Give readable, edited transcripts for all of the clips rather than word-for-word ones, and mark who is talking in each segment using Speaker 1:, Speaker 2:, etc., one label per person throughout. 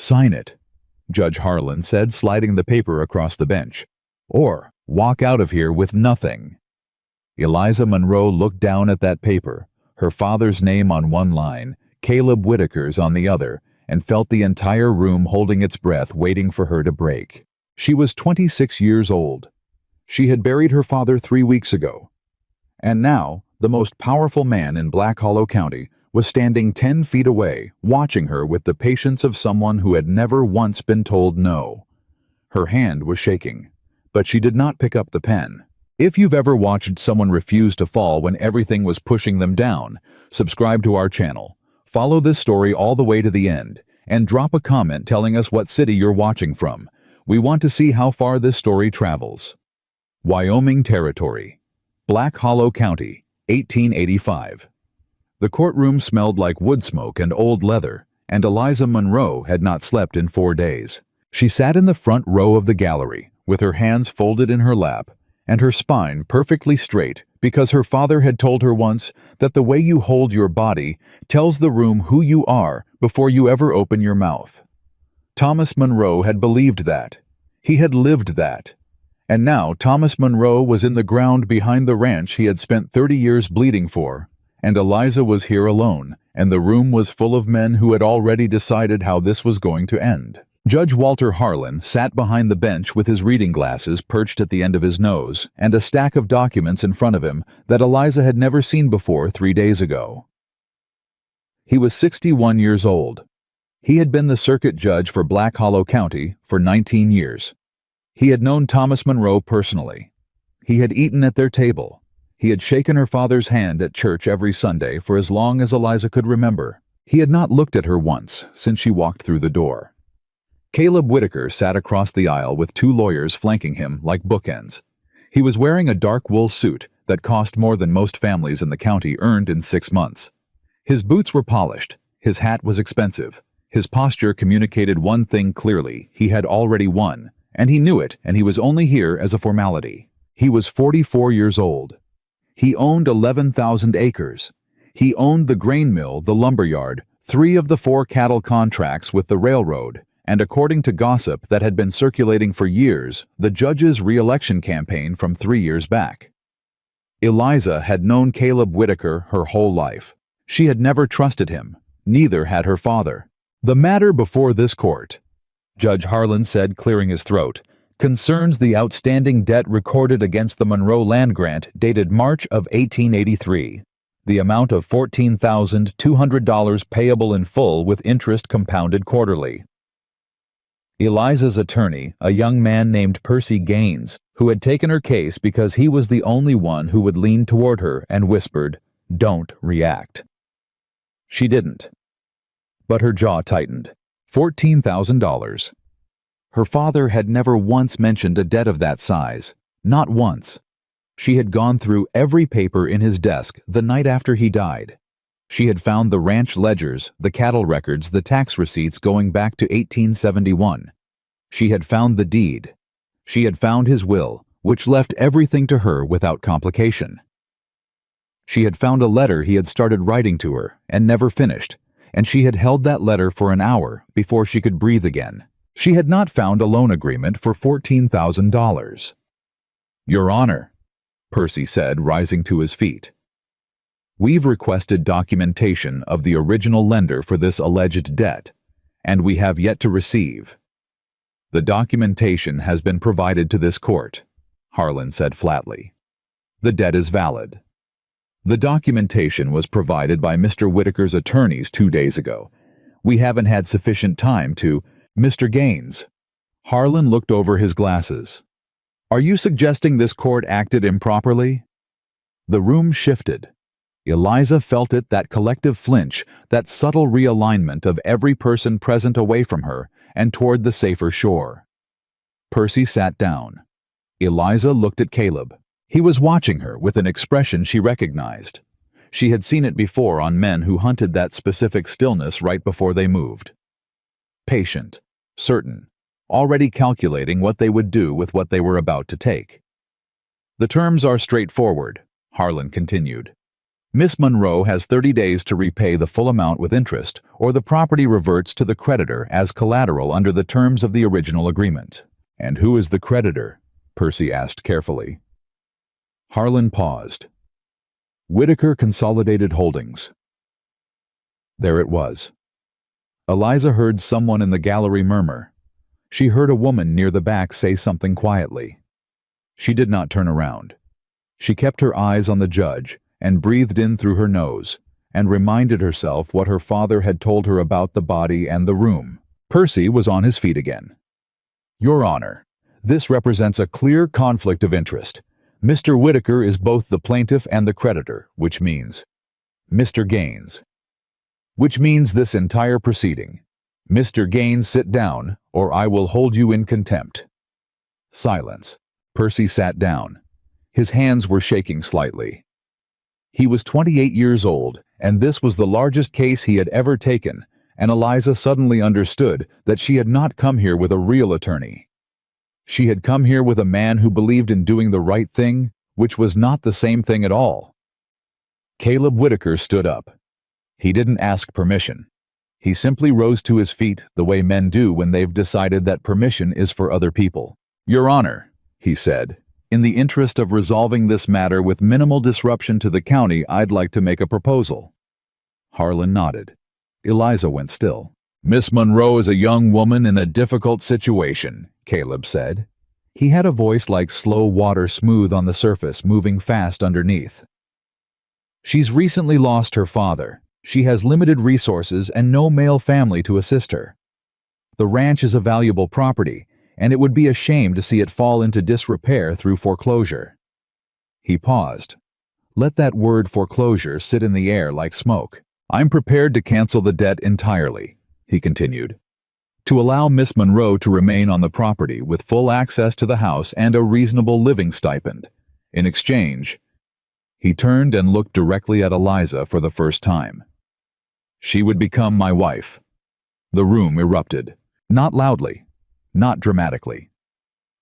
Speaker 1: "Sign it," Judge Harlan said, sliding the paper across the bench. "Or walk out of here with nothing." Eliza Monroe looked down at that paper, her father's name on one line, Caleb Whitaker's on the other, and felt the entire room holding its breath, waiting for her to break. She was 26 years old. She had buried her father 3 weeks ago. And now, the most powerful man in Black Hollow County was standing 10 feet away, watching her with the patience of someone who had never once been told no. Her hand was shaking, but she did not pick up the pen. If you've ever watched someone refuse to fall when everything was pushing them down, subscribe to our channel. Follow this story all the way to the end, and drop a comment telling us what city you're watching from. We want to see how far this story travels. Wyoming Territory, Black Hollow County, 1885. The courtroom smelled like wood smoke and old leather, and Eliza Monroe had not slept in 4 days. She sat in the front row of the gallery, with her hands folded in her lap, and her spine perfectly straight, because her father had told her once that the way you hold your body tells the room who you are before you ever open your mouth. Thomas Monroe had believed that. He had lived that. And now Thomas Monroe was in the ground behind the ranch he had spent 30 years bleeding for, and Eliza was here alone, and the room was full of men who had already decided how this was going to end. Judge Walter Harlan sat behind the bench with his reading glasses perched at the end of his nose and a stack of documents in front of him that Eliza had never seen before 3 days ago. He was 61 years old. He had been the circuit judge for Black Hollow County for 19 years. He had known Thomas Monroe personally. He had eaten at their table. He had shaken her father's hand at church every Sunday for as long as Eliza could remember. He had not looked at her once since she walked through the door. Caleb Whitaker sat across the aisle with 2 lawyers flanking him like bookends. He was wearing a dark wool suit that cost more than most families in the county earned in 6 months. His boots were polished. His hat was expensive. His posture communicated one thing clearly: he had already won, and he knew it, and he was only here as a formality. He was 44 years old. He owned 11,000 acres. He owned the grain mill, the lumber yard, 3 of the 4 cattle contracts with the railroad, and according to gossip that had been circulating for years, the judge's re-election campaign from 3 years back. Eliza had known Caleb Whitaker her whole life. She had never trusted him. Neither had her father. "The matter before this court," Judge Harlan said, clearing his throat, "concerns the outstanding debt recorded against the Monroe land grant dated March of 1883. The amount of $14,200 payable in full with interest compounded quarterly." Eliza's attorney, a young man named Percy Gaines, who had taken her case because he was the only one who would lean toward her and whispered, "Don't react." She didn't. But her jaw tightened. $14,000. Her father had never once mentioned a debt of that size. Not once. She had gone through every paper in his desk the night after he died. She had found the ranch ledgers, the cattle records, the tax receipts going back to 1871. She had found the deed. She had found his will, which left everything to her without complication. She had found a letter he had started writing to her and never finished, and she had held that letter for an hour before she could breathe again. She had not found a loan agreement for $14,000. "Your Honor," Percy said, rising to his feet, "we've requested documentation of the original lender for this alleged debt, and we have yet to receive." "The documentation has been provided to this court," Harlan said flatly. "The debt is valid." "The documentation was provided by Mr. Whitaker's attorneys 2 days ago. We haven't had sufficient time to—" "Mr. Gaines." Harlan looked over his glasses. "Are you suggesting this court acted improperly?" The room shifted. Eliza felt it, that collective flinch, that subtle realignment of every person present away from her and toward the safer shore. Percy sat down. Eliza looked at Caleb. He was watching her with an expression she recognized. She had seen it before on men who hunted that specific stillness right before they moved. Patient, certain, already calculating what they would do with what they were about to take. "The terms are straightforward," Harlan continued. Miss Monroe has 30 days to repay the full amount with interest, or the property reverts to the creditor as collateral under the terms of the original agreement. And who is the creditor? Percy asked carefully. Harlan paused. Whitaker Consolidated Holdings. There it was. Eliza heard someone in the gallery murmur. She heard a woman near the back say something quietly. She did not turn around. She kept her eyes on the judge and breathed in through her nose and reminded herself what her father had told her about the body and the room. Percy was on his feet again. Your Honor, this represents a clear conflict of interest. Mr. Whitaker is both the plaintiff and the creditor, which means Mr. Gaines. Which means this entire proceeding. Mr. Gaines, sit down, or I will hold you in contempt. Silence. Percy sat down. His hands were shaking slightly. He was 28 years old, and this was the largest case he had ever taken, and Eliza suddenly understood that she had not come here with a real attorney. She had come here with a man who believed in doing the right thing, which was not the same thing at all. Caleb Whitaker stood up. He didn't ask permission. He simply rose to his feet the way men do when they've decided that permission is for other people. Your Honor, he said, in the interest of resolving this matter with minimal disruption to the county, I'd like to make a proposal. Harlan nodded. Eliza went still. Miss Monroe is a young woman in a difficult situation, Caleb said. He had a voice like slow water smooth on the surface, moving fast underneath. She's recently lost her father. She has limited resources and no male family to assist her. The ranch is a valuable property, and it would be a shame to see it fall into disrepair through foreclosure. He paused. Let that word foreclosure sit in the air like smoke. I'm prepared to cancel the debt entirely, he continued, to allow Miss Monroe to remain on the property with full access to the house and a reasonable living stipend. In exchange, he turned and looked directly at Eliza for the first time. She would become my wife. The room erupted. Not loudly, not dramatically.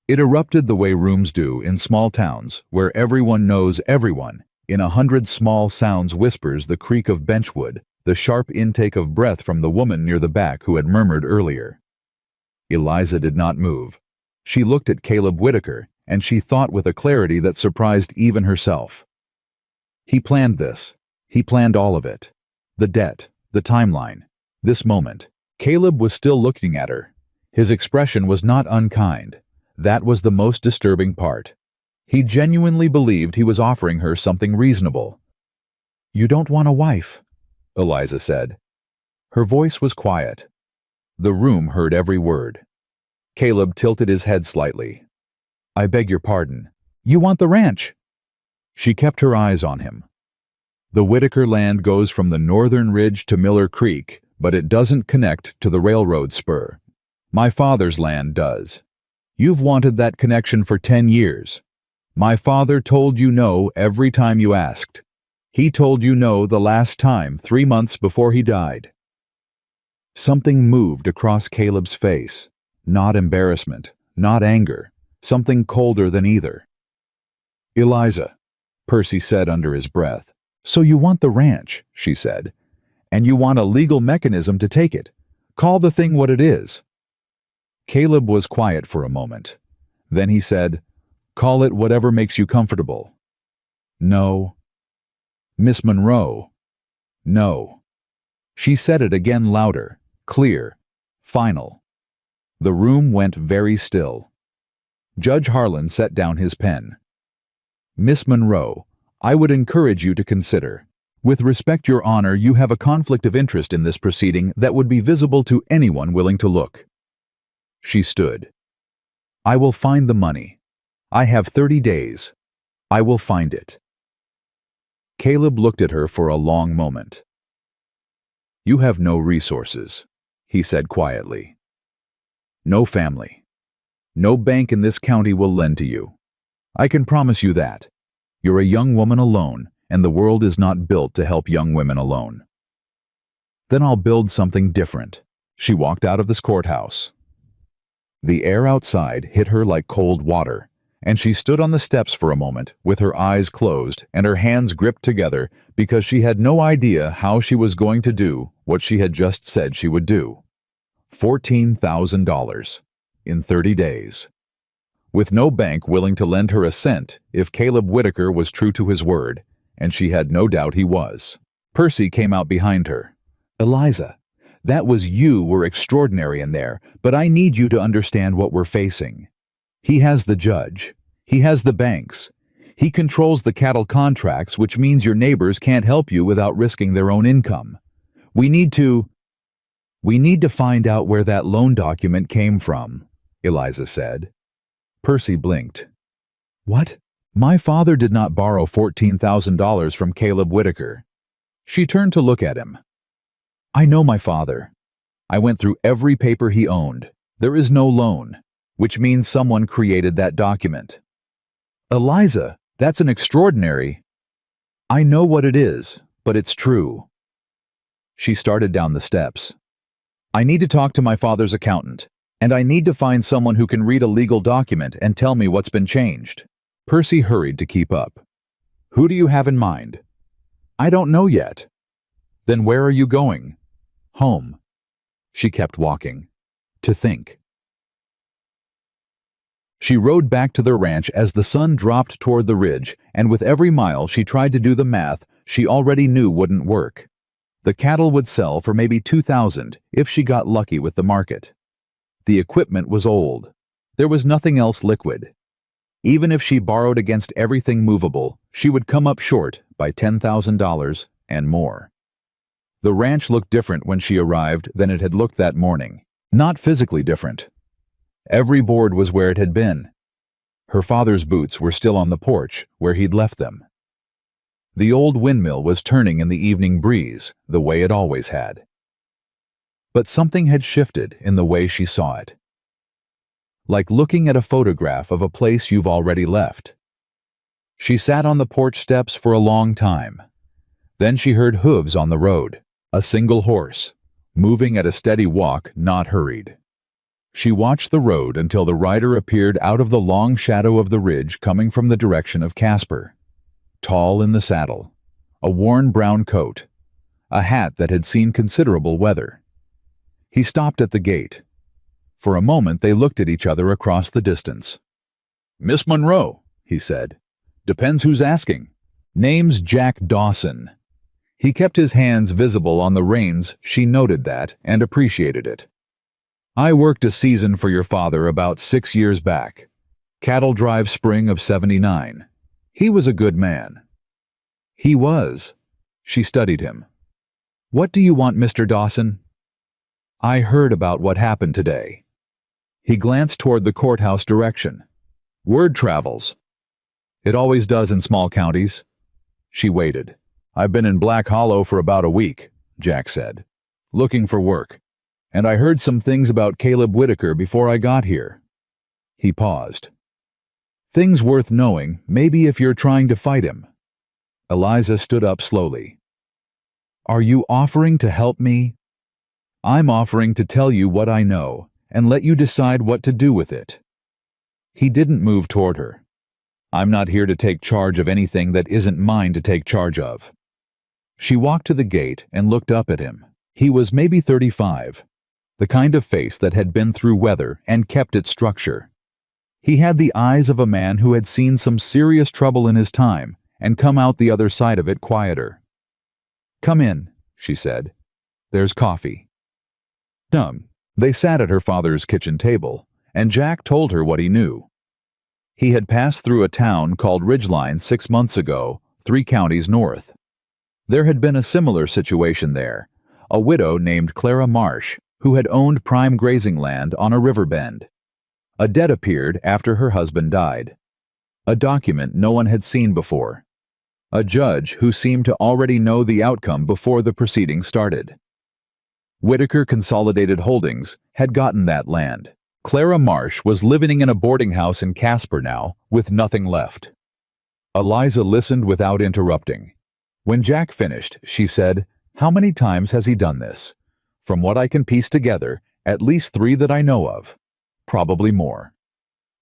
Speaker 1: It erupted the way rooms do in small towns, where everyone knows everyone. In 100 small sounds whispers the creak of benchwood, the sharp intake of breath from the woman near the back who had murmured earlier. Eliza did not move. She looked at Caleb Whitaker, and she thought with a clarity that surprised even herself. He planned this. He planned all of it. The debt, the timeline, this moment. Caleb was still looking at her. His expression was not unkind. That was the most disturbing part. He genuinely believed he was offering her something reasonable. You don't want a wife, Eliza said. Her voice was quiet. The room heard every word. Caleb tilted his head slightly. I beg your pardon. You want the ranch? She kept her eyes on him. The Whitaker land goes from the northern ridge to Miller Creek, but it doesn't connect to the railroad spur. My father's land does. You've wanted that connection for 10 years. My father told you no every time you asked. He told you no the last time, 3 months before he died. Something moved across Caleb's face. Not embarrassment, not anger, something colder than either. Eliza, Percy said under his breath. So you want the ranch, she said, and you want a legal mechanism to take it. Call the thing what it is. Caleb was quiet for a moment. Then he said, call it whatever makes you comfortable. No. Miss Monroe. No. She said it again louder, clear, final. The room went very still. Judge Harlan set down his pen. Miss Monroe, I would encourage you to consider. With respect, Your Honor, you have a conflict of interest in this proceeding that would be visible to anyone willing to look. She stood. I will find the money. I have 30 days. I will find it. Caleb looked at her for a long moment. You have no resources, he said quietly. No family. No bank in this county will lend to you. I can promise you that. You're a young woman alone, and the world is not built to help young women alone. Then I'll build something different. She walked out of this courthouse. The air outside hit her like cold water, and she stood on the steps for a moment with her eyes closed and her hands gripped together because she had no idea how she was going to do what she had just said she would do. $14,000 in 30 days. With no bank willing to lend her a cent if Caleb Whitaker was true to his word, and she had no doubt he was. Percy came out behind her. "Eliza, that was you were extraordinary in there, but I need you to understand what we're facing. He has the judge. He has the banks. He controls the cattle contracts, which means your neighbors can't help you without risking their own income. We need to find out where that loan document came from," Eliza said. Percy blinked. "What? My father did not borrow $14,000 from Caleb Whitaker." She turned to look at him. "I know my father. I went through every paper he owned. There is no loan, which means someone created that document." "Eliza, that's an extraordinary—" "I know what it is, but it's true." She started down the steps. "I need to talk to my father's accountant, and I need to find someone who can read a legal document and tell me what's been changed." Percy hurried to keep up. "Who do you have in mind?" "I don't know yet." "Then where are you going?" "Home." She kept walking. To think. She rode back to the ranch as the sun dropped toward the ridge, and with every mile she tried to do the math she already knew wouldn't work. The cattle would sell for maybe $2,000 if she got lucky with the market. The equipment was old. There was nothing else liquid. Even if she borrowed against everything movable, she would come up short by $10,000 and more. The ranch looked different when she arrived than it had looked that morning. Not physically different. Every board was where it had been. Her father's boots were still on the porch where he'd left them. The old windmill was turning in the evening breeze the way it always had. But something had shifted in the way she saw it. Like looking at a photograph of a place you've already left. She sat on the porch steps for a long time. Then she heard hooves on the road, a single horse, moving at a steady walk, not hurried. She watched the road until the rider appeared out of the long shadow of the ridge coming from the direction of Casper. Tall in the saddle, a worn brown coat, a hat that had seen considerable weather. He stopped at the gate. For a moment they looked at each other across the distance. "Miss Monroe," he said. "Depends who's asking." "Name's Jack Dawson." He kept his hands visible on the reins. She noted that and appreciated it. "I worked a season for your father about 6 years back. Cattle drive spring of '79. He was a good man." "He was." She studied him. "What do you want, Mr. Dawson?" "I heard about what happened today." He glanced toward the courthouse direction. "Word travels." "It always does in small counties." She waited. "I've been in Black Hollow for about a week," Jack said, "looking for work. And I heard some things about Caleb Whitaker before I got here." He paused. "Things worth knowing, maybe if you're trying to fight him." Eliza stood up slowly. "Are you offering to help me?" "I'm offering to tell you what I know, and let you decide what to do with it." He didn't move toward her. "I'm not here to take charge of anything that isn't mine to take charge of." She walked to the gate and looked up at him. He was maybe 35, the kind of face that had been through weather and kept its structure. He had the eyes of a man who had seen some serious trouble in his time and come out the other side of it quieter. "Come in," she said. "There's coffee." They sat at her father's kitchen table, and Jack told her what he knew. He had passed through a town called Ridgeline 6 months ago, 3 counties north. There had been a similar situation there, a widow named Clara Marsh, who had owned prime grazing land on a river bend. A debt appeared after her husband died. A document no one had seen before. A judge who seemed to already know the outcome before the proceedings started. Whitaker Consolidated Holdings had gotten that land. Clara Marsh was living in a boarding house in Casper now, with nothing left. Eliza listened without interrupting. When Jack finished, she said, "How many times has he done this?" "From what I can piece together, at least 3 that I know of. Probably more."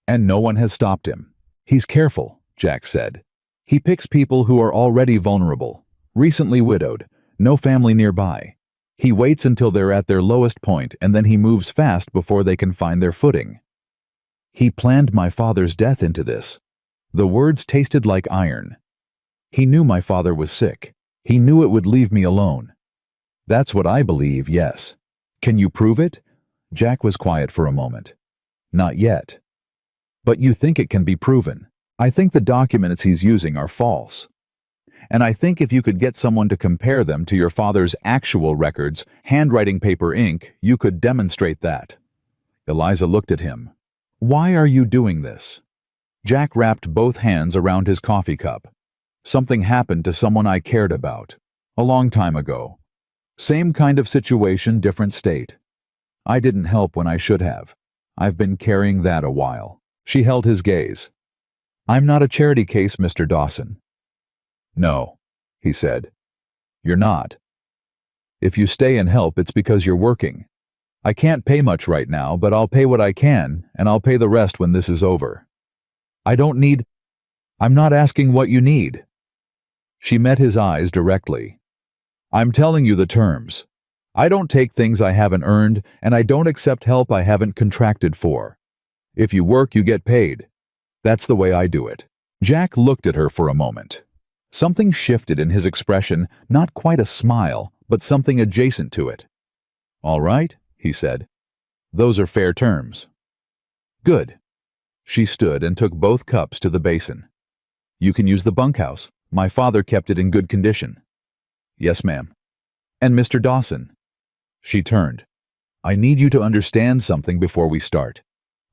Speaker 1: "And no one has stopped him." He's careful, Jack said. He picks people who are already vulnerable, recently widowed, no family nearby. He waits until they're at their lowest point and then he moves fast before they can find their footing. He planned my father's death into this. The words tasted like iron. He knew my father was sick. He knew it would leave me alone. That's what I believe, yes. Can you prove it? Jack was quiet for a moment. Not yet. But you think it can be proven. I think the documents he's using are false. And I think if you could get someone to compare them to your father's actual records, handwriting paper ink, you could demonstrate that. Eliza looked at him. Why are you doing this? Jack wrapped both hands around his coffee cup. Something happened to someone I cared about. A long time ago. Same kind of situation, different state. I didn't help when I should have. I've been carrying that a while. She held his gaze. I'm not a charity case, Mr. Dawson. No, he said. You're not. If you stay and help, it's because you're working. I can't pay much right now, but I'll pay what I can, and I'll pay the rest when this is over. I'm not asking what you need. She met his eyes directly. I'm telling you the terms. I don't take things I haven't earned, and I don't accept help I haven't contracted for. If you work, you get paid. That's the way I do it. Jack looked at her for a moment. Something shifted in his expression, not quite a smile, but something adjacent to it. All right, he said. Those are fair terms. Good. She stood and took both cups to the basin. You can use the bunkhouse. My father kept it in good condition. Yes, ma'am. And Mr. Dawson. She turned. I need you to understand something before we start.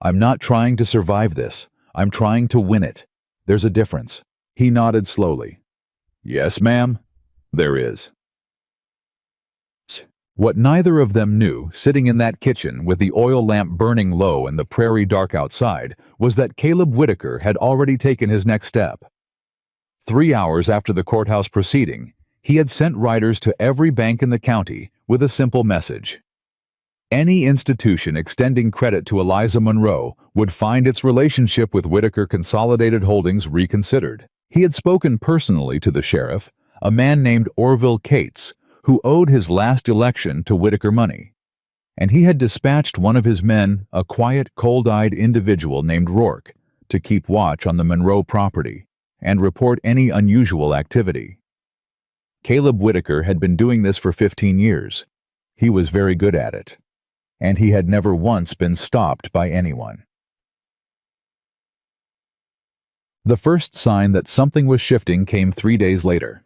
Speaker 1: I'm not trying to survive this. I'm trying to win it. There's a difference. He nodded slowly. Yes, ma'am. There is. What neither of them knew, sitting in that kitchen with the oil lamp burning low and the prairie dark outside, was that Caleb Whitaker had already taken his next step. 3 hours after the courthouse proceeding, he had sent riders to every bank in the county with a simple message. Any institution extending credit to Eliza Monroe would find its relationship with Whitaker Consolidated Holdings reconsidered. He had spoken personally to the sheriff, a man named Orville Cates, who owed his last election to Whitaker money. And he had dispatched one of his men, a quiet, cold-eyed individual named Rourke, to keep watch on the Monroe property and report any unusual activity. Caleb Whitaker had been doing this for 15 years. He was very good at it. And he had never once been stopped by anyone. The first sign that something was shifting came 3 days later.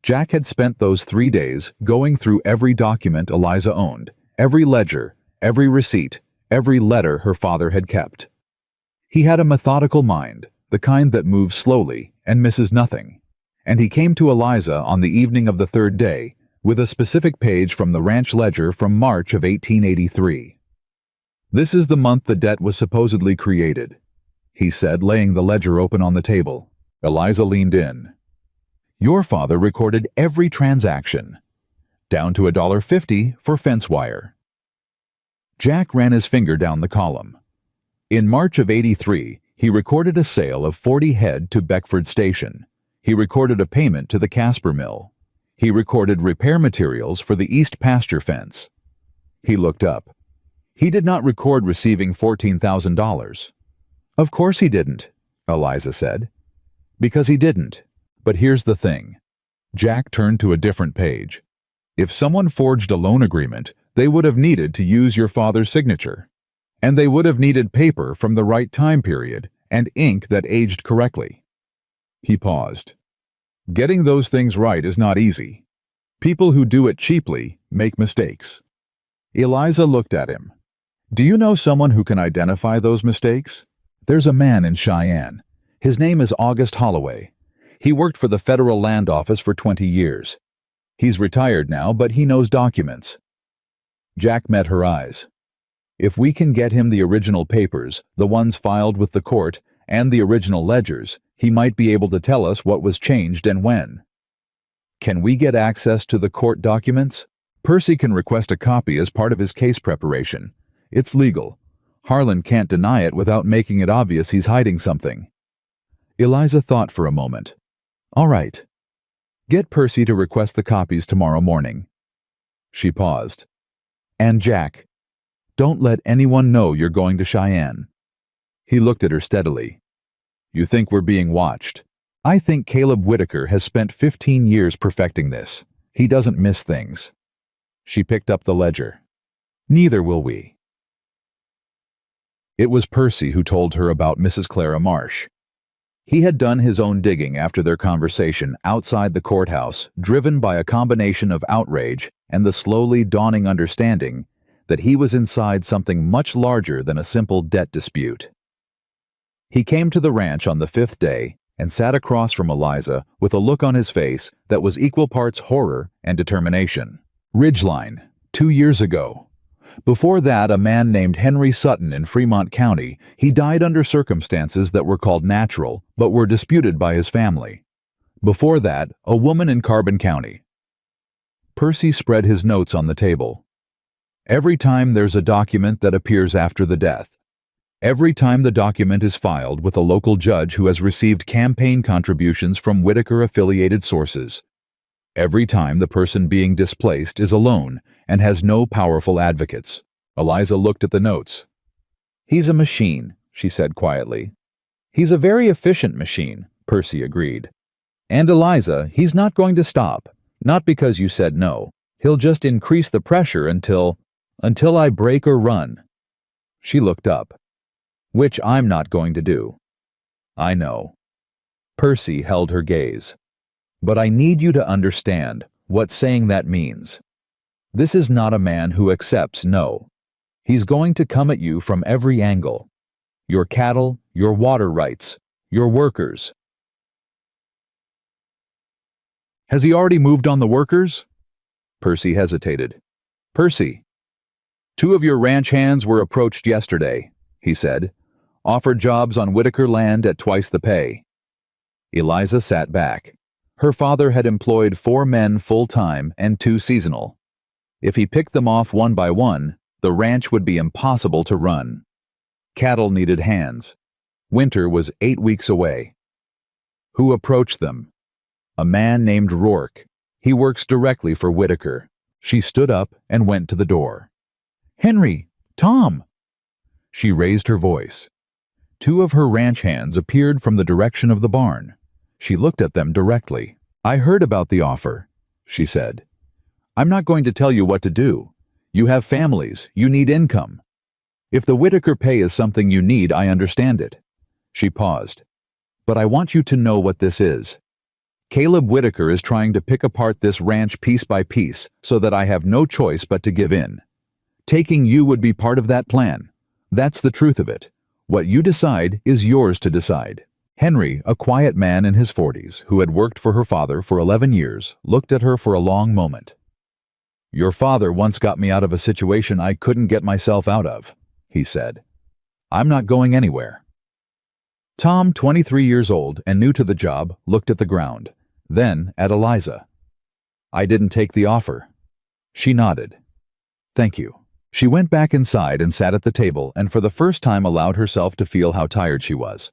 Speaker 1: Jack had spent those 3 days going through every document Eliza owned, every ledger, every receipt, every letter her father had kept. He had a methodical mind, the kind that moves slowly and misses nothing, and he came to Eliza on the evening of the third day with a specific page from the ranch ledger from March of 1883. This is the month the debt was supposedly created, he said, laying the ledger open on the table. Eliza leaned in. Your father recorded every transaction, down to $1.50 for fence wire. Jack ran his finger down the column. In March of '83, he recorded a sale of 40 head to Beckford Station. He recorded a payment to the Casper Mill. He recorded repair materials for the East Pasture fence. He looked up. He did not record receiving $14,000. Of course he didn't, Eliza said. Because he didn't. But here's the thing. Jack turned to a different page. If someone forged a loan agreement, they would have needed to use your father's signature. And they would have needed paper from the right time period and ink that aged correctly. He paused. Getting those things right is not easy. People who do it cheaply make mistakes. Eliza looked at him. Do you know someone who can identify those mistakes? There's a man in Cheyenne. His name is August Holloway. He worked for the Federal Land Office for 20 years. He's retired now, but he knows documents. Jack met her eyes. If we can get him the original papers, the ones filed with the court, and the original ledgers, he might be able to tell us what was changed and when. Can we get access to the court documents? Percy can request a copy as part of his case preparation. It's legal. Harlan can't deny it without making it obvious he's hiding something. Eliza thought for a moment. All right. Get Percy to request the copies tomorrow morning. She paused. And Jack, don't let anyone know you're going to Cheyenne. He looked at her steadily. You think we're being watched? I think Caleb Whitaker has spent 15 years perfecting this. He doesn't miss things. She picked up the ledger. Neither will we. It was Percy who told her about Mrs. Clara Marsh. He had done his own digging after their conversation outside the courthouse, driven by a combination of outrage and the slowly dawning understanding that he was inside something much larger than a simple debt dispute. He came to the ranch on the 5th day and sat across from Eliza with a look on his face that was equal parts horror and determination. Ridgeline, 2 years ago. Before that, a man named Henry Sutton in Fremont County. He died under circumstances that were called natural, but were disputed by his family. Before that, a woman in Carbon County. Percy spread his notes on the table. Every time there's a document that appears after the death, every time the document is filed with a local judge who has received campaign contributions from Whitaker-affiliated sources, every time the person being displaced is alone and has no powerful advocates. Eliza looked at the notes. He's a machine, she said quietly. He's a very efficient machine, Percy agreed. And Eliza, he's not going to stop. Not because you said no. He'll just increase the pressure until I break or run. She looked up. Which I'm not going to do. I know. Percy held her gaze. But I need you to understand what saying that means. This is not a man who accepts no. He's going to come at you from every angle. Your cattle, your water rights, your workers. Has he already moved on the workers? Percy hesitated. Percy. 2 of your ranch hands were approached yesterday, he said. Offered jobs on Whitaker land at twice the pay. Eliza sat back. Her father had employed 4 men full-time and 2 seasonal. If he picked them off one by one, the ranch would be impossible to run. Cattle needed hands. Winter was 8 weeks away. Who approached them? A man named Rourke. He works directly for Whitaker. She stood up and went to the door. Henry! Tom! She raised her voice. 2 of her ranch hands appeared from the direction of the barn. She looked at them directly. I heard about the offer, she said. I'm not going to tell you what to do. You have families. You need income. If the Whitaker pay is something you need, I understand it. She paused. But I want you to know what this is. Caleb Whitaker is trying to pick apart this ranch piece by piece so that I have no choice but to give in. Taking you would be part of that plan. That's the truth of it. What you decide is yours to decide. Henry, a quiet man in his 40s, who had worked for her father for 11 years, looked at her for a long moment. Your father once got me out of a situation I couldn't get myself out of, he said. I'm not going anywhere. Tom, 23 years old and new to the job, looked at the ground, then at Eliza. I didn't take the offer. She nodded. Thank you. She went back inside and sat at the table and for the first time allowed herself to feel how tired she was.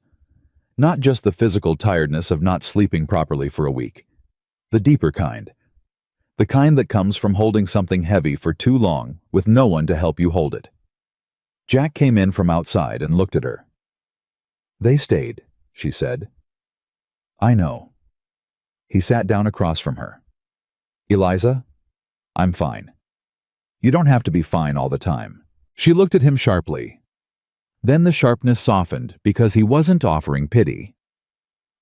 Speaker 1: Not just the physical tiredness of not sleeping properly for a week. The deeper kind. The kind that comes from holding something heavy for too long with no one to help you hold it. Jack came in from outside and looked at her. They stayed, she said. I know. He sat down across from her. Eliza, I'm fine. You don't have to be fine all the time. She looked at him sharply. Then the sharpness softened because he wasn't offering pity.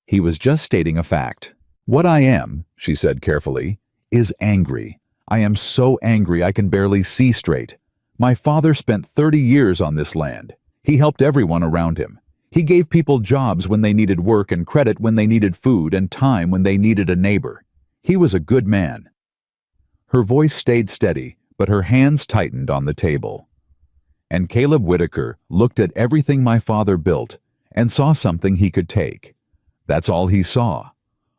Speaker 1: He was just stating a fact. What I am, she said carefully, is angry. I am so angry I can barely see straight. My father spent 30 years on this land. He helped everyone around him. He gave people jobs when they needed work and credit when they needed food and time when they needed a neighbor. He was a good man. Her voice stayed steady, but her hands tightened on the table. And Caleb Whitaker looked at everything my father built and saw something he could take. That's all he saw.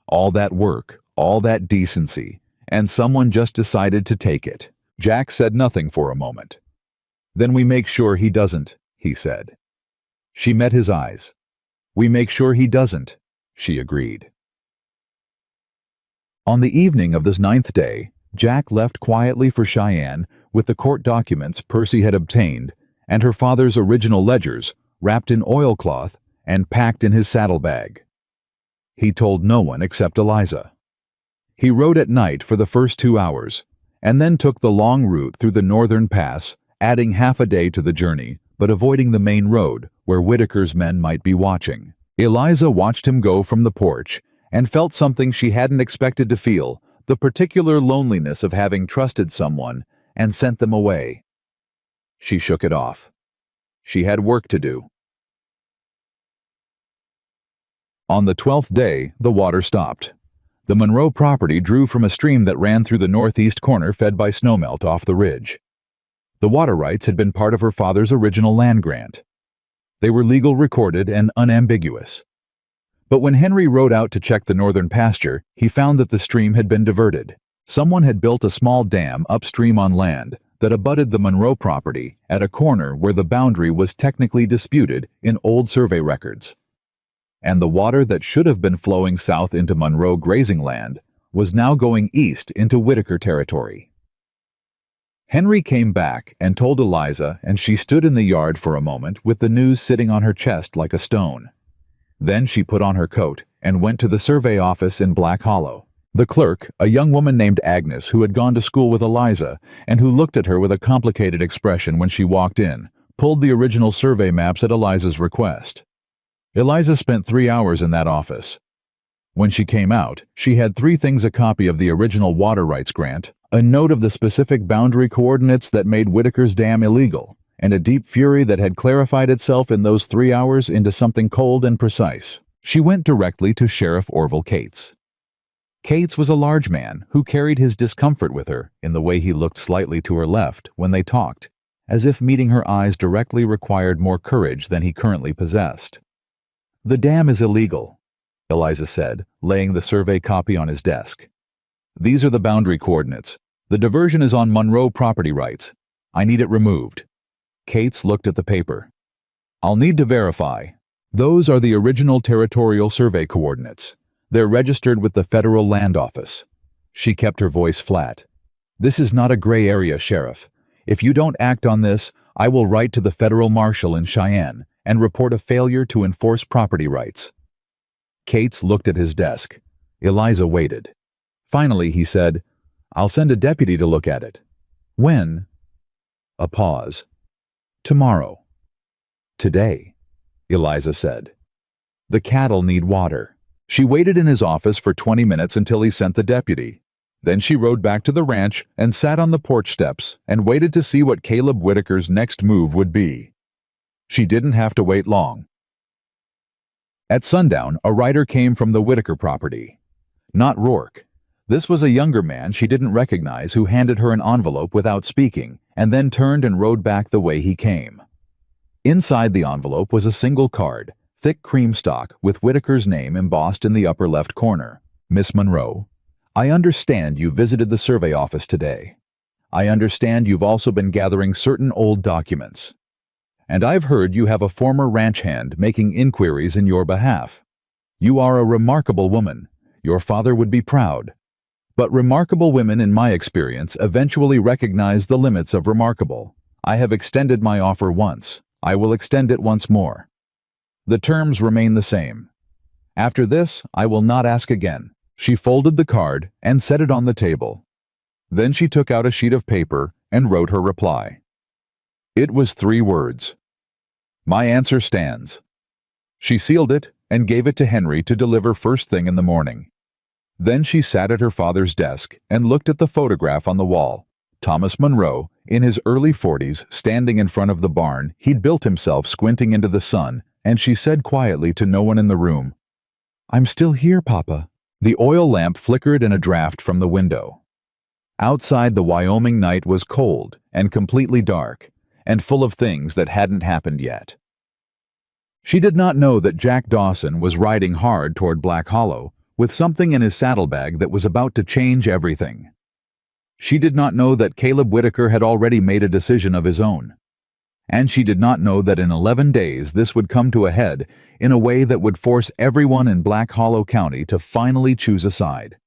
Speaker 1: All that work, all that decency, and someone just decided to take it. Jack said nothing for a moment. Then we make sure he doesn't, he said. She met his eyes. We make sure he doesn't. she agreed. On the evening of this 9th day, Jack left quietly for Cheyenne with the court documents Percy had obtained and her father's original ledgers wrapped in oilcloth and packed in his saddlebag. He told no one except Eliza. He rode at night for the first 2 hours, and then took the long route through the northern pass, adding half a day to the journey, but avoiding the main road where Whitaker's men might be watching. Eliza watched him go from the porch and felt something she hadn't expected to feel, the particular loneliness of having trusted someone and sent them away. She shook it off. She had work to do. On the 12th day, the water stopped. The Monroe property drew from a stream that ran through the northeast corner fed by snowmelt off the ridge. The water rights had been part of her father's original land grant. They were legal, recorded, and unambiguous. But when Henry rode out to check the northern pasture, he found that the stream had been diverted. Someone had built a small dam upstream on land that abutted the Monroe property at a corner where the boundary was technically disputed in old survey records. And the water that should have been flowing south into Monroe grazing land was now going east into Whitaker territory. Henry came back and told Eliza, and she stood in the yard for a moment with the news sitting on her chest like a stone. Then she put on her coat and went to the survey office in Black Hollow. The clerk, a young woman named Agnes who had gone to school with Eliza and who looked at her with a complicated expression when she walked in, pulled the original survey maps at Eliza's request. Eliza spent 3 hours in that office. When she came out, she had 3 things: a copy of the original water rights grant, a note of the specific boundary coordinates that made Whitaker's dam illegal, and a deep fury that had clarified itself in those 3 hours into something cold and precise. She went directly to Sheriff Orville Cates. Cates was a large man who carried his discomfort with her in the way he looked slightly to her left when they talked, as if meeting her eyes directly required more courage than he currently possessed. "The dam is illegal," Eliza said, laying the survey copy on his desk. "These are the boundary coordinates. The diversion is on Monroe property rights. I need it removed." Cates looked at the paper. "I'll need to verify. Those are the original territorial survey coordinates. They're registered with the Federal Land Office." She kept her voice flat. "This is not a gray area, Sheriff. If you don't act on this, I will write to the federal marshal in Cheyenne and report a failure to enforce property rights." Cates looked at his desk. Eliza waited. Finally, he said, "I'll send a deputy to look at it." "When?" A pause. "Tomorrow." "Today," Eliza said. "The cattle need water." She waited in his office for 20 minutes until he sent the deputy. Then she rode back to the ranch and sat on the porch steps and waited to see what Caleb Whitaker's next move would be. She didn't have to wait long. At sundown, a rider came from the Whitaker property. Not Rourke. This was a younger man she didn't recognize who handed her an envelope without speaking and then turned and rode back the way he came. Inside the envelope was a single card, thick cream stock with Whitaker's name embossed in the upper left corner. "Miss Monroe, I understand you visited the survey office today. I understand you've also been gathering certain old documents. And I've heard you have a former ranch hand making inquiries in your behalf. You are a remarkable woman. Your father would be proud. But remarkable women, in my experience, eventually recognize the limits of remarkable. I have extended my offer once. I will extend it once more. The terms remain the same. After this, I will not ask again." She folded the card and set it on the table. Then she took out a sheet of paper and wrote her reply. It was 3 words. "My answer stands." She sealed it and gave it to Henry to deliver first thing in the morning. Then she sat at her father's desk and looked at the photograph on the wall. Thomas Monroe, in his early 40s, standing in front of the barn he'd built himself squinting into the sun, and she said quietly to no one in the room, "I'm still here, Papa." The oil lamp flickered in a draft from the window. Outside, the Wyoming night was cold and completely dark, and full of things that hadn't happened yet. She did not know that Jack Dawson was riding hard toward Black Hollow with something in his saddlebag that was about to change everything. She did not know that Caleb Whitaker had already made a decision of his own. And she did not know that in 11 days this would come to a head in a way that would force everyone in Black Hollow County to finally choose a side.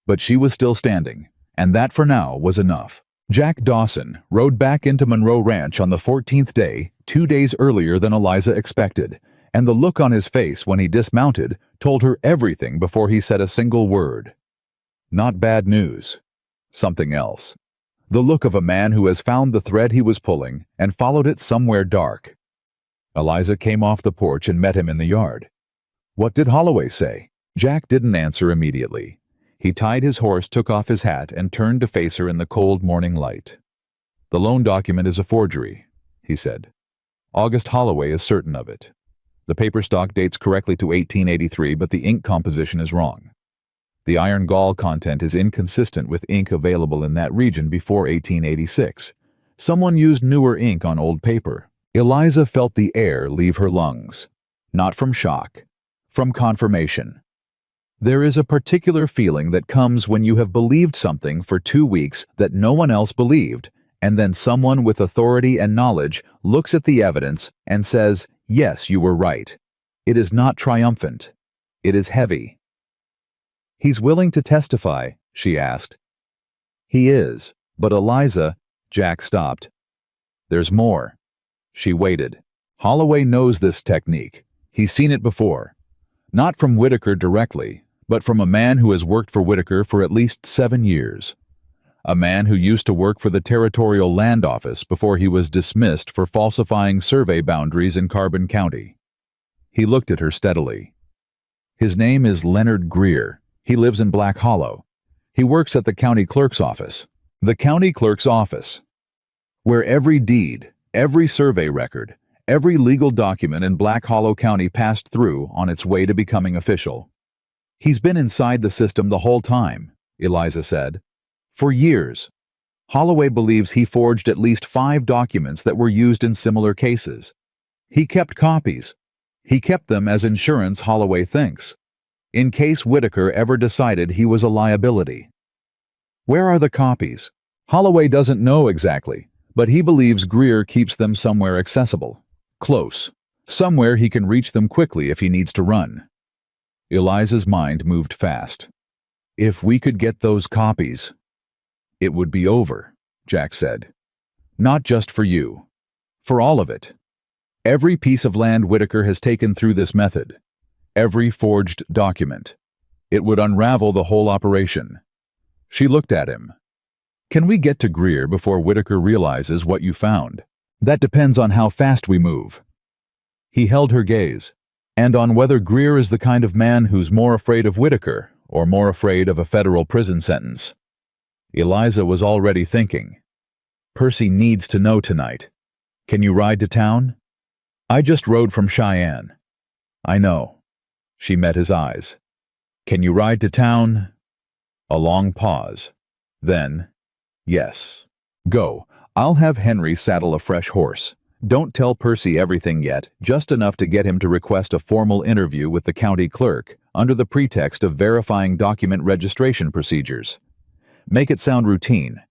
Speaker 1: But she was still standing, and that for now was enough. Jack Dawson rode back into Monroe Ranch on the 14th day, 2 days earlier than Eliza expected, and the look on his face when he dismounted told her everything before he said a single word. Not bad news. Something else. The look of a man who has found the thread he was pulling and followed it somewhere dark. Eliza came off the porch and met him in the yard. What did Holloway say? Jack didn't answer immediately. He tied his horse, took off his hat, and turned to face her in the cold morning light. The loan document is a forgery, he said. August Holloway is certain of it. The paper stock dates correctly to 1883, but the ink composition is wrong. The iron gall content is inconsistent with ink available in that region before 1886. Someone used newer ink on old paper. Eliza felt the air leave her lungs. Not from shock, from confirmation. There is a particular feeling that comes when you have believed something for 2 weeks that no one else believed, and then someone with authority and knowledge looks at the evidence and says, yes, you were right. It is not triumphant. It is heavy. He's willing to testify, she asked. He is, but Eliza, Jack stopped. There's more. She waited. Holloway knows this technique. He's seen it before. Not from Whitaker directly, but from a man who has worked for Whitaker for at least 7 years. A man who used to work for the Territorial Land Office before he was dismissed for falsifying survey boundaries in Carbon County. He looked at her steadily. His name is Leonard Greer. He lives in Black Hollow. He works at the county clerk's office. The county clerk's office, where every deed, every survey record, every legal document in Black Hollow County passed through on its way to becoming official. He's been inside the system the whole time, Eliza said. For years. Holloway believes he forged at least 5 documents that were used in similar cases. He kept copies. He kept them as insurance, Holloway thinks, in case Whitaker ever decided he was a liability. Where are the copies? Holloway doesn't know exactly, but he believes Greer keeps them somewhere accessible. Close. Somewhere he can reach them quickly if he needs to run. Eliza's mind moved fast. If we could get those copies, it would be over, Jack said. Not just for you. For all of it. Every piece of land Whitaker has taken through this method. Every forged document. It would unravel the whole operation. She looked at him. Can we get to Greer before Whitaker realizes what you found? That depends on how fast we move. He held her gaze, and on whether Greer is the kind of man who's more afraid of Whitaker or more afraid of a federal prison sentence. Eliza was already thinking. Percy needs to know tonight. Can you ride to town? I just rode from Cheyenne. I know. She met his eyes. Can you ride to town? A long pause. Then, yes. Go. I'll have Henry saddle a fresh horse. Don't tell Percy everything yet, just enough to get him to request a formal interview with the county clerk under the pretext of verifying document registration procedures. Make it sound routine.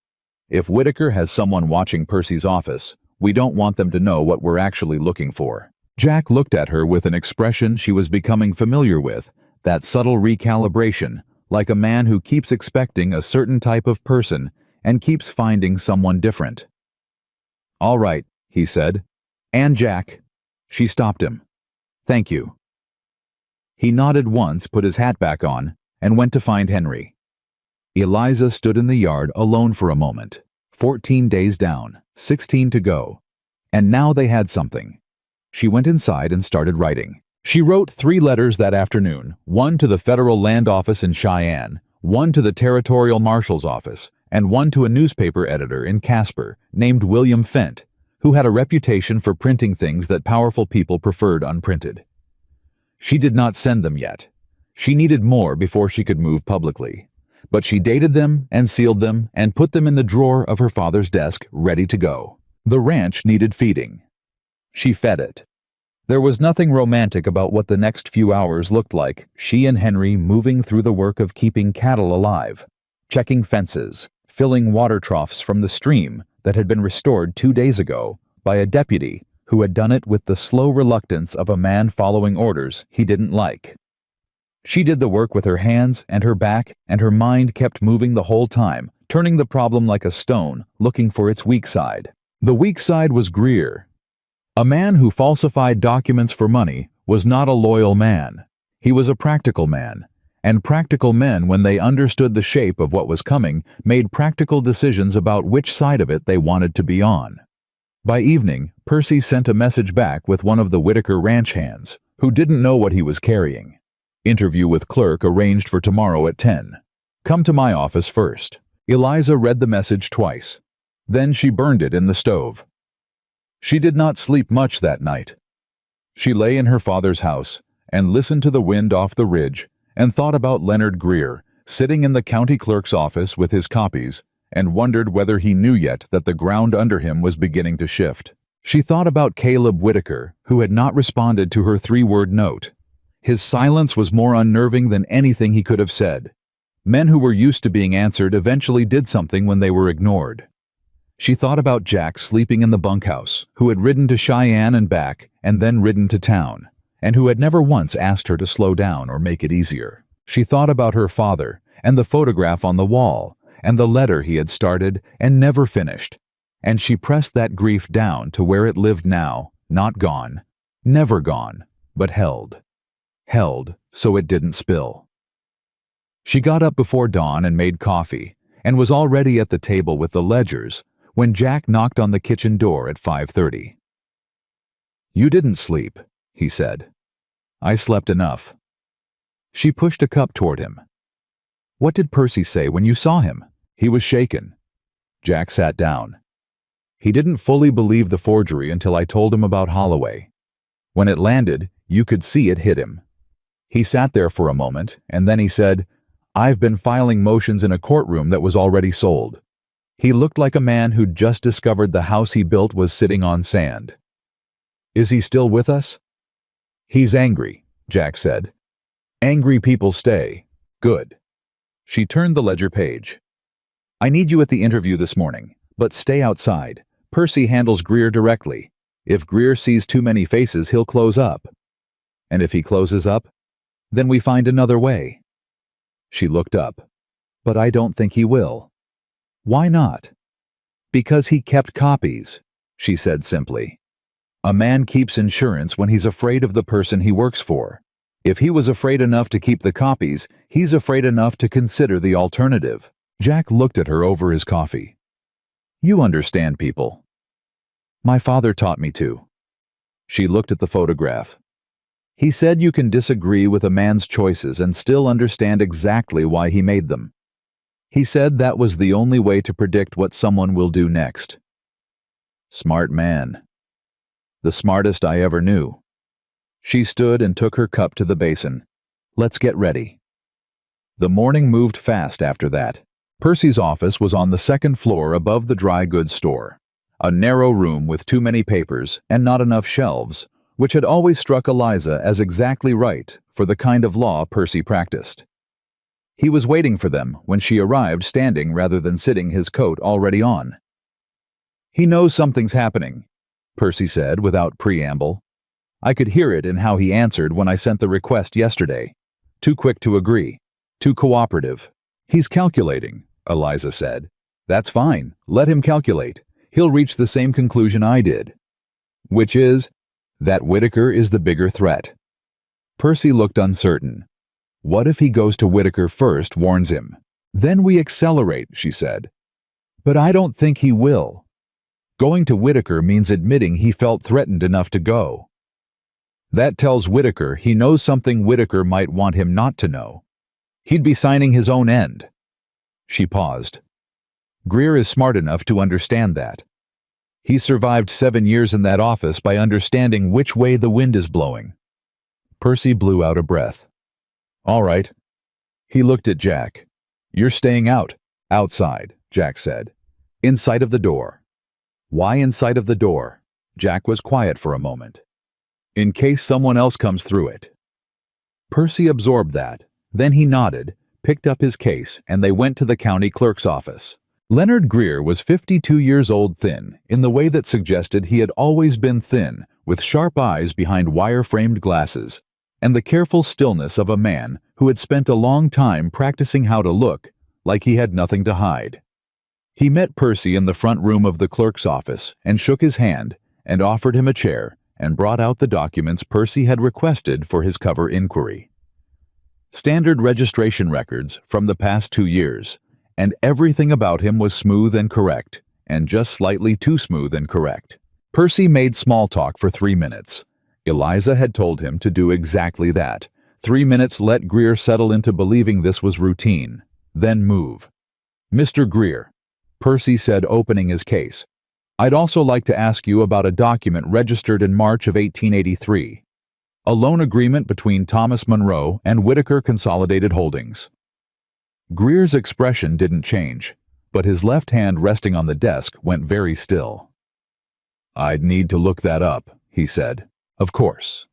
Speaker 1: If Whitaker has someone watching Percy's office, we don't want them to know what we're actually looking for. Jack looked at her with an expression she was becoming familiar with, that subtle recalibration, like a man who keeps expecting a certain type of person and keeps finding someone different. All right, he said. And Jack. She stopped him. Thank you. He nodded once, put his hat back on, and went to find Henry. Eliza stood in the yard alone for a moment. 14 days down, 16 to go. And now they had something. She went inside and started writing. She wrote 3 letters that afternoon, one to the Federal Land Office in Cheyenne, one to the Territorial Marshal's office, and one to a newspaper editor in Casper named William Fent, who had a reputation for printing things that powerful people preferred unprinted. She did not send them yet. She needed more before she could move publicly. But she dated them and sealed them and put them in the drawer of her father's desk, ready to go. The ranch needed feeding. She fed it. There was nothing romantic about what the next few hours looked like, she and Henry moving through the work of keeping cattle alive, checking fences, filling water troughs from the stream that had been restored 2 days ago, by a deputy who had done it with the slow reluctance of a man following orders he didn't like. She did the work with her hands and her back, and her mind kept moving the whole time, turning the problem like a stone, looking for its weak side. The weak side was Greer. A man who falsified documents for money was not a loyal man. He was a practical man, and practical men, when they understood the shape of what was coming, made practical decisions about which side of it they wanted to be on. By evening, Percy sent a message back with one of the Whitaker ranch hands, who didn't know what he was carrying. Interview with clerk arranged for tomorrow at 10. Come to my office first. Eliza read the message twice. Then she burned it in the stove. She did not sleep much that night. She lay in her father's house and listened to the wind off the ridge and thought about Leonard Greer, sitting in the county clerk's office with his copies, and wondered whether he knew yet that the ground under him was beginning to shift. She thought about Caleb Whitaker, who had not responded to her 3-word note. His silence was more unnerving than anything he could have said. Men who were used to being answered eventually did something when they were ignored. She thought about Jack sleeping in the bunkhouse, who had ridden to Cheyenne and back, and then ridden to town, and who had never once asked her to slow down or make it easier. She thought about her father, and the photograph on the wall, and the letter he had started and never finished, and she pressed that grief down to where it lived now, not gone, never gone, but held so it didn't spill. She got up before dawn and made coffee, and was already at the table with the ledgers when Jack knocked on the kitchen door at 5:30. "You didn't sleep," he said. "I slept enough." She pushed a cup toward him. "What did Percy say when you saw him?" He was shaken. Jack sat down. "He didn't fully believe the forgery until I told him about Holloway. When it landed, you could see it hit him. He sat there for a moment, and then he said, 'I've been filing motions in a courtroom that was already sold.' He looked like a man who'd just discovered the house he built was sitting on sand." "Is he still with us?" "He's angry," Jack said. "Angry people stay. Good." She turned the ledger page. "I need you at the interview this morning, but stay outside. Percy handles Greer directly. If Greer sees too many faces, he'll close up. And if he closes up, then we find another way." She looked up. "But I don't think he will." "Why not?" "Because he kept copies," she said simply. "A man keeps insurance when he's afraid of the person he works for. If he was afraid enough to keep the copies, he's afraid enough to consider the alternative." Jack looked at her over his coffee. "You understand people." "My father taught me to." She looked at the photograph. "He said you can disagree with a man's choices and still understand exactly why he made them. He said that was the only way to predict what someone will do next." Smart man. The smartest I ever knew. She stood and took her cup to the basin. "Let's get ready." The morning moved fast after that. Percy's office was on the second floor above the dry goods store. A narrow room with too many papers and not enough shelves, which had always struck Eliza as exactly right for the kind of law Percy practiced. He was waiting for them when she arrived, standing rather than sitting, his coat already on. "He knows something's happening," Percy said without preamble. "I could hear it in how he answered when I sent the request yesterday. Too quick to agree. Too cooperative." "He's calculating," Eliza said. "That's fine. Let him calculate. He'll reach the same conclusion I did." "Which is?" "That Whitaker is the bigger threat." Percy looked uncertain. "What if he goes to Whitaker first, warns him? Then we accelerate," she said. "But I don't think he will. Going to Whitaker means admitting he felt threatened enough to go. That tells Whitaker he knows something Whitaker might want him not to know. He'd be signing his own end." She paused. "Greer is smart enough to understand that. He survived 7 years in that office by understanding which way the wind is blowing." Percy blew out a breath. "All right." He looked at Jack. "You're staying out." "Outside," Jack said. "In sight of the door." "Why in sight of the door?" Jack was quiet for a moment. "In case someone else comes through it." Percy absorbed that. Then he nodded, picked up his case, and they went to the county clerk's office. Leonard Greer was 52 years old, thin, in the way that suggested he had always been thin, with sharp eyes behind wire-framed glasses, and the careful stillness of a man who had spent a long time practicing how to look like he had nothing to hide. He met Percy in the front room of the clerk's office and shook his hand and offered him a chair and brought out the documents Percy had requested for his cover inquiry. Standard registration records from the past 2 years, and everything about him was smooth and correct, and just slightly too smooth and correct. Percy made small talk for 3 minutes. Eliza had told him to do exactly that. 3 minutes let Greer settle into believing this was routine, then move. "Mr. Greer," Percy said, opening his case, "I'd also like to ask you about a document registered in March of 1883. A loan agreement between Thomas Monroe and Whitaker Consolidated Holdings." Greer's expression didn't change, but his left hand resting on the desk went very still. "I'd need to look that up," he said. "Of course."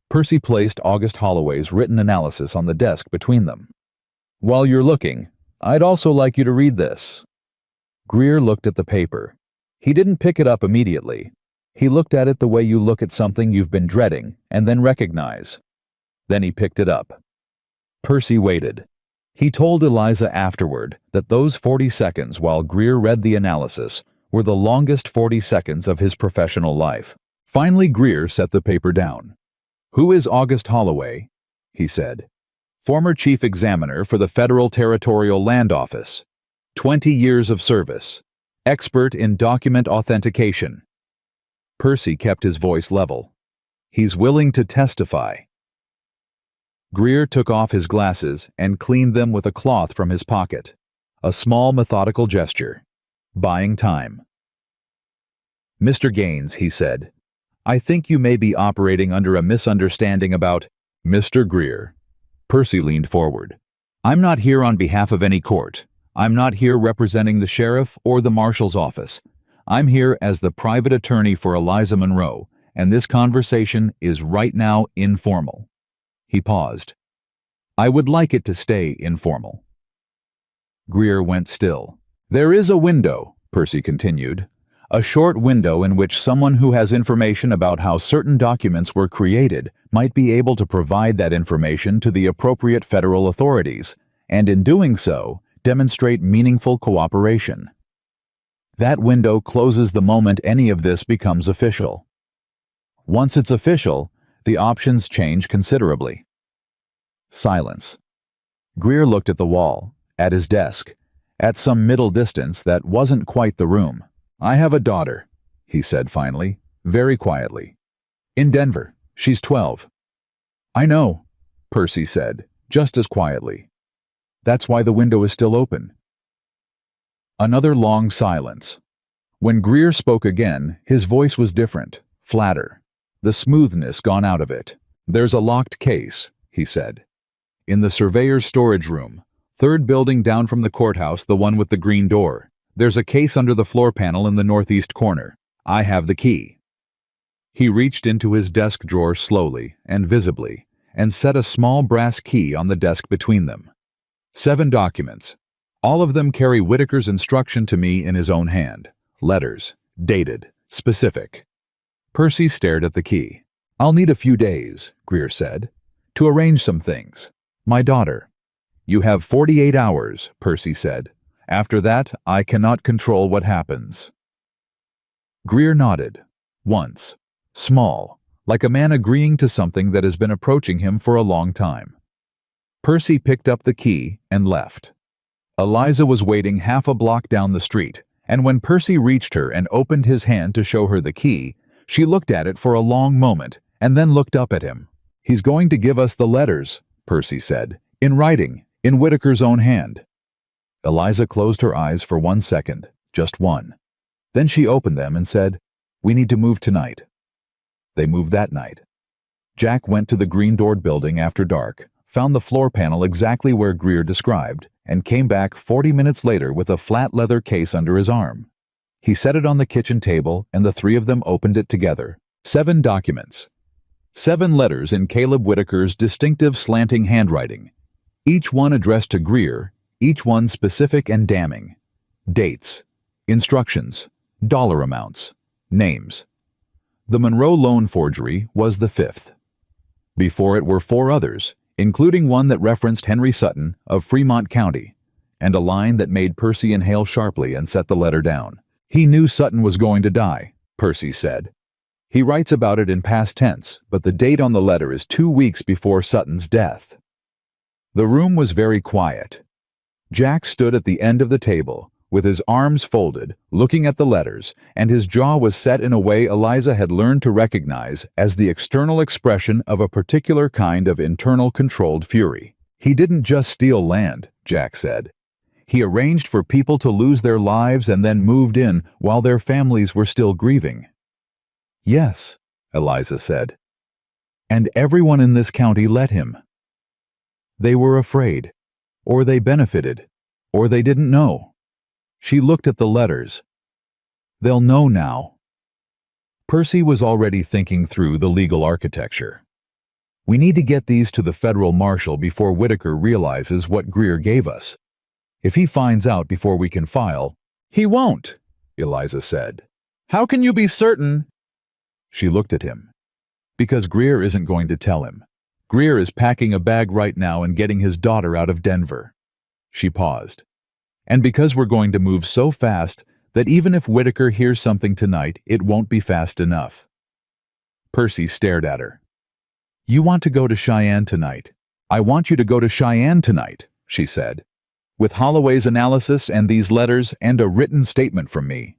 Speaker 1: Percy placed August Holloway's written analysis on the desk between them. "While you're looking, I'd also like you to read this." Greer looked at the paper. He didn't pick it up immediately. He looked at it the way you look at something you've been dreading and then recognize. Then he picked it up. Percy waited. He told Eliza afterward that those 40 seconds while Greer read the analysis were the longest 40 seconds of his professional life. Finally, Greer set the paper down. "Who is August Holloway?" he said. "Former chief examiner for the Federal Territorial Land Office. 20 years of service. Expert in document authentication." Percy kept his voice level. "He's willing to testify." Greer took off his glasses and cleaned them with a cloth from his pocket. A small, methodical gesture. Buying time. "Mr. Gaines," he said, "I think you may be operating under a misunderstanding about—" "Mr. Greer." Percy leaned forward. "I'm not here on behalf of any court. I'm not here representing the sheriff or the marshal's office. I'm here as the private attorney for Eliza Monroe, and this conversation is right now informal." He paused. "I would like it to stay informal." Greer went still. "There is a window," Percy continued, "a short window in which someone who has information about how certain documents were created might be able to provide that information to the appropriate federal authorities, and in doing so, demonstrate meaningful cooperation. That window closes the moment any of this becomes official. Once it's official, the options change considerably." Silence. Greer looked at the wall, at his desk, at some middle distance that wasn't quite the room. "I have a daughter," he said finally, very quietly. "In Denver. She's 12. "I know," Percy said, just as quietly. "That's why the window is still open." Another long silence. When Greer spoke again, his voice was different, flatter, the smoothness gone out of it. "There's a locked case," he said. "In the surveyor's storage room, 3rd building down from the courthouse, the one with the green door. There's a case under the floor panel in the northeast corner. I have the key." He reached into his desk drawer slowly and visibly and set a small brass key on the desk between them. 7 documents. All of them carry Whitaker's instruction to me in his own hand. Letters. Dated. Specific. Percy stared at the key. "I'll need a few days," Greer said, "to arrange some things. My daughter." "You have 48 hours," Percy said. "After that, I cannot control what happens." Greer nodded. Once. Small, like a man agreeing to something that has been approaching him for a long time. Percy picked up the key and left. Eliza was waiting half a block down the street, and when Percy reached her and opened his hand to show her the key, she looked at it for a long moment and then looked up at him. "He's going to give us the letters," Percy said, "in writing, in Whitaker's own hand." Eliza closed her eyes for 1 second, just one. Then she opened them and said, "We need to move tonight." They moved that night. Jack went to the green-doored building after dark, found the floor panel exactly where Greer described, and came back 40 minutes later with a flat leather case under his arm. He set it on the kitchen table, and the 3 of them opened it together. 7 documents. 7 letters in Caleb Whitaker's distinctive slanting handwriting, each one addressed to Greer, each one specific and damning. dates, instructions, dollar amounts, names. The Monroe loan forgery was the fifth. Before it were four others, including one that referenced Henry Sutton of Fremont County, and a line that made Percy inhale sharply and set the letter down. He knew Sutton was going to die, Percy said. He writes about it in past tense, but the date on the letter is 2 weeks before Sutton's death. The room was very quiet. Jack stood at the end of the table, with his arms folded, looking at the letters, and his jaw was set in a way Eliza had learned to recognize as the external expression of a particular kind of internal controlled fury. He didn't just steal land, Jack said. He arranged for people to lose their lives and then moved in while their families were still grieving. Yes, Eliza said. And everyone in this county let him. They were afraid, or they benefited, or they didn't know. She looked at the letters. They'll know now. Percy was already thinking through the legal architecture. We need to get these to the federal marshal before Whitaker realizes what Greer gave us. If he finds out before we can file— He won't, Eliza said. How can you be certain? She looked at him. Because Greer isn't going to tell him. Greer is packing a bag right now and getting his daughter out of Denver. She paused. And because we're going to move so fast that even if Whitaker hears something tonight, it won't be fast enough. Percy stared at her. You want to go to Cheyenne tonight. I want you to go to Cheyenne tonight, she said. With Holloway's analysis and these letters and a written statement from me.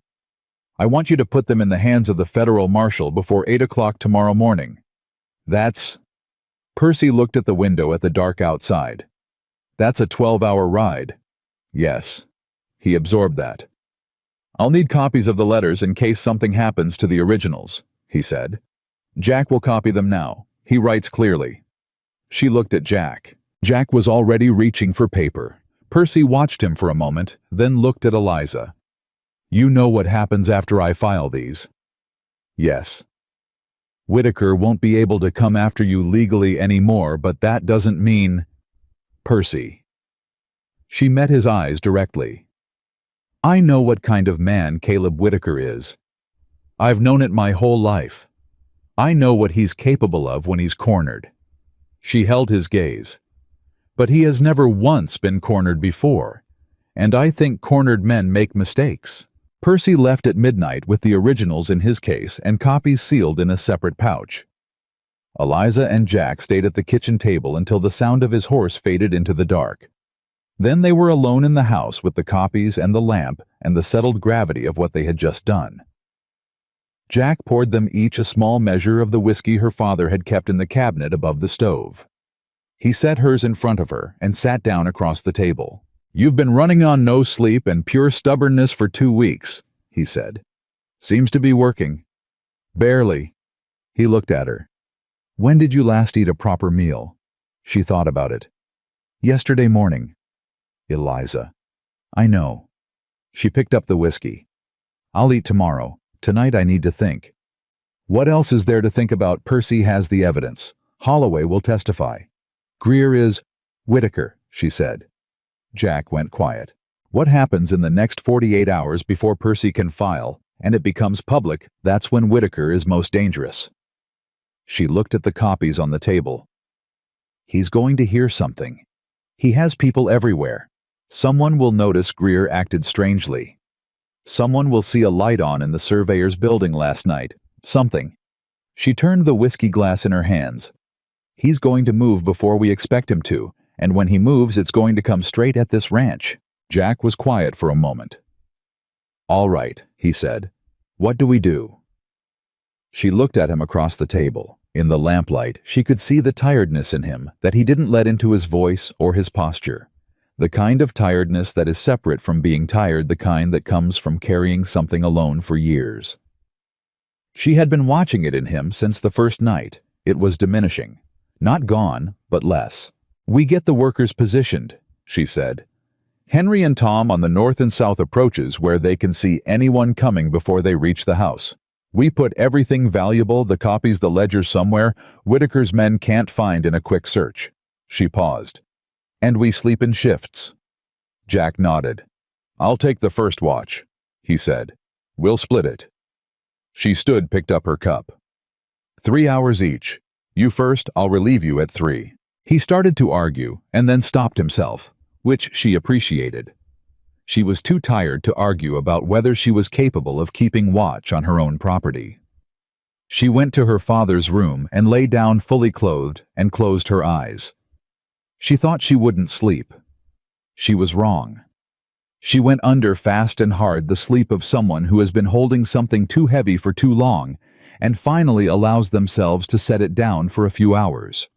Speaker 1: I want you to put them in the hands of the federal marshal before 8 o'clock tomorrow morning. That's— Percy looked at the window at the dark outside. That's a 12-hour ride. Yes. He absorbed that. I'll need copies of the letters in case something happens to the originals, he said. Jack will copy them now. He writes clearly. She looked at Jack. Jack was already reaching for paper. Percy watched him for a moment, then looked at Eliza. You know what happens after I file these? Yes. Whitaker won't be able to come after you legally anymore, but that doesn't mean— Percy. She met his eyes directly. I know what kind of man Caleb Whitaker is. I've known it my whole life. I know what he's capable of when he's cornered. She held his gaze. But he has never once been cornered before, and I think cornered men make mistakes. Percy left at midnight with the originals in his case and copies sealed in a separate pouch. Eliza and Jack stayed at the kitchen table until the sound of his horse faded into the dark. Then they were alone in the house with the copies and the lamp and the settled gravity of what they had just done. Jack poured them each a small measure of the whiskey her father had kept in the cabinet above the stove. He set hers in front of her and sat down across the table. You've been running on no sleep and pure stubbornness for 2 weeks, he said. Seems to be working. Barely. He looked at her. When did you last eat a proper meal? She thought about it. Yesterday morning. Eliza. I know. She picked up the whiskey. I'll eat tomorrow. Tonight I need to think. What else is there to think about? Percy has the evidence. Holloway will testify. Greer is— Whitaker, she said. Jack went quiet. What happens in the next 48 hours before Percy can file, and it becomes public, that's when Whitaker is most dangerous. She looked at the copies on the table. He's going to hear something. He has people everywhere. Someone will notice Greer acted strangely. Someone will see a light on in the surveyor's building last night. Something. She turned the whiskey glass in her hands. He's going to move before we expect him to, and when he moves it's going to come straight at this ranch. Jack was quiet for a moment. All right, he said. What do we do? She looked at him across the table. In the lamplight, she could see the tiredness in him that he didn't let into his voice or his posture. The kind of tiredness that is separate from being tired, the kind that comes from carrying something alone for years. She had been watching it in him since the first night. It was diminishing. Not gone, but less. We get the workers positioned, she said. Henry and Tom on the north and south approaches where they can see anyone coming before they reach the house. We put everything valuable, the copies, the ledgers somewhere Whitaker's men can't find in a quick search. She paused. And we sleep in shifts. Jack nodded. "I'll take the first watch," he said. "We'll split it." She stood, picked up her cup. 3 hours each. You first, I'll relieve you at 3. He started to argue, and then stopped himself, which she appreciated. She was too tired to argue about whether she was capable of keeping watch on her own property. She went to her father's room and lay down fully clothed and closed her eyes. She thought she wouldn't sleep. She was wrong. She went under fast and hard, the sleep of someone who has been holding something too heavy for too long and finally allows themselves to set it down for a few hours.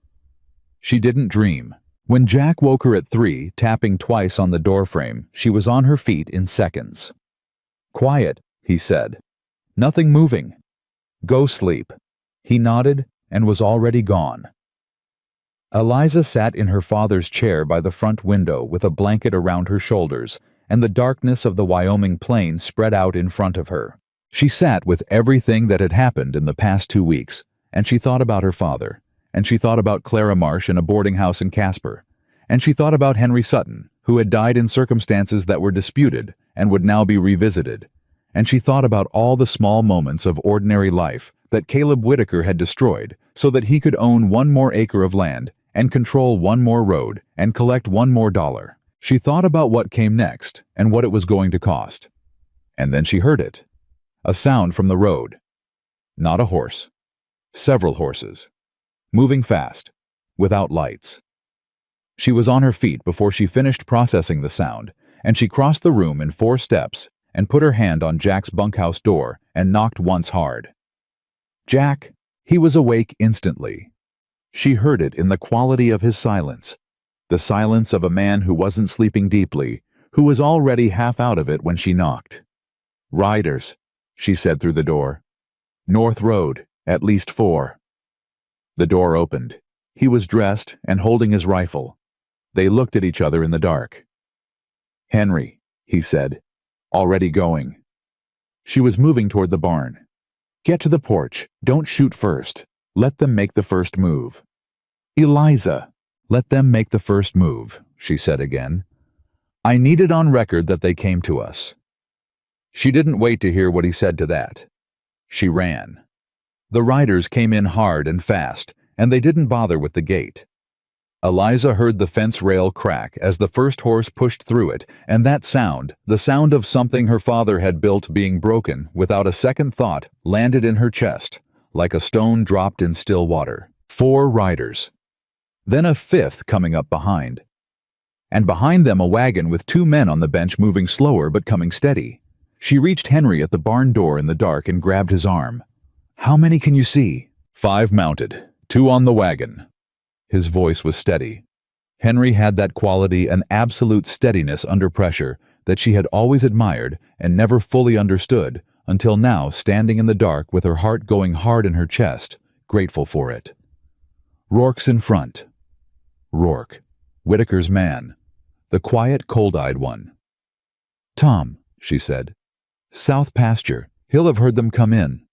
Speaker 1: She didn't dream. When Jack woke her at 3, tapping twice on the doorframe, she was on her feet in seconds. "Quiet," he said. "Nothing moving. Go sleep." He nodded and was already gone. Eliza sat in her father's chair by the front window with a blanket around her shoulders and the darkness of the Wyoming plains spread out in front of her. She sat with everything that had happened in the past 2 weeks, and she thought about her father, and she thought about Clara Marsh in a boarding house in Casper, and she thought about Henry Sutton, who had died in circumstances that were disputed and would now be revisited, and she thought about all the small moments of ordinary life that Caleb Whitaker had destroyed so that he could own 1 more acre of land and control 1 more road and collect 1 more dollar. She thought about what came next and what it was going to cost. And then she heard it. A sound from the road. Not a horse. Several horses. Moving fast, without lights. She was on her feet before she finished processing the sound, and she crossed the room in 4 steps and put her hand on Jack's bunkhouse door and knocked once hard. Jack, he was awake instantly. She heard it in the quality of his silence, the silence of a man who wasn't sleeping deeply, who was already half out of it when she knocked. "Riders," she said through the door. "North Road, at least 4. The door opened. He was dressed and holding his rifle. They looked at each other in the dark. "Henry," he said, "already going." She was moving toward the barn. "Get to the porch. Don't shoot first. Let them make the first move." "Eliza, let them make the first move," she said again. "I need it on record that they came to us." She didn't wait to hear what he said to that. She ran. The riders came in hard and fast, and they didn't bother with the gate. Eliza heard the fence rail crack as the first horse pushed through it, and that sound, the sound of something her father had built being broken without a second thought, landed in her chest, like a stone dropped in still water. 4 riders. Then a 5th coming up behind. And behind them a wagon with 2 men on the bench moving slower but coming steady. She reached Henry at the barn door in the dark and grabbed his arm. "How many can you see?" 5 mounted, 2 on the wagon. His voice was steady. Henry had that quality, an absolute steadiness under pressure, that she had always admired and never fully understood, until now, standing in the dark with her heart going hard in her chest, grateful for it. Rourke's in front. Rourke, Whitaker's man, the quiet, cold-eyed one. "Tom," she said. "South pasture. He'll have heard them come in."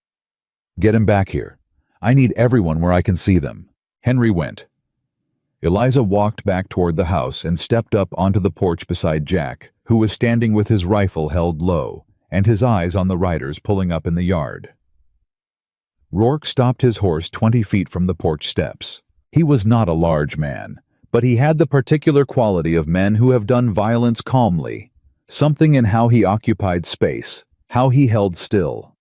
Speaker 1: "Get him back here. I need everyone where I can see them." Henry went. Eliza walked back toward the house and stepped up onto the porch beside Jack, who was standing with his rifle held low, and his eyes on the riders pulling up in the yard. Rourke stopped his horse 20 feet from the porch steps. He was not a large man, but he had the particular quality of men who have done violence calmly, something in how he occupied space, how he held still.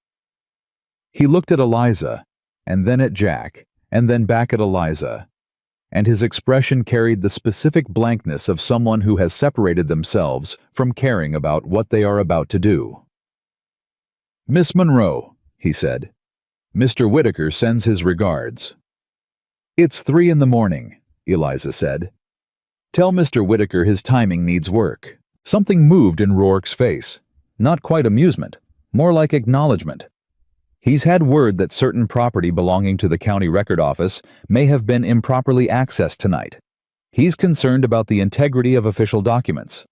Speaker 1: He looked at Eliza, and then at Jack, and then back at Eliza, and his expression carried the specific blankness of someone who has separated themselves from caring about what they are about to do. "Miss Monroe," he said, "Mr. Whitaker sends his regards." "It's 3 in the morning," Eliza said. "Tell Mr. Whitaker his timing needs work." Something moved in Rourke's face. Not quite amusement, more like acknowledgement. He's had word that certain property belonging to the county record office may have been improperly accessed tonight. He's concerned about the integrity of official documents.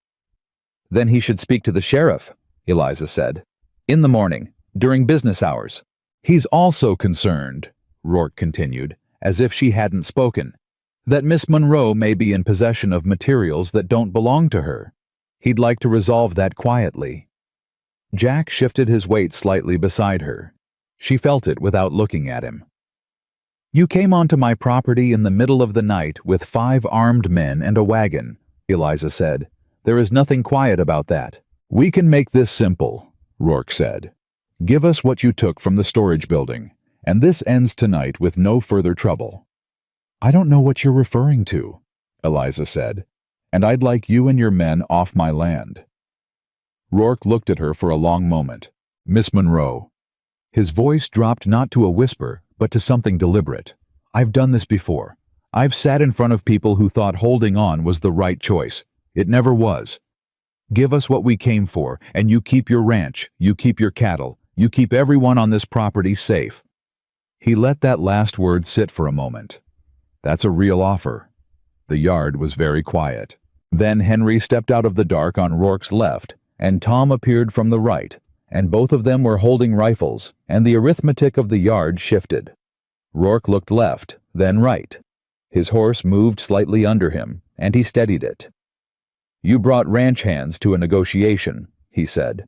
Speaker 1: "Then he should speak to the sheriff," Eliza said. "In the morning, during business hours." "He's also concerned," Rourke continued, as if she hadn't spoken, "that Miss Monroe may be in possession of materials that don't belong to her. He'd like to resolve that quietly. Jack shifted his weight slightly beside her. She felt it without looking at him. "You came onto my property in the middle of the night with 5 armed men and a wagon," Eliza said. "There is nothing quiet about that." "We can make this simple," Rourke said. "Give us what you took from the storage building, and this ends tonight with no further trouble." "I don't know what you're referring to," Eliza said, "and I'd like you and your men off my land." Rourke looked at her for a long moment. "Miss Monroe." His voice dropped not to a whisper, but to something deliberate. "I've done this before. I've sat in front of people who thought holding on was the right choice. It never was. Give us what we came for, and you keep your ranch, you keep your cattle, you keep everyone on this property safe." He let that last word sit for a moment. "That's a real offer." The yard was very quiet. Then Henry stepped out of the dark on Rourke's left, and Tom appeared from the right, and both of them were holding rifles, and the arithmetic of the yard shifted. Rourke looked left, then right. His horse moved slightly under him, and he steadied it. "You brought ranch hands to a negotiation," he said.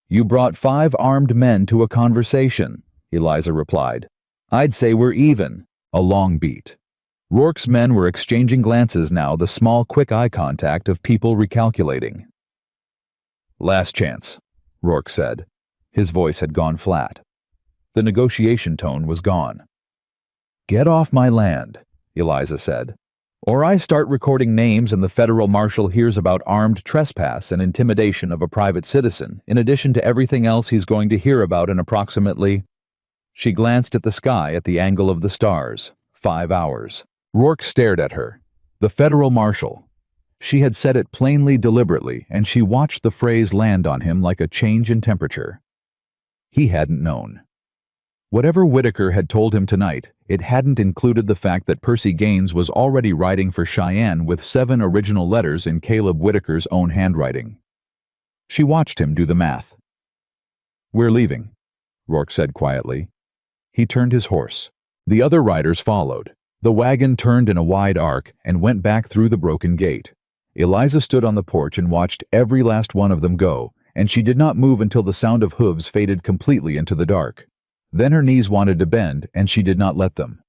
Speaker 1: "You brought 5 armed men to a conversation," Eliza replied. "I'd say we're even." A long beat. Rourke's men were exchanging glances now, the small, quick eye contact of people recalculating. "Last chance," Rourke said. His voice had gone flat. The negotiation tone was gone. "Get off my land," Eliza said, "or I start recording names and the federal marshal hears about armed trespass and intimidation of a private citizen, in addition to everything else he's going to hear about in approximately—" She glanced at the sky at the angle of the stars. 5 hours. Rourke stared at her. The federal marshal. She had said it plainly, deliberately, and she watched the phrase land on him like a change in temperature. He hadn't known. Whatever Whitaker had told him tonight, it hadn't included the fact that Percy Gaines was already writing for Cheyenne with 7 original letters in Caleb Whitaker's own handwriting. She watched him do the math. "We're leaving," Rourke said quietly. He turned his horse. The other riders followed. The wagon turned in a wide arc and went back through the broken gate. Eliza stood on the porch and watched every last one of them go, and she did not move until the sound of hooves faded completely into the dark. Then her knees wanted to bend, and she did not let them.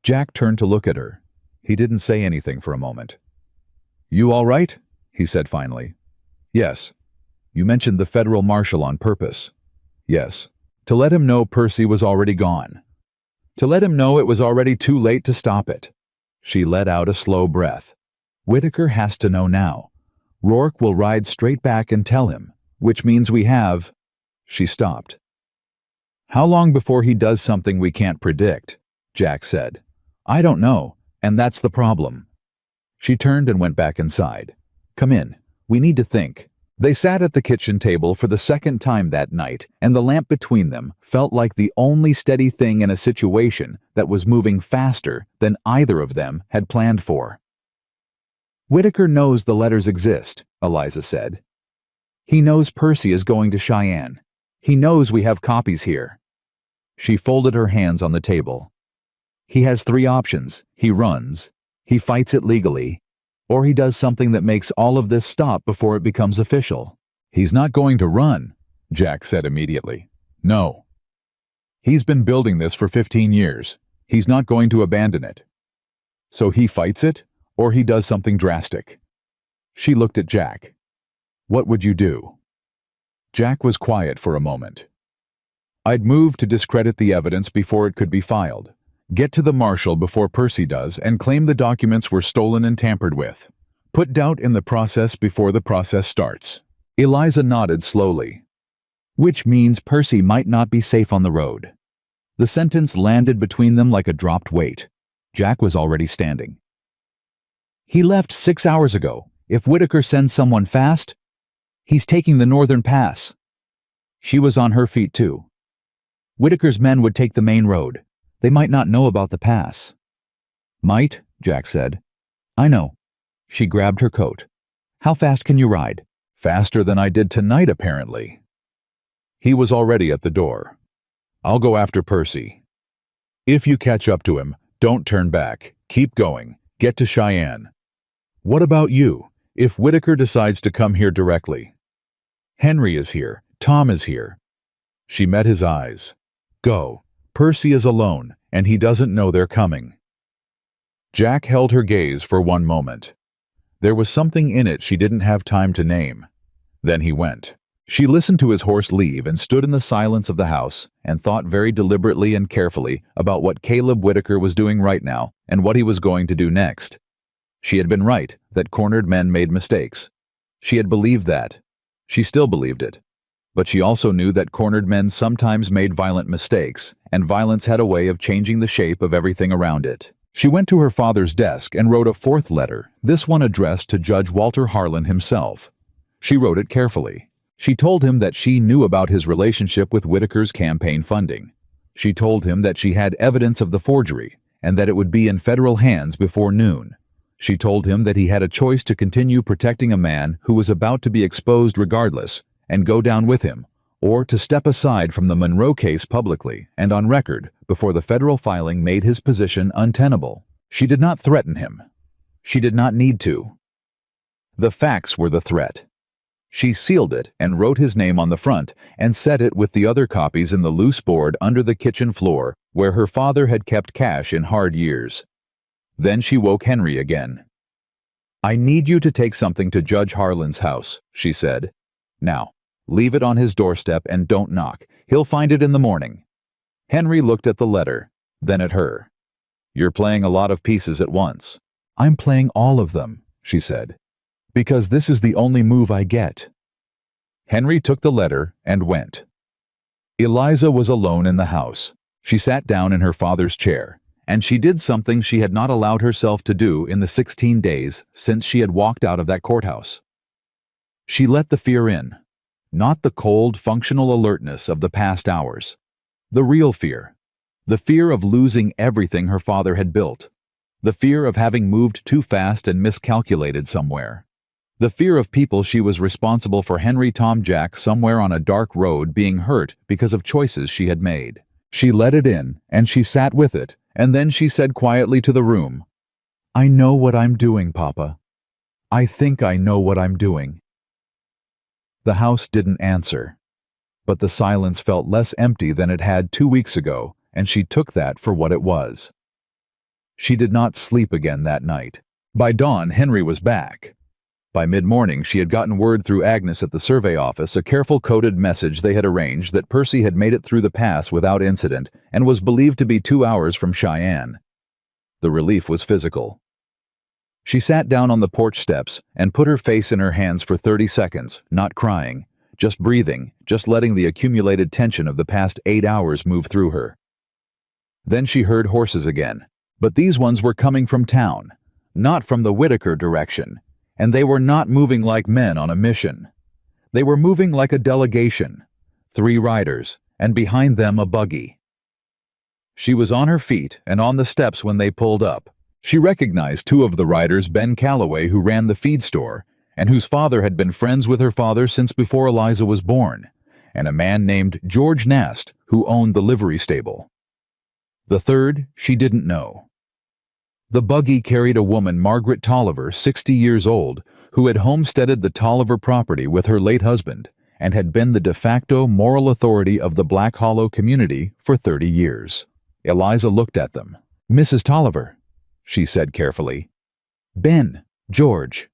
Speaker 1: Jack turned to look at her. He didn't say anything for a moment. "You all right?" he said finally. "Yes." "You mentioned the federal marshal on purpose." "Yes." "To let him know Percy was already gone." "To let him know it was already too late to stop it." She let out a slow breath. "Whitaker has to know now. Rourke will ride straight back and tell him, which means we have—" She stopped. "How long before he does something we can't predict?" Jack said. "I don't know, and that's the problem." She turned and went back inside. "Come in. We need to think." They sat at the kitchen table for the second time that night, and the lamp between them felt like the only steady thing in a situation that was moving faster than either of them had planned for. "Whitaker knows the letters exist," Eliza said. "He knows Percy is going to Cheyenne. He knows we have copies here." She folded her hands on the table. "He has 3 options. He runs, he fights it legally, or he does something that makes all of this stop before it becomes official." "He's not going to run," Jack said immediately. "No. He's been building this for 15 years. He's not going to abandon it. So he fights it, or he does something drastic." She looked at Jack. "What would you do?" Jack was quiet for a moment. "I'd move to discredit the evidence before it could be filed. Get to the marshal before Percy does and claim the documents were stolen and tampered with. Put doubt in the process before the process starts." Eliza nodded slowly. "Which means Percy might not be safe on the road." The sentence landed between them like a dropped weight. Jack was already standing. "He left 6 hours ago. If Whitaker sends someone fast, he's taking the northern pass." She was on her feet too. "Whitaker's men would take the main road. They might not know about the pass." "Might," Jack said. "I know." She grabbed her coat. "How fast can you ride?" "Faster than I did tonight, apparently." He was already at the door. "I'll go after Percy. If you catch up to him, don't turn back. Keep going. Get to Cheyenne. What about you? If Whitaker decides to come here directly. Henry is here. Tom is here. She met his eyes. Go. Percy is alone, and he doesn't know they're coming. Jack held her gaze for one moment. There was something in it she didn't have time to name. Then he went. She listened to his horse leave and stood in the silence of the house and thought very deliberately and carefully about what Caleb Whitaker was doing right now and what he was going to do next. She had been right that cornered men made mistakes. She had believed that. She still believed it. But she also knew that cornered men sometimes made violent mistakes, and violence had a way of changing the shape of everything around it. She went to her father's desk and wrote a fourth letter, this one addressed to Judge Walter Harlan himself. She wrote it carefully. She told him that she knew about his relationship with Whitaker's campaign funding. She told him that she had evidence of the forgery, and that it would be in federal hands before noon. She told him that he had a choice to continue protecting a man who was about to be exposed regardless, and go down with him, or to step aside from the Monroe case publicly and on record before the federal filing made his position untenable. She did not threaten him. She did not need to. The facts were the threat. She sealed it and wrote his name on the front and set it with the other copies in the loose board under the kitchen floor where her father had kept cash in hard years. Then she woke Henry again. I need you to take something to Judge Harlan's house, she said. Now, leave it on his doorstep and don't knock. He'll find it in the morning. Henry looked at the letter, then at her. You're playing a lot of pieces at once. I'm playing all of them, she said, because this is the only move I get. Henry took the letter and went. Eliza was alone in the house. She sat down in her father's chair, and she did something she had not allowed herself to do in the 16 days since she had walked out of that courthouse. She let the fear in, not the cold, functional alertness of the past hours. The real fear. The fear of losing everything her father had built. The fear of having moved too fast and miscalculated somewhere. The fear of people she was responsible for Henry Tom Jack somewhere on a dark road being hurt because of choices she had made. She let it in, and she sat with it, and then she said quietly to the room, I know what I'm doing, Papa. I think I know what I'm doing. The house didn't answer, but the silence felt less empty than it had 2 weeks ago, and she took that for what it was. She did not sleep again that night. By dawn, Henry was back. By mid-morning, she had gotten word through Agnes at the survey office, a careful coded message they had arranged, that Percy had made it through the pass without incident and was believed to be 2 hours from Cheyenne. The relief was physical. She sat down on the porch steps and put her face in her hands for 30 seconds, not crying, just breathing, just letting the accumulated tension of the past 8 hours move through her. Then she heard horses again, but these ones were coming from town, not from the Whitaker direction, and they were not moving like men on a mission. They were moving like a delegation, 3 riders, and behind them a buggy. She was on her feet and on the steps when they pulled up. She recognized 2 of the riders, Ben Calloway, who ran the feed store, and whose father had been friends with her father since before Eliza was born, and a man named George Nast, who owned the livery stable. The third she didn't know. The buggy carried a woman, Margaret Tolliver, 60 years old, who had homesteaded the Tolliver property with her late husband and had been the de facto moral authority of the Black Hollow community for 30 years. Eliza looked at them. Mrs. Tolliver, she said carefully. Ben, George.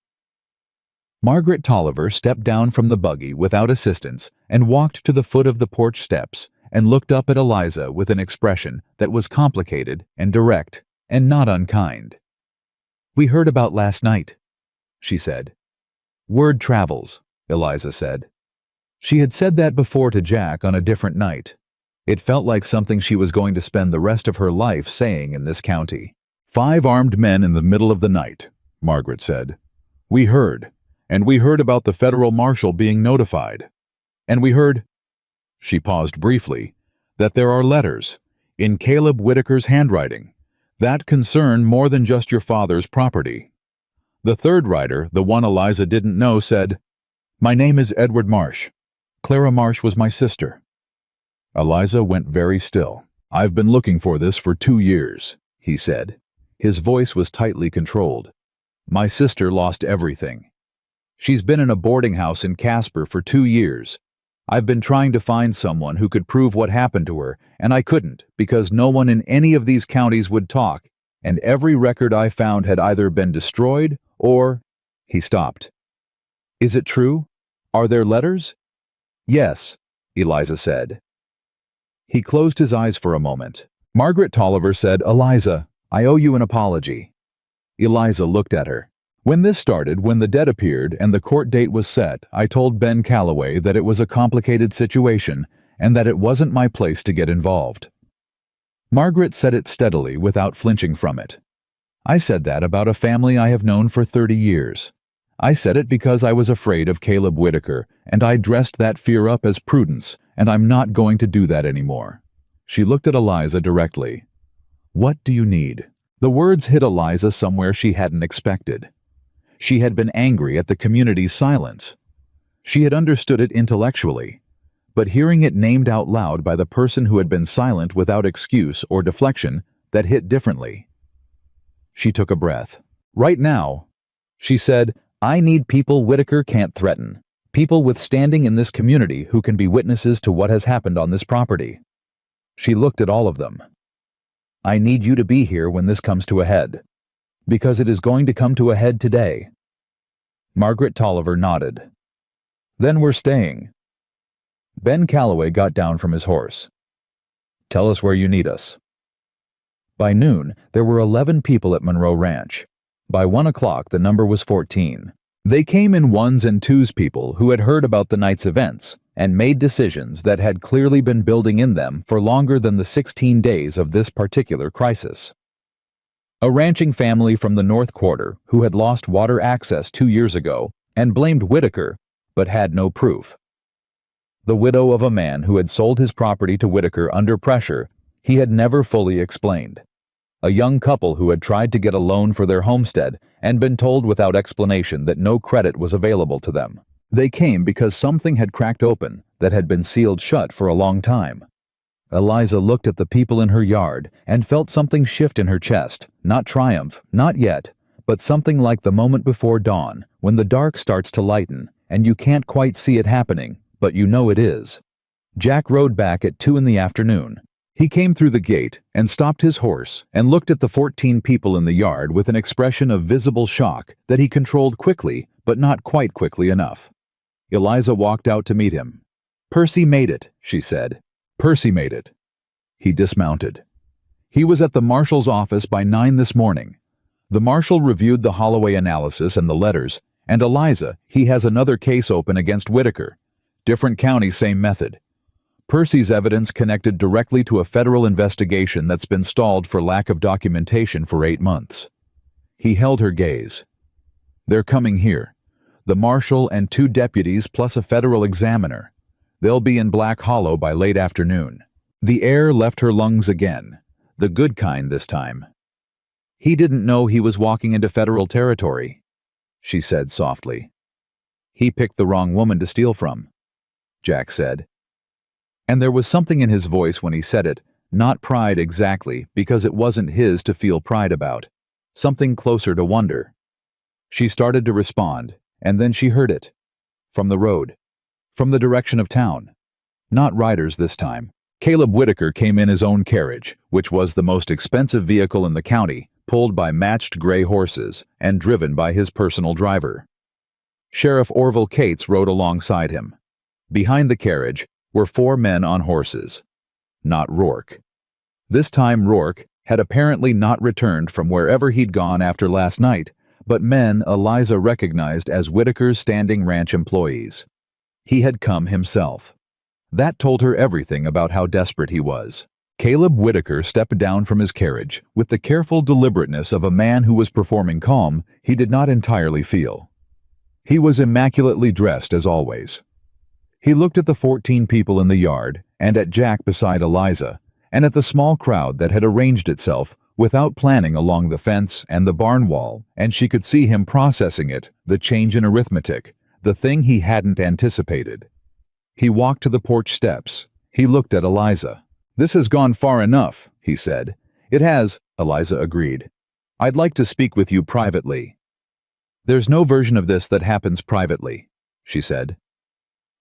Speaker 1: Margaret Tolliver stepped down from the buggy without assistance and walked to the foot of the porch steps and looked up at Eliza with an expression that was complicated and direct and not unkind. We heard about last night, she said. Word travels, Eliza said. She had said that before to Jack on a different night. It felt like something she was going to spend the rest of her life saying in this county. 5 armed men in the middle of the night, Margaret said. We heard, and we heard about the federal marshal being notified. And we heard, she paused briefly, that there are letters, in Caleb Whitaker's handwriting, that concern more than just your father's property. The third rider, the one Eliza didn't know, said, My name is Edward Marsh. Clara Marsh was my sister. Eliza went very still. I've been looking for this for 2 years, he said. His voice was tightly controlled. My sister lost everything. She's been in a boarding house in Casper for 2 years. I've been trying to find someone who could prove what happened to her, and I couldn't because no one in any of these counties would talk, and every record I found had either been destroyed or—" He stopped. "Is it true? Are there letters?" "Yes," Eliza said. He closed his eyes for a moment. Margaret Tolliver said, "Eliza, I owe you an apology." Eliza looked at her. "When this started, when the dead appeared and the court date was set, I told Ben Calloway that it was a complicated situation and that it wasn't my place to get involved." Margaret said it steadily without flinching from it. "I said that about a family I have known for 30 years. I said it because I was afraid of Caleb Whitaker, and I dressed that fear up as prudence, and I'm not going to do that anymore." She looked at Eliza directly. "What do you need?" The words hit Eliza somewhere she hadn't expected. She had been angry at the community's silence. She had understood it intellectually, but hearing it named out loud by the person who had been silent without excuse or deflection, that hit differently. She took a breath. "Right now," she said, "I need people Whitaker can't threaten. People with standing in this community who can be witnesses to what has happened on this property." She looked at all of them. "I need you to be here when this comes to a head. Because it is going to come to a head today." Margaret Tolliver nodded. "Then we're staying." Ben Calloway got down from his horse. "Tell us where you need us." By noon, there were 11 people at Monroe Ranch. By 1 o'clock, the number was 14. They came in ones and twos, people who had heard about the night's events and made decisions that had clearly been building in them for longer than the 16 days of this particular crisis. A ranching family from the North Quarter who had lost water access 2 years ago and blamed Whitaker, but had no proof. The widow of a man who had sold his property to Whitaker under pressure he had never fully explained. A young couple who had tried to get a loan for their homestead and been told without explanation that no credit was available to them. They came because something had cracked open that had been sealed shut for a long time. Eliza looked at the people in her yard and felt something shift in her chest, not triumph, not yet, but something like the moment before dawn, when the dark starts to lighten, and you can't quite see it happening, but you know it is. Jack rode back at 2 in the afternoon. He came through the gate and stopped his horse and looked at the 14 people in the yard with an expression of visible shock that he controlled quickly, but not quite quickly enough. Eliza walked out to meet him. "Percy made it," she said. "Percy made it." He dismounted. He was at the marshal's office by 9 this morning. The marshal reviewed the Holloway analysis and the letters, and Eliza, he has another case open against Whitaker. Different county, same method. Percy's evidence connected directly to a federal investigation that's been stalled for lack of documentation for 8 months. He held her gaze. "They're coming here. The marshal and 2 deputies plus a federal examiner. They'll be in Black Hollow by late afternoon." The air left her lungs again, the good kind this time. "He didn't know he was walking into federal territory," she said softly. "He picked the wrong woman to steal from," Jack said. And there was something in his voice when he said it, not pride exactly, because it wasn't his to feel pride about. Something closer to wonder. She started to respond, and then she heard it. From the road. From the direction of town. Not riders this time. Caleb Whitaker came in his own carriage, which was the most expensive vehicle in the county, pulled by matched gray horses, and driven by his personal driver. Sheriff Orville Cates rode alongside him. Behind the carriage were 4 men on horses. Not Rourke. This time Rourke had apparently not returned from wherever he'd gone after last night, but men Eliza recognized as Whitaker's standing ranch employees. He had come himself. That told her everything about how desperate he was. Caleb Whitaker stepped down from his carriage with the careful deliberateness of a man who was performing calm he did not entirely feel. He was immaculately dressed as always. He looked at the 14 people in the yard, and at Jack beside Eliza, and at the small crowd that had arranged itself without planning along the fence and the barn wall, and she could see him processing it, the change in arithmetic, the thing he hadn't anticipated. He walked to the porch steps. He looked at Eliza. "This has gone far enough," he said. "It has," Eliza agreed. "I'd like to speak with you privately." There's no version of this that happens privately, she said.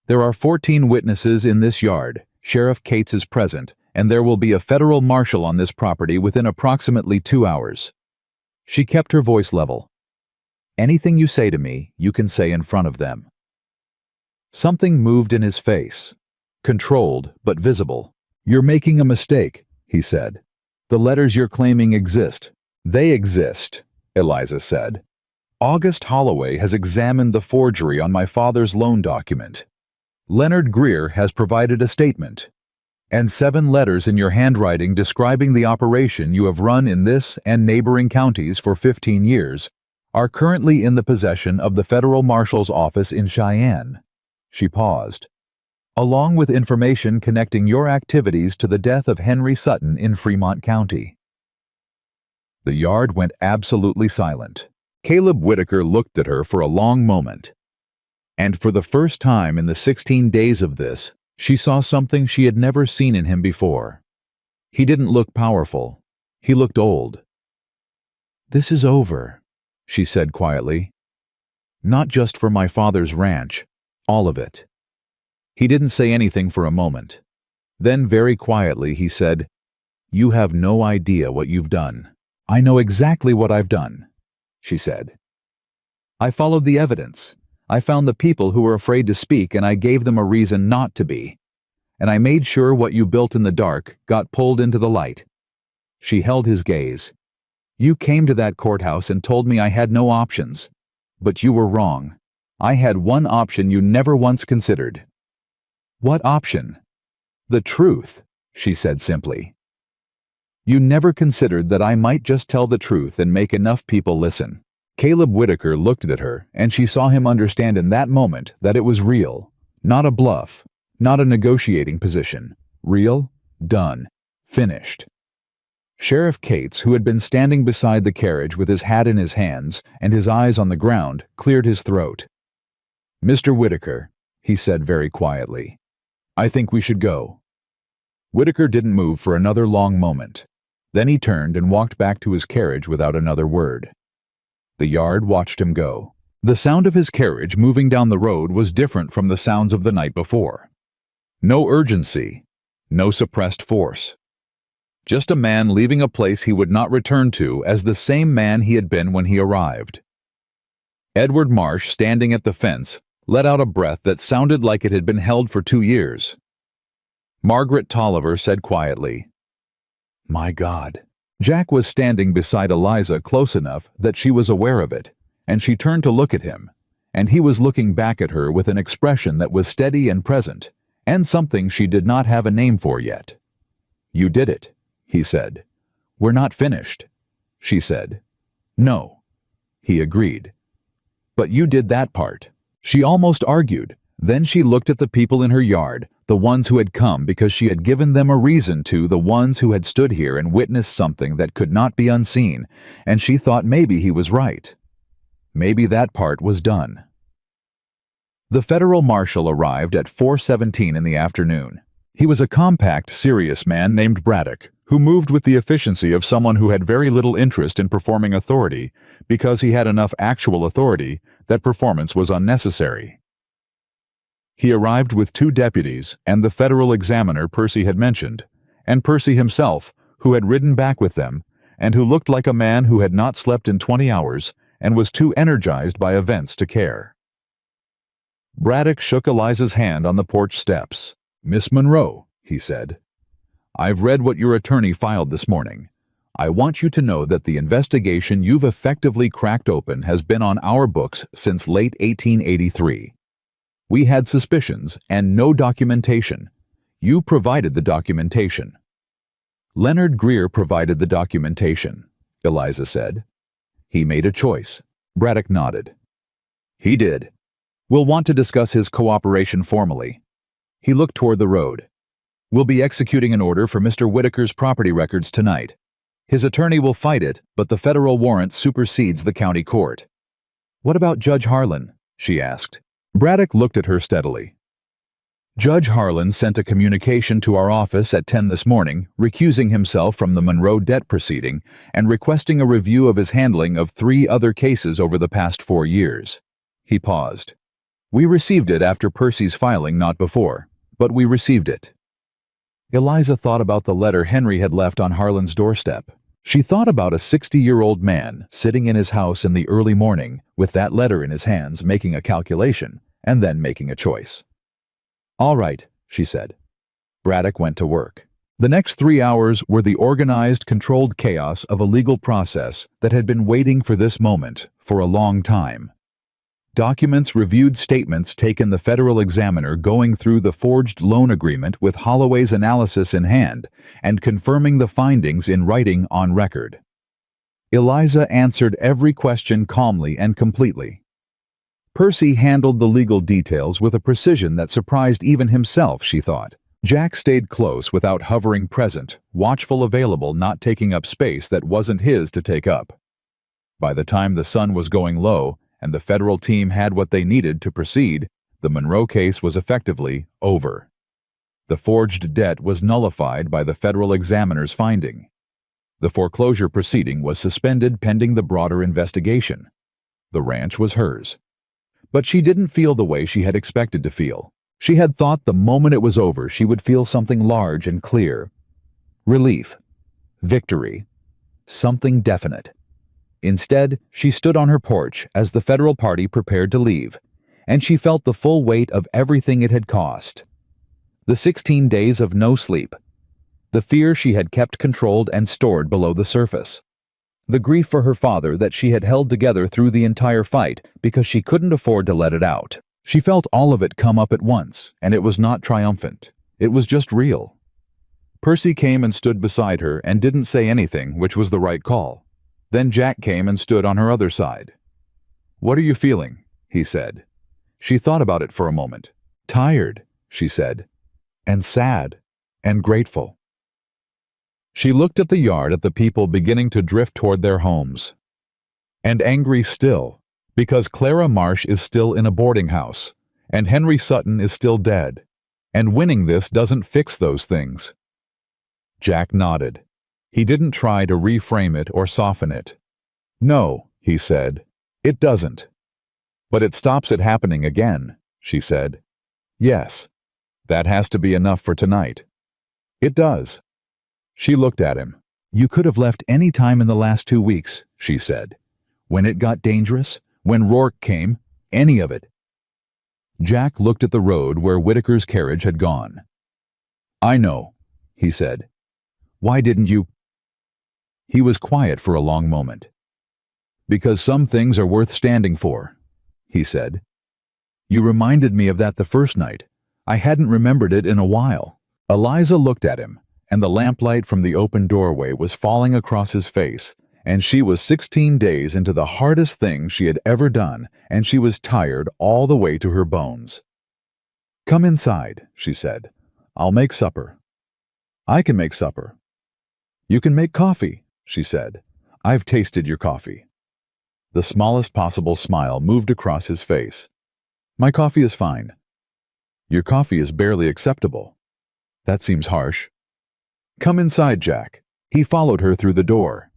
Speaker 1: There are 14 witnesses in this yard. Sheriff Cates is present, and there will be a federal marshal on this property within approximately 2 hours. She kept her voice level. Anything you say to me, you can say in front of them. Something moved in his face. Controlled, but visible. You're making a mistake, he said. The letters you're claiming exist. They exist, Eliza said. August Holloway has examined the forgery on my father's loan document. Leonard Greer has provided a statement. And 7 letters in your handwriting describing the operation you have run in this and neighboring counties for 15 years are currently in the possession of the federal marshal's office in Cheyenne. She paused. Along with information connecting your activities to the death of Henry Sutton in Fremont County. The yard went absolutely silent. Caleb Whitaker looked at her for a long moment. And for the first time in the 16 days of this, she saw something she had never seen in him before. He didn't look powerful. He looked old. This is over, she said quietly. Not just for my father's ranch, all of it. He didn't say anything for a moment. Then very quietly he said, You have no idea what you've done. I know exactly what I've done, she said. I followed the evidence. I found the people who were afraid to speak and I gave them a reason not to be. And I made sure what you built in the dark got pulled into the light. She held his gaze. You came to that courthouse and told me I had no options. But you were wrong. I had one option you never once considered. What option? The truth, she said simply. You never considered that I might just tell the truth and make enough people listen. Caleb Whitaker looked at her, and she saw him understand in that moment that it was real, not a bluff, not a negotiating position. Real, done, finished. Sheriff Cates, who had been standing beside the carriage with his hat in his hands and his eyes on the ground, cleared his throat. Mr. Whitaker, he said very quietly, I think we should go. Whitaker didn't move for another long moment. Then he turned and walked back to his carriage without another word. The yard watched him go. The sound of his carriage moving down the road was different from the sounds of the night before. No urgency, no suppressed force. Just a man leaving a place he would not return to as the same man he had been when he arrived. Edward Marsh, standing at the fence, let out a breath that sounded like it had been held for 2 years. Margaret Tolliver said quietly, My God. Jack was standing beside Eliza close enough that she was aware of it, and she turned to look at him, and he was looking back at her with an expression that was steady and present, and something she did not have a name for yet. You did it, he said. We're not finished, she said. No, he agreed. But you did that part. She almost argued. Then she looked at the people in her yard, the ones who had come because she had given them a reason to, the ones who had stood here and witnessed something that could not be unseen, and she thought maybe he was right. Maybe that part was done. The federal marshal arrived at 4:17 in the afternoon. He was a compact, serious man named Braddock, who moved with the efficiency of someone who had very little interest in performing authority because he had enough actual authority that performance was unnecessary. He arrived with 2 deputies and the federal examiner Percy had mentioned, and Percy himself, who had ridden back with them, and who looked like a man who had not slept in 20 hours and was too energized by events to care. Braddock shook Eliza's hand on the porch steps. Miss Monroe, he said, I've read what your attorney filed this morning. I want you to know that the investigation you've effectively cracked open has been on our books since late 1883. We had suspicions and no documentation. You provided the documentation. Leonard Greer provided the documentation, Eliza said. He made a choice. Braddock nodded. He did. We'll want to discuss his cooperation formally. He looked toward the road. We'll be executing an order for Mr. Whitaker's property records tonight. His attorney will fight it, but the federal warrant supersedes the county court. What about Judge Harlan? She asked. Braddock looked at her steadily. Judge Harlan sent a communication to our office at 10 this morning, recusing himself from the Monroe debt proceeding and requesting a review of his handling of 3 other cases over the past 4 years. He paused. We received it after Percy's filing, not before, but we received it. Eliza thought about the letter Henry had left on Harlan's doorstep. She thought about a 60-year-old man sitting in his house in the early morning with that letter in his hands, making a calculation and then making a choice. All right, she said. Braddock went to work. The next 3 hours were the organized, controlled chaos of a legal process that had been waiting for this moment for a long time. Documents reviewed, statements taken, the federal examiner going through the forged loan agreement with Holloway's analysis in hand and confirming the findings in writing on record. Eliza answered every question calmly and completely. Percy handled the legal details with a precision that surprised even himself, she thought. Jack stayed close without hovering, present, watchful, available, not taking up space that wasn't his to take up. By the time the sun was going low, and the federal team had what they needed to proceed, the Monroe case was effectively over. The forged debt was nullified by the federal examiner's finding. The foreclosure proceeding was suspended pending the broader investigation. The ranch was hers. But she didn't feel the way she had expected to feel. She had thought the moment it was over she would feel something large and clear. Relief. Victory. Something definite. Instead, she stood on her porch as the federal party prepared to leave, and she felt the full weight of everything it had cost. The 16 days of no sleep. The fear she had kept controlled and stored below the surface. The grief for her father that she had held together through the entire fight because she couldn't afford to let it out. She felt all of it come up at once, and it was not triumphant. It was just real. Percy came and stood beside her and didn't say anything, which was the right call. Then Jack came and stood on her other side. "What are you feeling?" he said. She thought about it for a moment. "Tired," she said, "and sad, and grateful." She looked at the yard, at the people beginning to drift toward their homes. And angry still, because Clara Marsh is still in a boarding house, and Henry Sutton is still dead, and winning this doesn't fix those things. Jack nodded. He didn't try to reframe it or soften it. "No," he said, "it doesn't." "But it stops it happening again," she said. "Yes. That has to be enough for tonight." "It does." She looked at him. "You could have left any time in the last 2 weeks," she said. "When it got dangerous, when Rourke came, any of it." Jack looked at the road where Whitaker's carriage had gone. "I know," he said. "Why didn't you—" He was quiet for a long moment. "Because some things are worth standing for," he said. "You reminded me of that the first night. I hadn't remembered it in a while." Eliza looked at him, and the lamplight from the open doorway was falling across his face, and she was 16 days into the hardest thing she had ever done, and she was tired all the way to her bones. "Come inside," she said. "I'll make supper." "I can make supper." "You can make coffee," she said. "I've tasted your coffee." The smallest possible smile moved across his face. "My coffee is fine." "Your coffee is barely acceptable." "That seems harsh." "Come inside, Jack." He followed her through the door.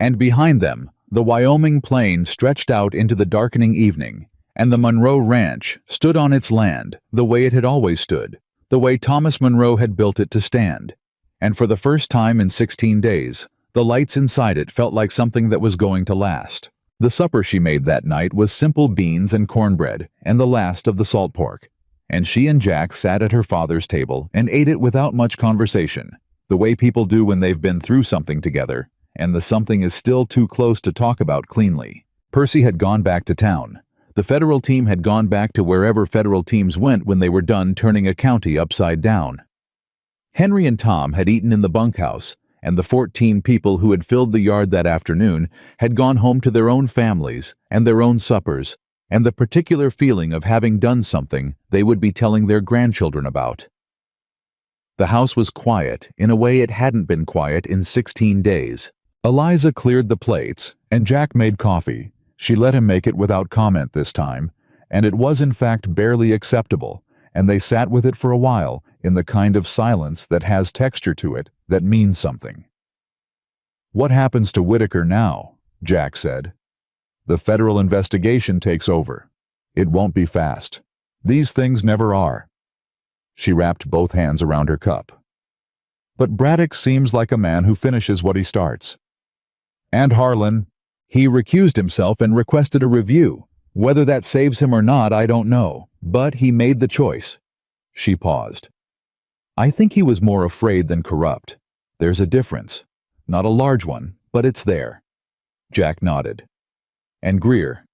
Speaker 1: And behind them, the Wyoming plain stretched out into the darkening evening, and the Monroe Ranch stood on its land the way it had always stood, the way Thomas Monroe had built it to stand. And for the first time in 16 days, the lights inside it felt like something that was going to last. The supper she made that night was simple beans and cornbread, and the last of the salt pork. And she and Jack sat at her father's table and ate it without much conversation, the way people do when they've been through something together, and the something is still too close to talk about cleanly. Percy had gone back to town. The federal team had gone back to wherever federal teams went when they were done turning a county upside down. Henry and Tom had eaten in the bunkhouse, and the 14 people who had filled the yard that afternoon had gone home to their own families and their own suppers, and the particular feeling of having done something they would be telling their grandchildren about. The house was quiet in a way it hadn't been quiet in 16 days. Eliza cleared the plates, and Jack made coffee. She let him make it without comment this time, and it was in fact barely acceptable, and they sat with it for a while in the kind of silence that has texture to it that means something. "What happens to Whitaker now?" Jack said. "The federal investigation takes over. It won't be fast. These things never are." She wrapped both hands around her cup. "But Braddock seems like a man who finishes what he starts. And Harlan, he recused himself and requested a review. Whether that saves him or not, I don't know, but he made the choice." She paused. "I think he was more afraid than corrupt. There's a difference. Not a large one, but it's there." Jack nodded. "And Greer?"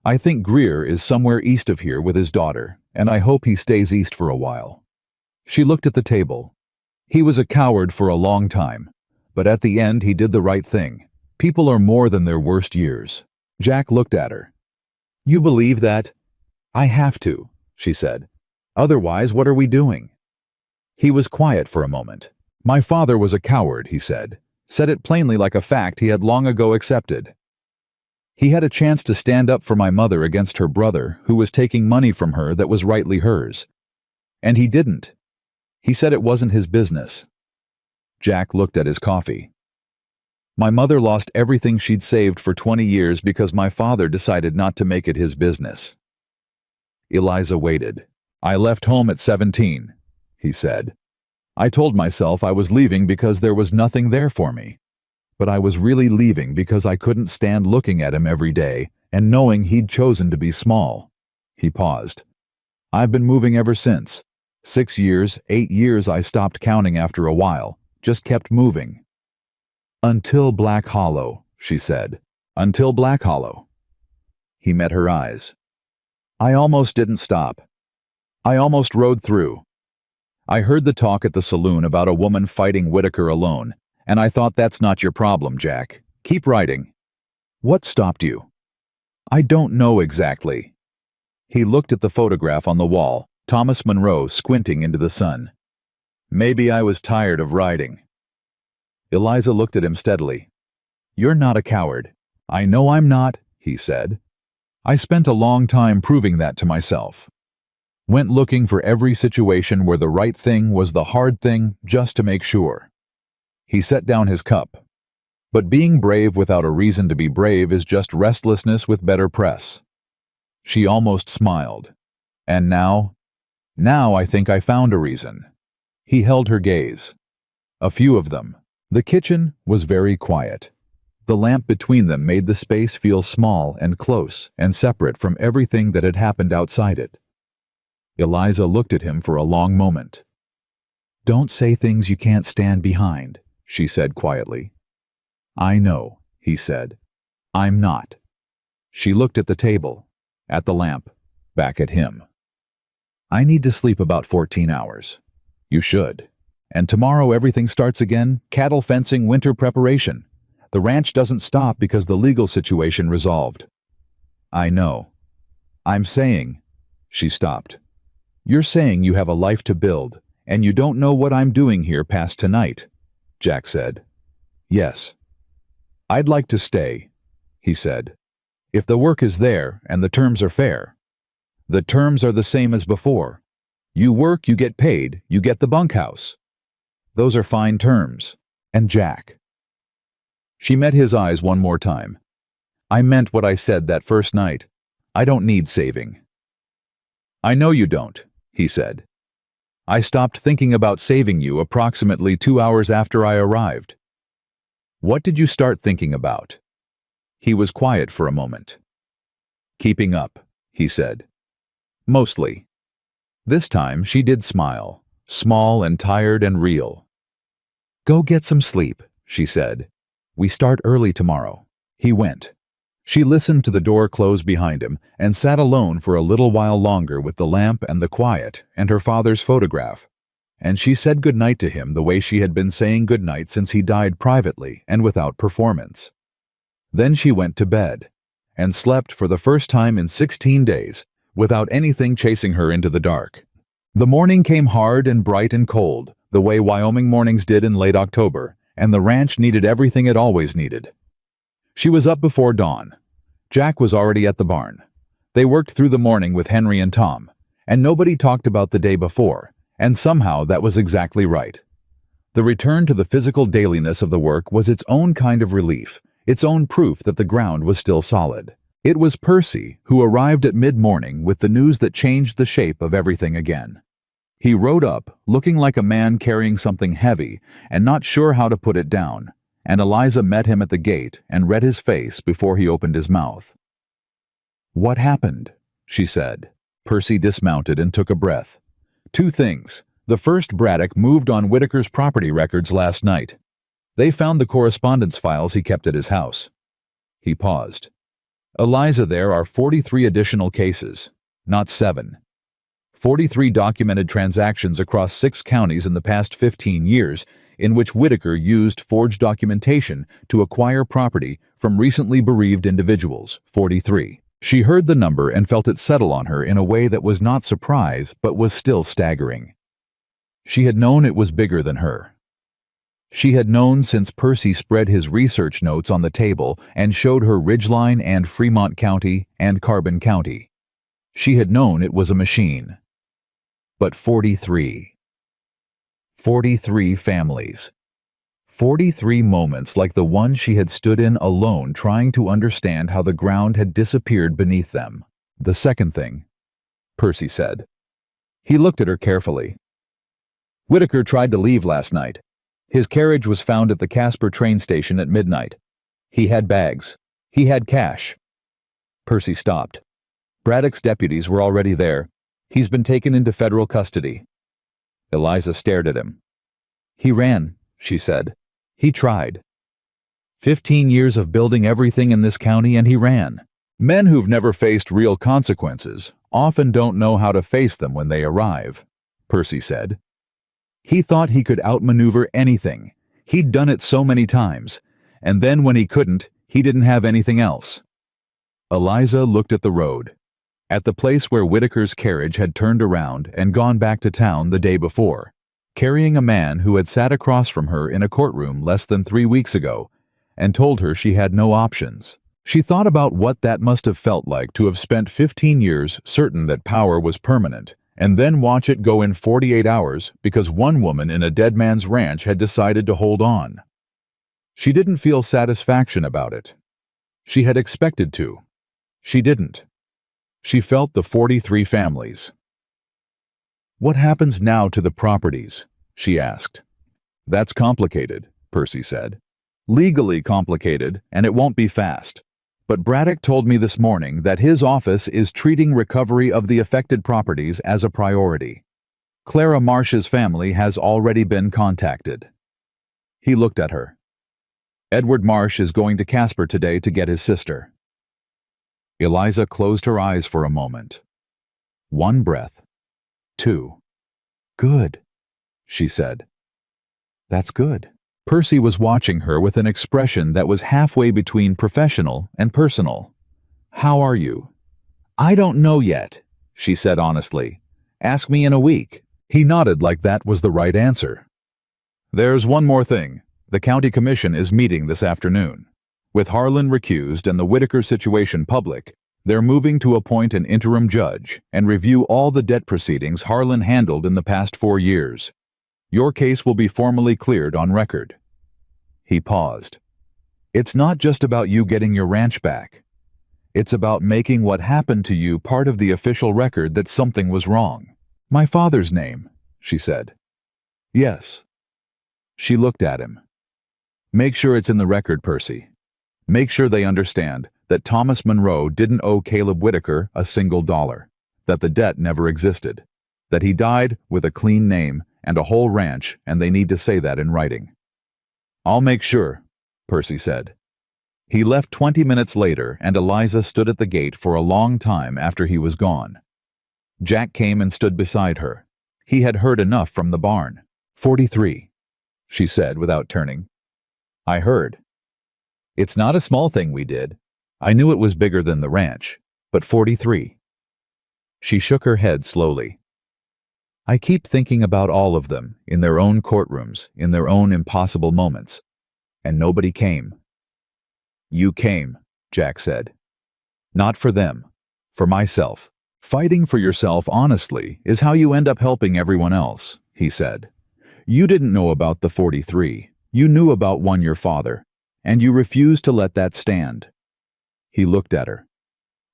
Speaker 1: "I think Greer is somewhere east of here with his daughter, and I hope he stays east for a while." She looked at the table. "He was a coward for a long time, but at the end he did the right thing. People are more than their worst years." Jack looked at her. "You believe that?" "I have to," she said. "Otherwise, what are we doing?" He was quiet for a moment. "My father was a coward," he said it plainly like a fact he had long ago accepted. "He had a chance to stand up for my mother against her brother, who was taking money from her that was rightly hers. And he didn't. He said it wasn't his business." Jack looked at his coffee. "My mother lost everything she'd saved for 20 years because my father decided not to make it his business." Eliza waited. "I left home at 17, he said. "I told myself I was leaving because there was nothing there for me. But I was really leaving because I couldn't stand looking at him every day and knowing he'd chosen to be small." He paused. "I've been moving ever since. 6 years, 8 years I stopped counting after a while, just kept moving." "Until Black Hollow," she said. "Until Black Hollow." He met her eyes. "I almost didn't stop. I almost rode through. I heard the talk at the saloon about a woman fighting Whitaker alone, and I thought that's not your problem, Jack. Keep writing." "What stopped you?" "I don't know exactly." He looked at the photograph on the wall, Thomas Monroe squinting into the sun. "Maybe I was tired of riding." Eliza looked at him steadily. "You're not a coward." "I know I'm not," he said. "I spent a long time proving that to myself. Went looking for every situation where the right thing was the hard thing just to make sure." He set down his cup. "But being brave without a reason to be brave is just restlessness with better press." She almost smiled. "And now? Now I think I found a reason." He held her gaze. "A few of them." The kitchen was very quiet. The lamp between them made the space feel small and close and separate from everything that had happened outside it. Eliza looked at him for a long moment. "Don't say things you can't stand behind," she said quietly. "I know," he said. "I'm not." She looked at the table, at the lamp, back at him. "I need to sleep about 14 hours. You should. And tomorrow everything starts again, cattle fencing, winter preparation. The ranch doesn't stop because the legal situation resolved." "I know. I'm saying," she stopped. "You're saying you have a life to build, and you don't know what I'm doing here past tonight," Jack said. "Yes." "I'd like to stay," he said. "If the work is there and the terms are fair." "The terms are the same as before. You work, you get paid, you get the bunkhouse. Those are fine terms. And Jack." She met his eyes one more time. "I meant what I said that first night. I don't need saving." "I know you don't," he said. "I stopped thinking about saving you approximately 2 hours after I arrived." "What did you start thinking about?" He was quiet for a moment. "Keeping up," he said. "Mostly." This time she did smile, small and tired and real. "Go get some sleep," she said. "We start early tomorrow." He went. She listened to the door close behind him and sat alone for a little while longer with the lamp and the quiet and her father's photograph. And she said goodnight to him the way she had been saying goodnight since he died privately and without performance. Then she went to bed and slept for the first time in 16 days without anything chasing her into the dark. The morning came hard and bright and cold, the way Wyoming mornings did in late October, and the ranch needed everything it always needed. She was up before dawn. Jack was already at the barn. They worked through the morning with Henry and Tom, and nobody talked about the day before, and somehow that was exactly right. The return to the physical dailiness of the work was its own kind of relief, its own proof that the ground was still solid. It was Percy who arrived at mid-morning with the news that changed the shape of everything again. He rode up, looking like a man carrying something heavy and not sure how to put it down, and Eliza met him at the gate and read his face before he opened his mouth. "What happened?" she said. Percy dismounted and took a breath. "Two things. The first, Braddock moved on Whitaker's property records last night. They found the correspondence files he kept at his house." He paused. "Eliza, there are 43 additional cases, not 7. 43 documented transactions across 6 counties in the past 15 years in which Whitaker used forged documentation to acquire property from recently bereaved individuals. 43. She heard the number and felt it settle on her in a way that was not surprise but was still staggering. She had known it was bigger than her. She had known since Percy spread his research notes on the table and showed her Ridgeline and Fremont County and Carbon County. She had known it was a machine. But 43. 43 families. 43 moments like the one she had stood in alone trying to understand how the ground had disappeared beneath them. "The second thing," Percy said. He looked at her carefully. "Whitaker tried to leave last night. His carriage was found at the Casper train station at midnight. He had bags. He had cash." Percy stopped. "Braddock's deputies were already there. He's been taken into federal custody." Eliza stared at him. "He ran," she said. "He tried. 15 years of building everything in this county and he ran." Men who've never faced real consequences often don't know how to face them when they arrive, Percy said. He thought he could outmaneuver anything. He'd done it so many times, and then when he couldn't, he didn't have anything else. Eliza looked at the road, at the place where Whitaker's carriage had turned around and gone back to town the day before, carrying a man who had sat across from her in a courtroom less than 3 weeks ago and told her she had no options. She thought about what that must have felt like to have spent 15 years certain that power was permanent, and then watch it go in 48 hours because one woman in a dead man's ranch had decided to hold on. She didn't feel satisfaction about it. She had expected to. She didn't. She felt the 43 families. "What happens now to the properties?" she asked. "That's complicated," Percy said. "Legally complicated, and it won't be fast. But Braddock told me this morning that his office is treating recovery of the affected properties as a priority. Clara Marsh's family has already been contacted." He looked at her. "Edward Marsh is going to Casper today to get his sister." Eliza closed her eyes for a moment. 1 breath. 2. "Good," she said. "That's good." Percy was watching her with an expression that was halfway between professional and personal. "How are you?" "I don't know yet," she said honestly. "Ask me in a week." He nodded like that was the right answer. "There's one more thing. The county commission is meeting this afternoon. With Harlan recused and the Whitaker situation public, they're moving to appoint an interim judge and review all the debt proceedings Harlan handled in the past 4 years. Your case will be formally cleared on record." He paused. "It's not just about you getting your ranch back. It's about making what happened to you part of the official record that something was wrong." "My father's name," she said. "Yes." She looked at him. "Make sure it's in the record, Percy. Make sure they understand that Thomas Monroe didn't owe Caleb Whitaker a single dollar, that the debt never existed, that he died with a clean name and a whole ranch, and they need to say that in writing." "I'll make sure," Percy said. He left 20 minutes later, and Eliza stood at the gate for a long time after he was gone. Jack came and stood beside her. He had heard enough from the barn. 43, she said without turning. "I heard. It's not a small thing we did. I knew it was bigger than the ranch, but 43. She shook her head slowly. "I keep thinking about all of them, in their own courtrooms, in their own impossible moments. And nobody came." "You came," Jack said. "Not for them. For myself. Fighting for yourself honestly is how you end up helping everyone else, he said. You didn't know about the 43. You knew about one your father, and you refused to let that stand. He looked at her.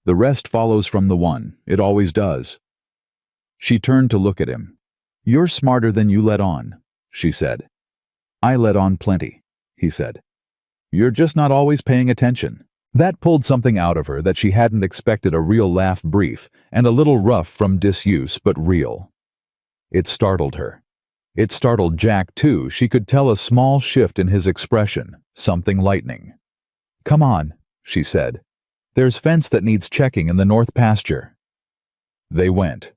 Speaker 1: The rest follows from the one. It always does. She turned to look at him. You're smarter than you let on, she said. I let on plenty, he said. You're just not always paying attention. That pulled something out of her that she hadn't expected, a real laugh, brief and a little rough from disuse, but real. It startled her. It startled Jack, too. She could tell a small shift in his expression, something lightening. Come on, she said. There's fence that needs checking in the north pasture. They went.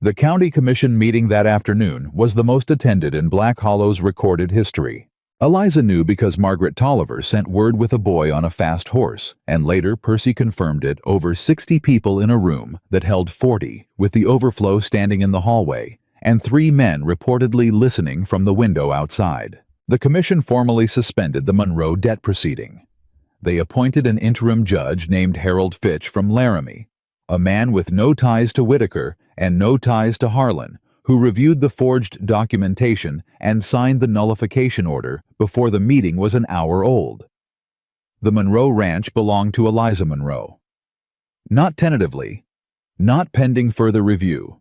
Speaker 1: The county commission meeting that afternoon was the most attended in Black Hollow's recorded history. Eliza knew because Margaret Tolliver sent word with a boy on a fast horse, and later Percy confirmed it. Over 60 people in a room that held 40, with the overflow standing in the hallway, and 3 men reportedly listening from the window outside. The commission formally suspended the Monroe debt proceeding. They appointed an interim judge named Harold Fitch from Laramie, a man with no ties to Whitaker and no ties to Harlan, who reviewed the forged documentation and signed the nullification order before the meeting was an hour old. The Monroe Ranch belonged to Eliza Monroe. Not tentatively, not pending further review,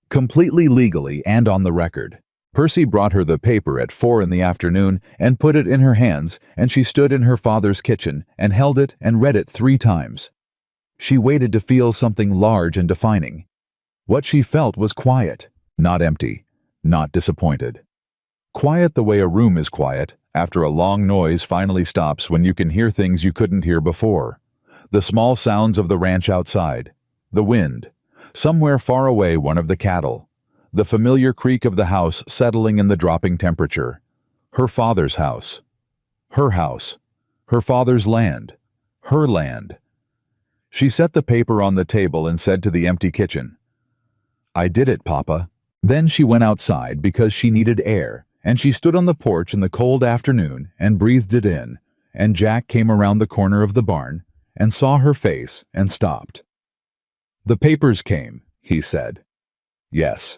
Speaker 1: completely legally and on the record. Percy brought her the paper at 4 in the afternoon and put it in her hands, and she stood in her father's kitchen and held it and read it 3 times. She waited to feel something large and defining. What she felt was quiet. Not empty, not disappointed. Quiet the way a room is quiet after a long noise finally stops, when you can hear things you couldn't hear before. The small sounds of the ranch outside, the wind, somewhere far away one of the cattle, the familiar creak of the house settling in the dropping temperature. Her father's house, her father's land, her land. She set the paper on the table and said to the empty kitchen, I did it, Papa. Then she went outside because she needed air, and she stood on the porch in the cold afternoon and breathed it in, and Jack came around the corner of the barn and saw her face and stopped. The papers came, he said. Yes.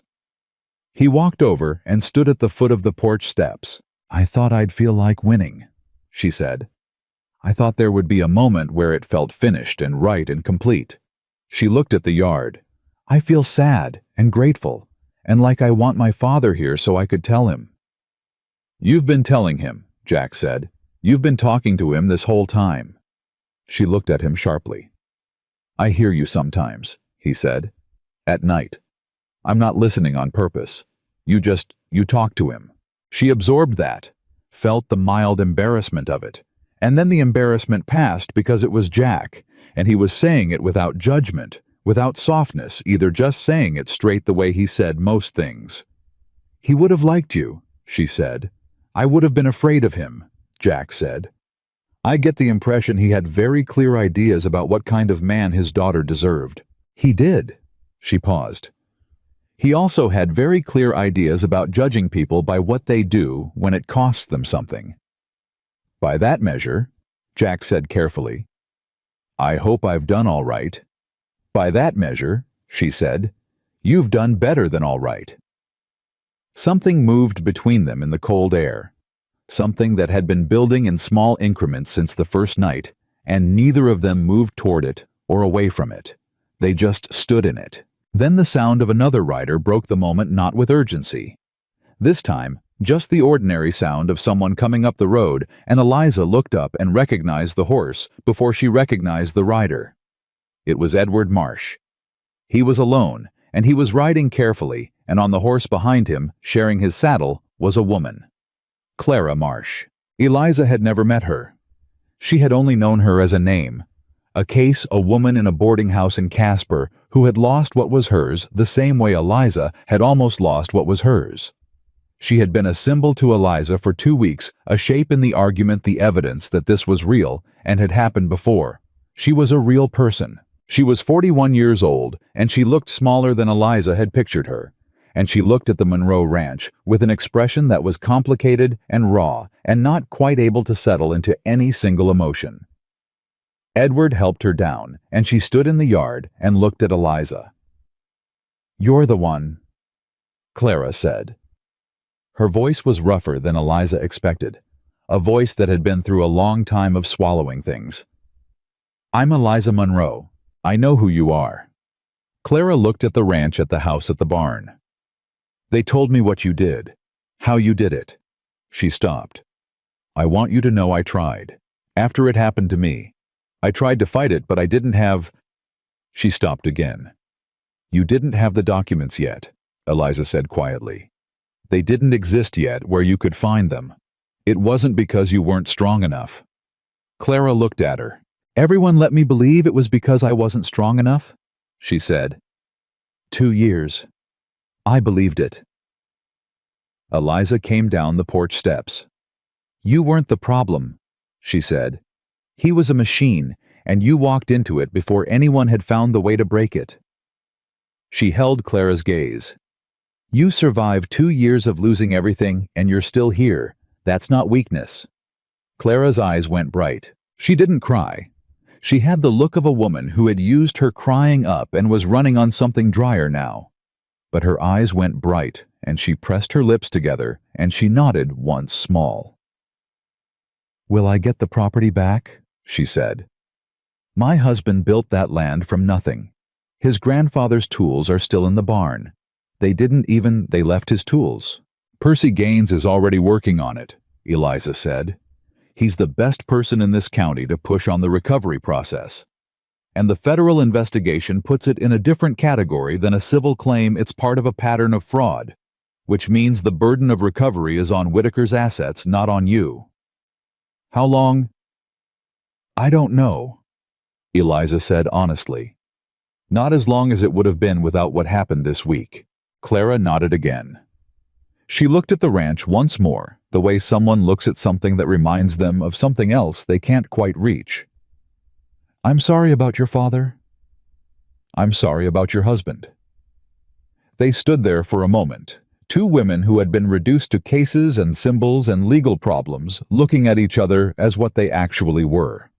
Speaker 1: He walked over and stood at the foot of the porch steps. I thought I'd feel like winning, she said. I thought there would be a moment where it felt finished and right and complete. She looked at the yard. I feel sad and grateful, and like I want my father here so I could tell him. You've been telling him, Jack said. You've been talking to him this whole time. She looked at him sharply. I hear you sometimes, he said. At night. I'm not listening on purpose. You talk to him. She absorbed that, felt the mild embarrassment of it, and then the embarrassment passed because it was Jack, and he was saying it without judgment, without softness, either just saying it straight the way he said most things. He would have liked you, she said. I would have been afraid of him, Jack said. I get the impression he had very clear ideas about what kind of man his daughter deserved. He did. She paused. He also had very clear ideas about judging people by what they do when it costs them something. By that measure, Jack said carefully, I hope I've done all right. By that measure, she said, you've done better than all right. Something moved between them in the cold air, something that had been building in small increments since the first night, and neither of them moved toward it or away from it. They just stood in it. Then the sound of another rider broke the moment, not with urgency. This time, just the ordinary sound of someone coming up the road, and Eliza looked up and recognized the horse before she recognized the rider. It was Edward Marsh. He was alone, and he was riding carefully, and on the horse behind him, sharing his saddle, was a woman. Clara Marsh. Eliza had never met her. She had only known her as a name. A case, a woman in a boarding house in Casper who had lost what was hers the same way Eliza had almost lost what was hers. She had been a symbol to Eliza for 2 weeks, a shape in the argument, the evidence that this was real and had happened before. She was a real person. She was 41 years old, and she looked smaller than Eliza had pictured her. And she looked at the Monroe Ranch with an expression that was complicated and raw and not quite able to settle into any single emotion. Edward helped her down, and she stood in the yard and looked at Eliza. You're the one, Clara said. Her voice was rougher than Eliza expected, a voice that had been through a long time of swallowing things. I'm Eliza Monroe. I know who you are. Clara looked at the ranch at the house at the barn. They told me what you did, how you did it. She stopped. I want you to know I tried. After it happened to me, I tried to fight it, but I didn't have... She stopped again. You didn't have the documents yet, Eliza said quietly. They didn't exist yet where you could find them. It wasn't because you weren't strong enough. Clara looked at her. Everyone let me believe it was because I wasn't strong enough, she said. 2 years. I believed it. Eliza came down the porch steps. You weren't the problem, she said. He was a machine, and you walked into it before anyone had found the way to break it. She held Clara's gaze. You survived 2 years of losing everything, and you're still here. That's not weakness. Clara's eyes went bright. She didn't cry. She had the look of a woman who had used her crying up and was running on something drier now. But her eyes went bright, and she pressed her lips together, and she nodded once small. Will I get the property back? She said. My husband built that land from nothing. His grandfather's tools are still in the barn. They left his tools. Percy Gaines is already working on it, Eliza said. He's the best person in this county to push on the recovery process. And the federal investigation puts it in a different category than a civil claim. It's part of a pattern of fraud, which means the burden of recovery is on Whitaker's assets, not on you. How long? I don't know, Eliza said honestly. Not as long as it would have been without what happened this week. Clara nodded again. She looked at the ranch once more, the way someone looks at something that reminds them of something else they can't quite reach. I'm sorry about your father. I'm sorry about your husband. They stood there for a moment, two women who had been reduced to cases and symbols and legal problems, looking at each other as what they actually were.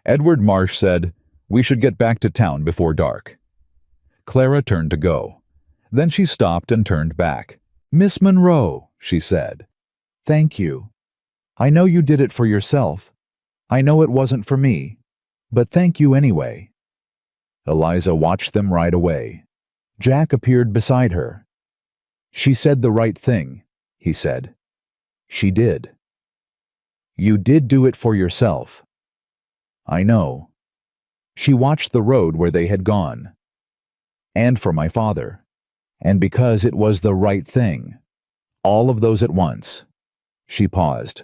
Speaker 1: Edward Marsh said, We should get back to town before dark. Clara turned to go. Then she stopped and turned back. Miss Monroe, she said. Thank you. I know you did it for yourself. I know it wasn't for me. But thank you anyway. Eliza watched them ride away. Jack appeared beside her. She said the right thing, he said. She did. You did do it for yourself. I know. She watched the road where they had gone. And for my father. And because it was the right thing. All of those at once. She paused.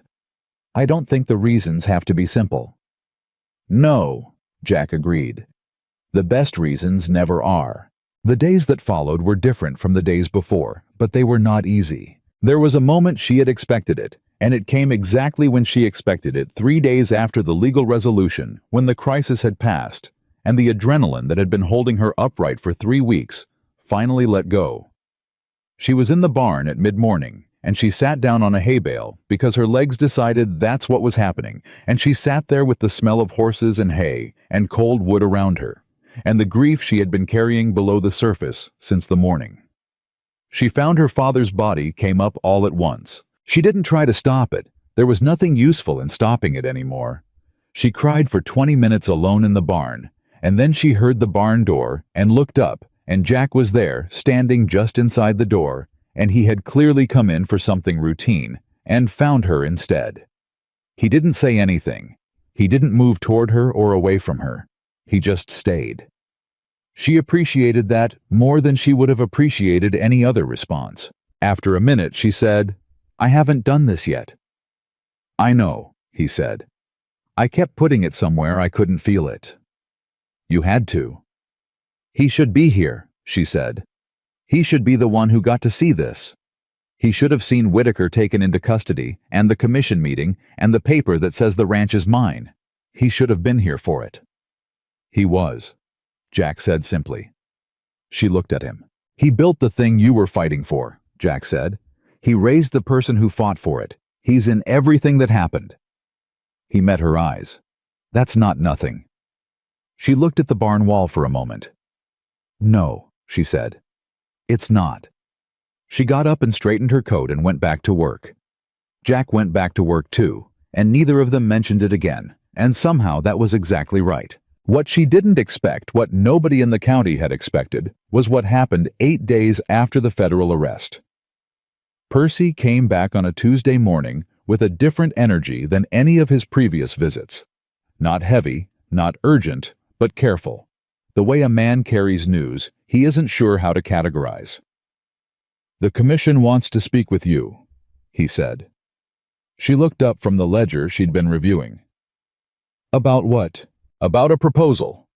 Speaker 1: I don't think the reasons have to be simple. No, Jack agreed. The best reasons never are. The days that followed were different from the days before, but they were not easy. There was a moment she had expected it, and it came exactly when she expected it, 3 days after the legal resolution, when the crisis had passed, and the adrenaline that had been holding her upright for 3 weeks finally let go. She was in the barn at mid-morning, and she sat down on a hay bale because her legs decided that's what was happening, and she sat there with the smell of horses and hay and cold wood around her, and the grief she had been carrying below the surface since the morning. She found her father's body came up all at once. She didn't try to stop it. There was nothing useful in stopping it anymore. She cried for 20 minutes alone in the barn, and then she heard the barn door and looked up, and Jack was there, standing just inside the door, and he had clearly come in for something routine, and found her instead. He didn't say anything. He didn't move toward her or away from her. He just stayed. She appreciated that more than she would have appreciated any other response. After a minute, she said, I haven't done this yet. I know, he said. I kept putting it somewhere I couldn't feel it. You had to. He should be here, she said. He should be the one who got to see this. He should have seen Whitaker taken into custody, and the commission meeting, and the paper that says the ranch is mine. He should have been here for it. He was, Jack said simply. She looked at him. He built the thing you were fighting for, Jack said. He raised the person who fought for it. He's in everything that happened. He met her eyes. That's not nothing. She looked at the barn wall for a moment. No, she said. It's not. She got up and straightened her coat and went back to work. Jack went back to work too, and neither of them mentioned it again, and somehow that was exactly right. What she didn't expect, what nobody in the county had expected, was what happened 8 days after the federal arrest. Percy came back on a Tuesday morning with a different energy than any of his previous visits. Not heavy, not urgent, but careful. The way a man carries news, he isn't sure how to categorize. "The commission wants to speak with you," he said. She looked up from the ledger she'd been reviewing. "About what?" "About a proposal."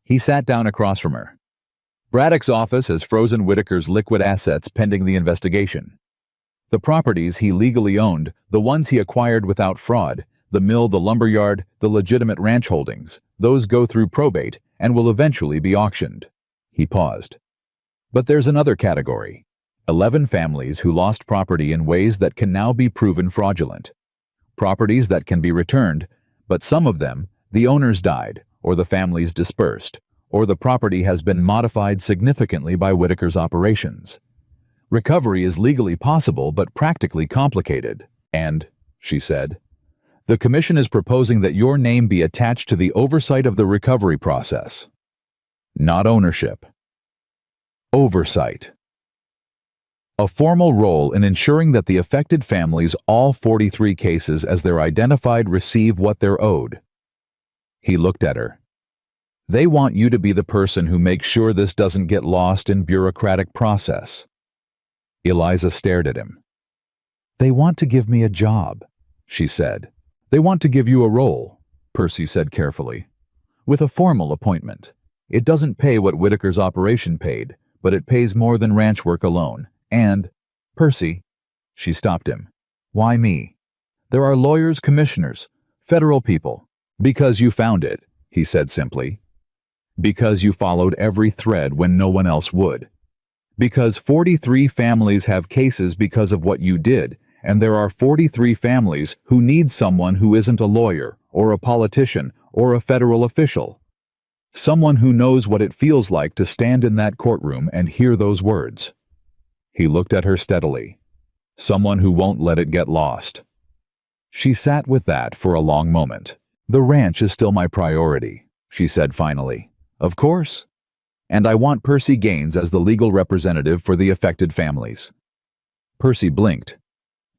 Speaker 1: He sat down across from her. "Braddock's office has frozen Whitaker's liquid assets pending the investigation. The properties he legally owned, the ones he acquired without fraud, the mill, the lumberyard, the legitimate ranch holdings, those go through probate and will eventually be auctioned." He paused. "But there's another category. 11 families who lost property in ways that can now be proven fraudulent. Properties that can be returned, but some of them, the owners died, or the families dispersed, or the property has been modified significantly by Whitaker's operations. Recovery is legally possible but practically complicated, and," she said, "the commission is proposing that your name be attached to the oversight of the recovery process. Not ownership. Oversight. A formal role in ensuring that the affected families, all 43 cases as they're identified, receive what they're owed." He looked at her. "They want you to be the person who makes sure this doesn't get lost in bureaucratic process." Eliza stared at him. "They want to give me a job," she said. "They want to give you a role," Percy said carefully, "with a formal appointment. It doesn't pay what Whitaker's operation paid, but it pays more than ranch work alone. And, Percy," she stopped him, "why me? There are lawyers, commissioners, federal people." "Because you found it," he said simply. "Because you followed every thread when no one else would. Because 43 families have cases because of what you did, and there are 43 families who need someone who isn't a lawyer, or a politician, or a federal official. Someone who knows what it feels like to stand in that courtroom and hear those words." He looked at her steadily. "Someone who won't let it get lost." She sat with that for a long moment. "The ranch is still my priority," she said finally. "Of course. And I want Percy Gaines as the legal representative for the affected families." Percy blinked.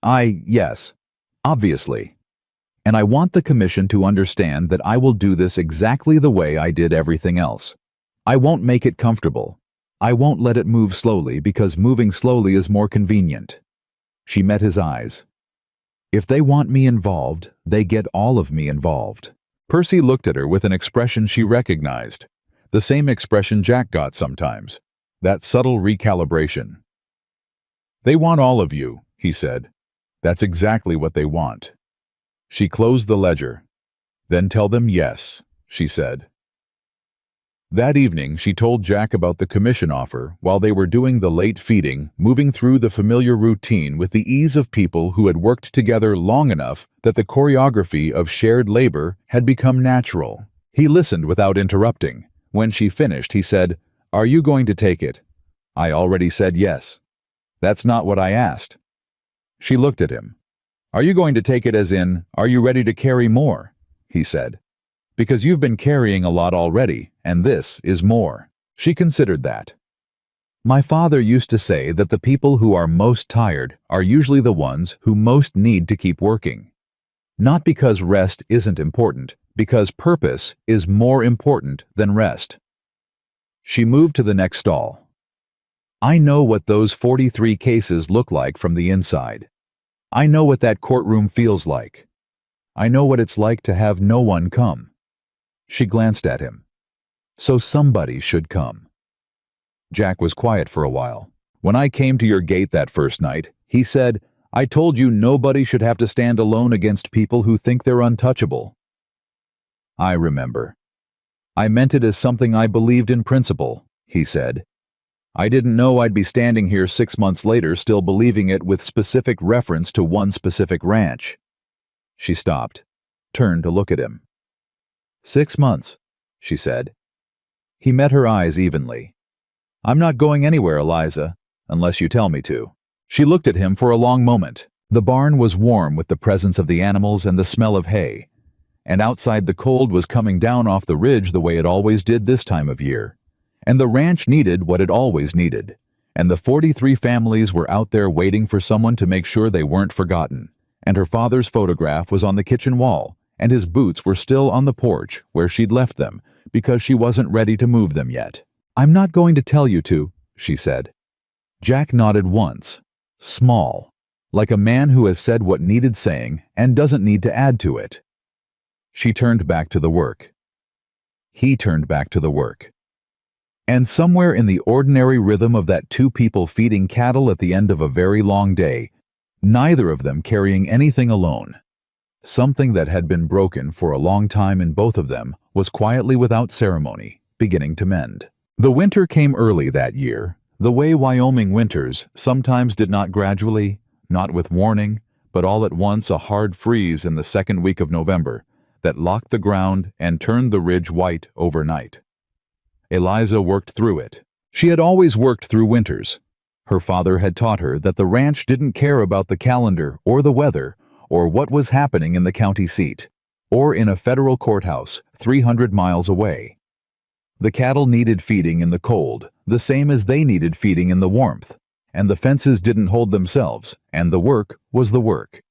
Speaker 1: Yes, obviously. And I want the commission to understand that I will do this exactly the way I did everything else. I won't make it comfortable. I won't let it move slowly because moving slowly is more convenient." She met his eyes. "If they want me involved, they get all of me involved." Percy looked at her with an expression she recognized, the same expression Jack got sometimes, that subtle recalibration. "They want all of you," he said. "That's exactly what they want." She closed the ledger. "Then tell them yes," she said. That evening, she told Jack about the commission offer while they were doing the late feeding, moving through the familiar routine with the ease of people who had worked together long enough that the choreography of shared labor had become natural. He listened without interrupting. When she finished, he said, "Are you going to take it?" "I already said yes." "That's not what I asked." She looked at him. "Are you going to take it as in, are you ready to carry more?" he said. "Because you've been carrying a lot already, and this is more." She considered that. "My father used to say that the people who are most tired are usually the ones who most need to keep working. Not because rest isn't important, because purpose is more important than rest." She moved to the next stall. "I know what those 43 cases look like from the inside. I know what that courtroom feels like. I know what it's like to have no one come." She glanced at him. "So somebody should come." Jack was quiet for a while. "When I came to your gate that first night, he said, 'I told you nobody should have to stand alone against people who think they're untouchable.'" "I remember. I meant it as something I believed in principle," he said. "I didn't know I'd be standing here 6 months later still believing it with specific reference to one specific ranch." She stopped, turned to look at him. "6 months," she said. He met her eyes evenly. I'm not going anywhere, Eliza, unless you tell me to. She looked at him for a long moment. The barn was warm with the presence of the animals and the smell of hay, and outside the cold was coming down off the ridge the way it always did this time of year. And the ranch needed what it always needed, and the 43 families were out there waiting for someone to make sure they weren't forgotten. And her father's photograph was on the kitchen wall, and his boots were still on the porch where she'd left them because she wasn't ready to move them yet. I'm not going to tell you to, she said. Jack nodded once, small, like a man who has said what needed saying and doesn't need to add to it. She turned back to the work. He turned back to the work. And somewhere in the ordinary rhythm of that two people feeding cattle at the end of a very long day, neither of them carrying anything alone, something that had been broken for a long time in both of them was quietly without ceremony, beginning to mend. The winter came early that year, the way Wyoming winters sometimes did, not gradually, not with warning, but all at once, a hard freeze in the second week of November that locked the ground and turned the ridge white overnight. Eliza worked through it. She had always worked through winters. Her father had taught her that the ranch didn't care about the calendar or the weather or what was happening in the county seat or in a federal courthouse 300 miles away. The cattle needed feeding in the cold, the same as they needed feeding in the warmth, and the fences didn't hold themselves, and the work was the work.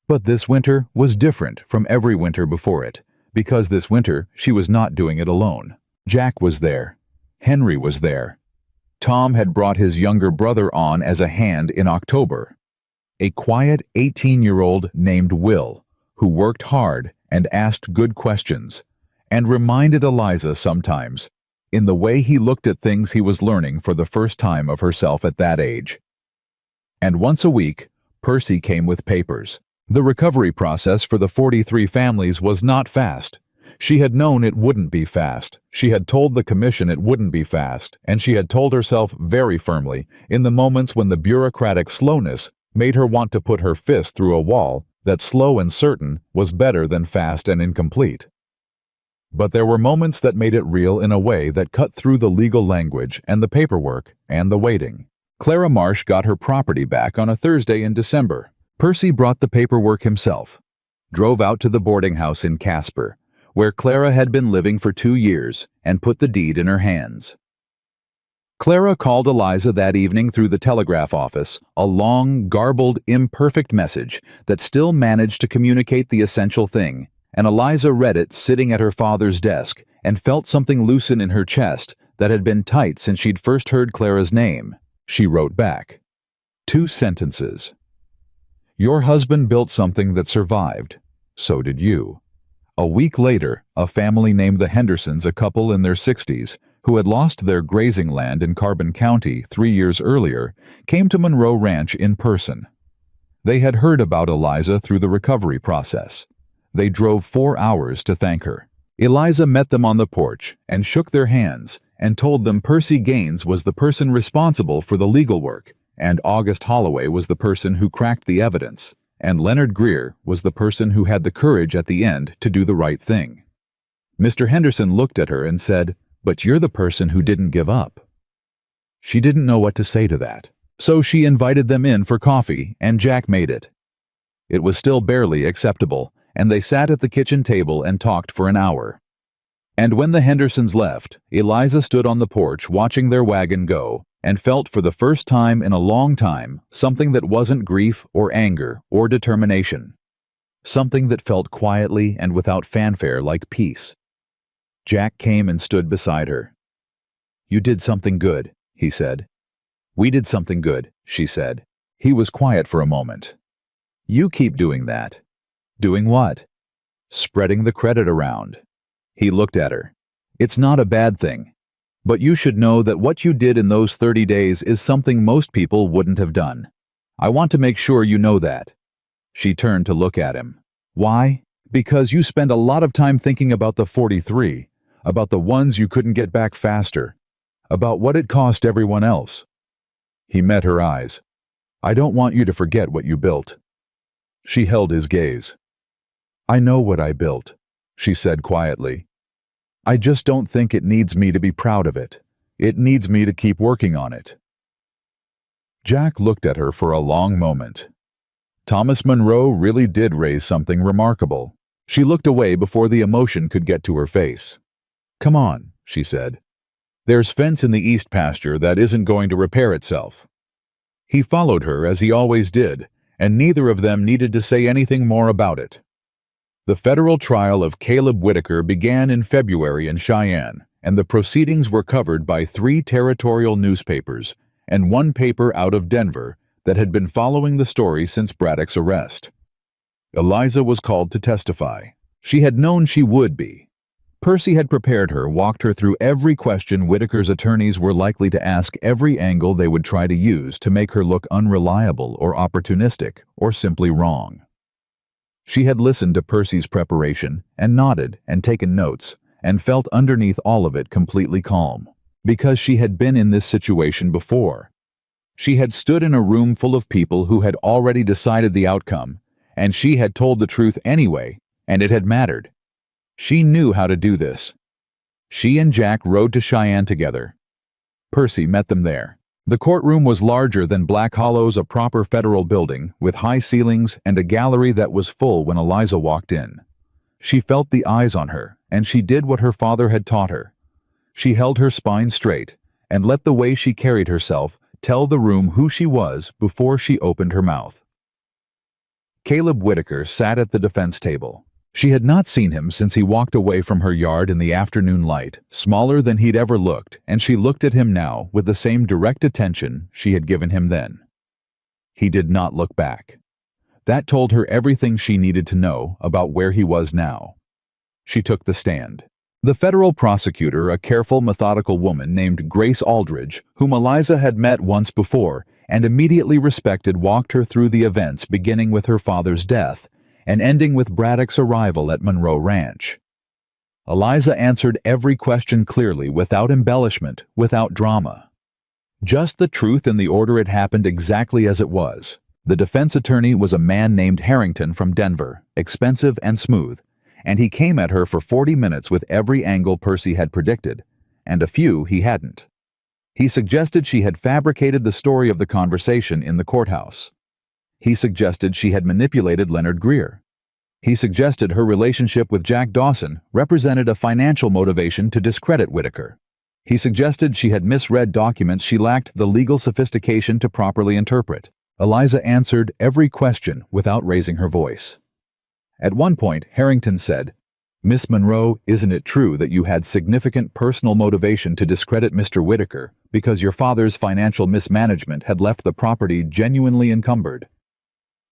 Speaker 1: But this winter was different from every winter before it, because this winter she was not doing it alone. Jack was there. Henry was there. Tom had brought his younger brother on as a hand in October. A quiet 18-year-old named Will, who worked hard and asked good questions, and reminded Eliza sometimes, in the way he looked at things he was learning for the first time of herself at that age. And once a week, Percy came with papers. The recovery process for the 43 families was not fast. She had known it wouldn't be fast. She had told the commission it wouldn't be fast, and she had told herself very firmly, in the moments when the bureaucratic slowness made her want to put her fist through a wall, that slow and certain was better than fast and incomplete. But there were moments that made it real in a way that cut through the legal language and the paperwork and the waiting. Clara Marsh got her property back on a Thursday in December. Percy brought the paperwork himself, drove out to the boarding house in Casper, where Clara had been living for 2 years, and put the deed in her hands. Clara called Eliza that evening through the telegraph office, a long, garbled, imperfect message that still managed to communicate the essential thing, and Eliza read it sitting at her father's desk and felt something loosen in her chest that had been tight since she'd first heard Clara's name. She wrote back. 2 sentences. Your husband built something that survived. So did you. A week later, a family named the Hendersons, a couple in their 60s, who had lost their grazing land in Carbon County 3 years earlier, came to Monroe Ranch in person. They had heard about Eliza through the recovery process. They drove 4 hours to thank her. Eliza met them on the porch and shook their hands and told them Percy Gaines was the person responsible for the legal work, and August Holloway was the person who cracked the evidence, and Leonard Greer was the person who had the courage at the end to do the right thing. Mr. Henderson looked at her and said, "But you're the person who didn't give up." She didn't know what to say to that, so she invited them in for coffee, and Jack made it. It was still barely acceptable, and they sat at the kitchen table and talked for an hour. And when the Hendersons left, Eliza stood on the porch watching their wagon go, and felt for the first time in a long time something that wasn't grief or anger or determination. Something that felt quietly and without fanfare like peace. Jack came and stood beside her. "You did something good," he said. "We did something good," she said. He was quiet for a moment. "You keep doing that." "Doing what?" "Spreading the credit around." He looked at her. "It's not a bad thing. But you should know that what you did in those 30 days is something most people wouldn't have done. I want to make sure you know that." She turned to look at him. "Why? Because you spend a lot of time thinking about the 43, about the ones you couldn't get back faster, about what it cost everyone else." He met her eyes. "I don't want you to forget what you built." She held his gaze. "I know what I built," she said quietly. "I just don't think it needs me to be proud of it. It needs me to keep working on it." Jack looked at her for a long moment. Thomas Monroe really did raise something remarkable. She looked away before the emotion could get to her face. "Come on," she said. "There's fence in the east pasture that isn't going to repair itself." He followed her as he always did, and neither of them needed to say anything more about it. The federal trial of Caleb Whitaker began in February in Cheyenne, and the proceedings were covered by 3 territorial newspapers and 1 paper out of Denver that had been following the story since Braddock's arrest. Eliza was called to testify. She had known she would be. Percy had prepared her, walked her through every question Whitaker's attorneys were likely to ask, every angle they would try to use to make her look unreliable or opportunistic or simply wrong. She had listened to Percy's preparation and nodded and taken notes and felt underneath all of it completely calm, because she had been in this situation before. She had stood in a room full of people who had already decided the outcome, and she had told the truth anyway, and it had mattered. She knew how to do this. She and Jack rode to Cheyenne together. Percy met them there. The courtroom was larger than Black Hollow's, a proper federal building, with high ceilings and a gallery that was full when Eliza walked in. She felt the eyes on her, and she did what her father had taught her. She held her spine straight and let the way she carried herself tell the room who she was before she opened her mouth. Caleb Whitaker sat at the defense table. She had not seen him since he walked away from her yard in the afternoon light, smaller than he'd ever looked, and she looked at him now with the same direct attention she had given him then. He did not look back. That told her everything she needed to know about where he was now. She took the stand. The federal prosecutor, a careful, methodical woman named Grace Aldridge, whom Eliza had met once before and immediately respected, walked her through the events beginning with her father's death and ending with Braddock's arrival at Monroe Ranch. Eliza answered every question clearly, without embellishment, without drama. Just the truth in the order it happened, exactly as it was. The defense attorney was a man named Harrington from Denver, expensive and smooth, and he came at her for 40 minutes with every angle Percy had predicted, and a few he hadn't. He suggested she had fabricated the story of the conversation in the courthouse. He suggested she had manipulated Leonard Greer. He suggested her relationship with Jack Dawson represented a financial motivation to discredit Whitaker. He suggested she had misread documents she lacked the legal sophistication to properly interpret. Eliza answered every question without raising her voice. At one point, Harrington said, "Miss Monroe, isn't it true that you had significant personal motivation to discredit Mr. Whitaker because your father's financial mismanagement had left the property genuinely encumbered?"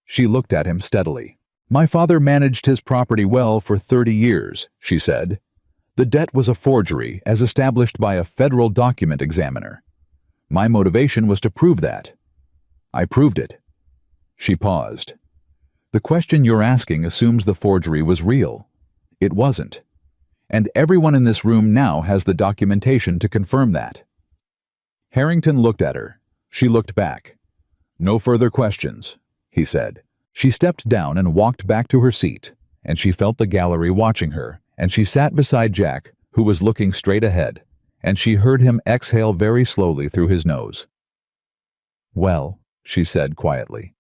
Speaker 1: She looked at him steadily. "My father managed his property well for 30 years, she said. "The debt was a forgery, as established by a federal document examiner. My motivation was to prove that. I proved it." She paused. "The question you're asking assumes the forgery was real. It wasn't. And everyone in this room now has the documentation to confirm that." Harrington looked at her. She looked back. "No further questions," he said. She stepped down and walked back to her seat, and she felt the gallery watching her, and she sat beside Jack, who was looking straight ahead, and she heard him exhale very slowly through his nose. "Well," she said quietly.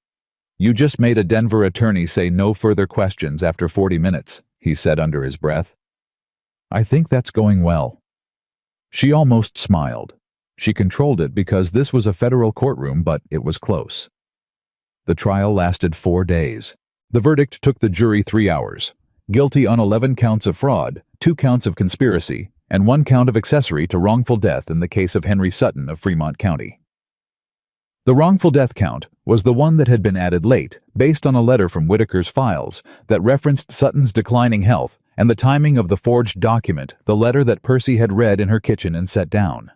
Speaker 1: "You just made a Denver attorney say no further questions after 40 minutes, he said under his breath. "I think that's going well." She almost smiled. She controlled it because this was a federal courtroom, but it was close. The trial lasted 4 days. The verdict took the jury 3 hours. Guilty on 11 counts of fraud, 2 counts of conspiracy, and 1 count of accessory to wrongful death in the case of Henry Sutton of Fremont County. The wrongful death count was the one that had been added late, based on a letter from Whitaker's files that referenced Sutton's declining health and the timing of the forged document, the letter that Percy had read in her kitchen and set down.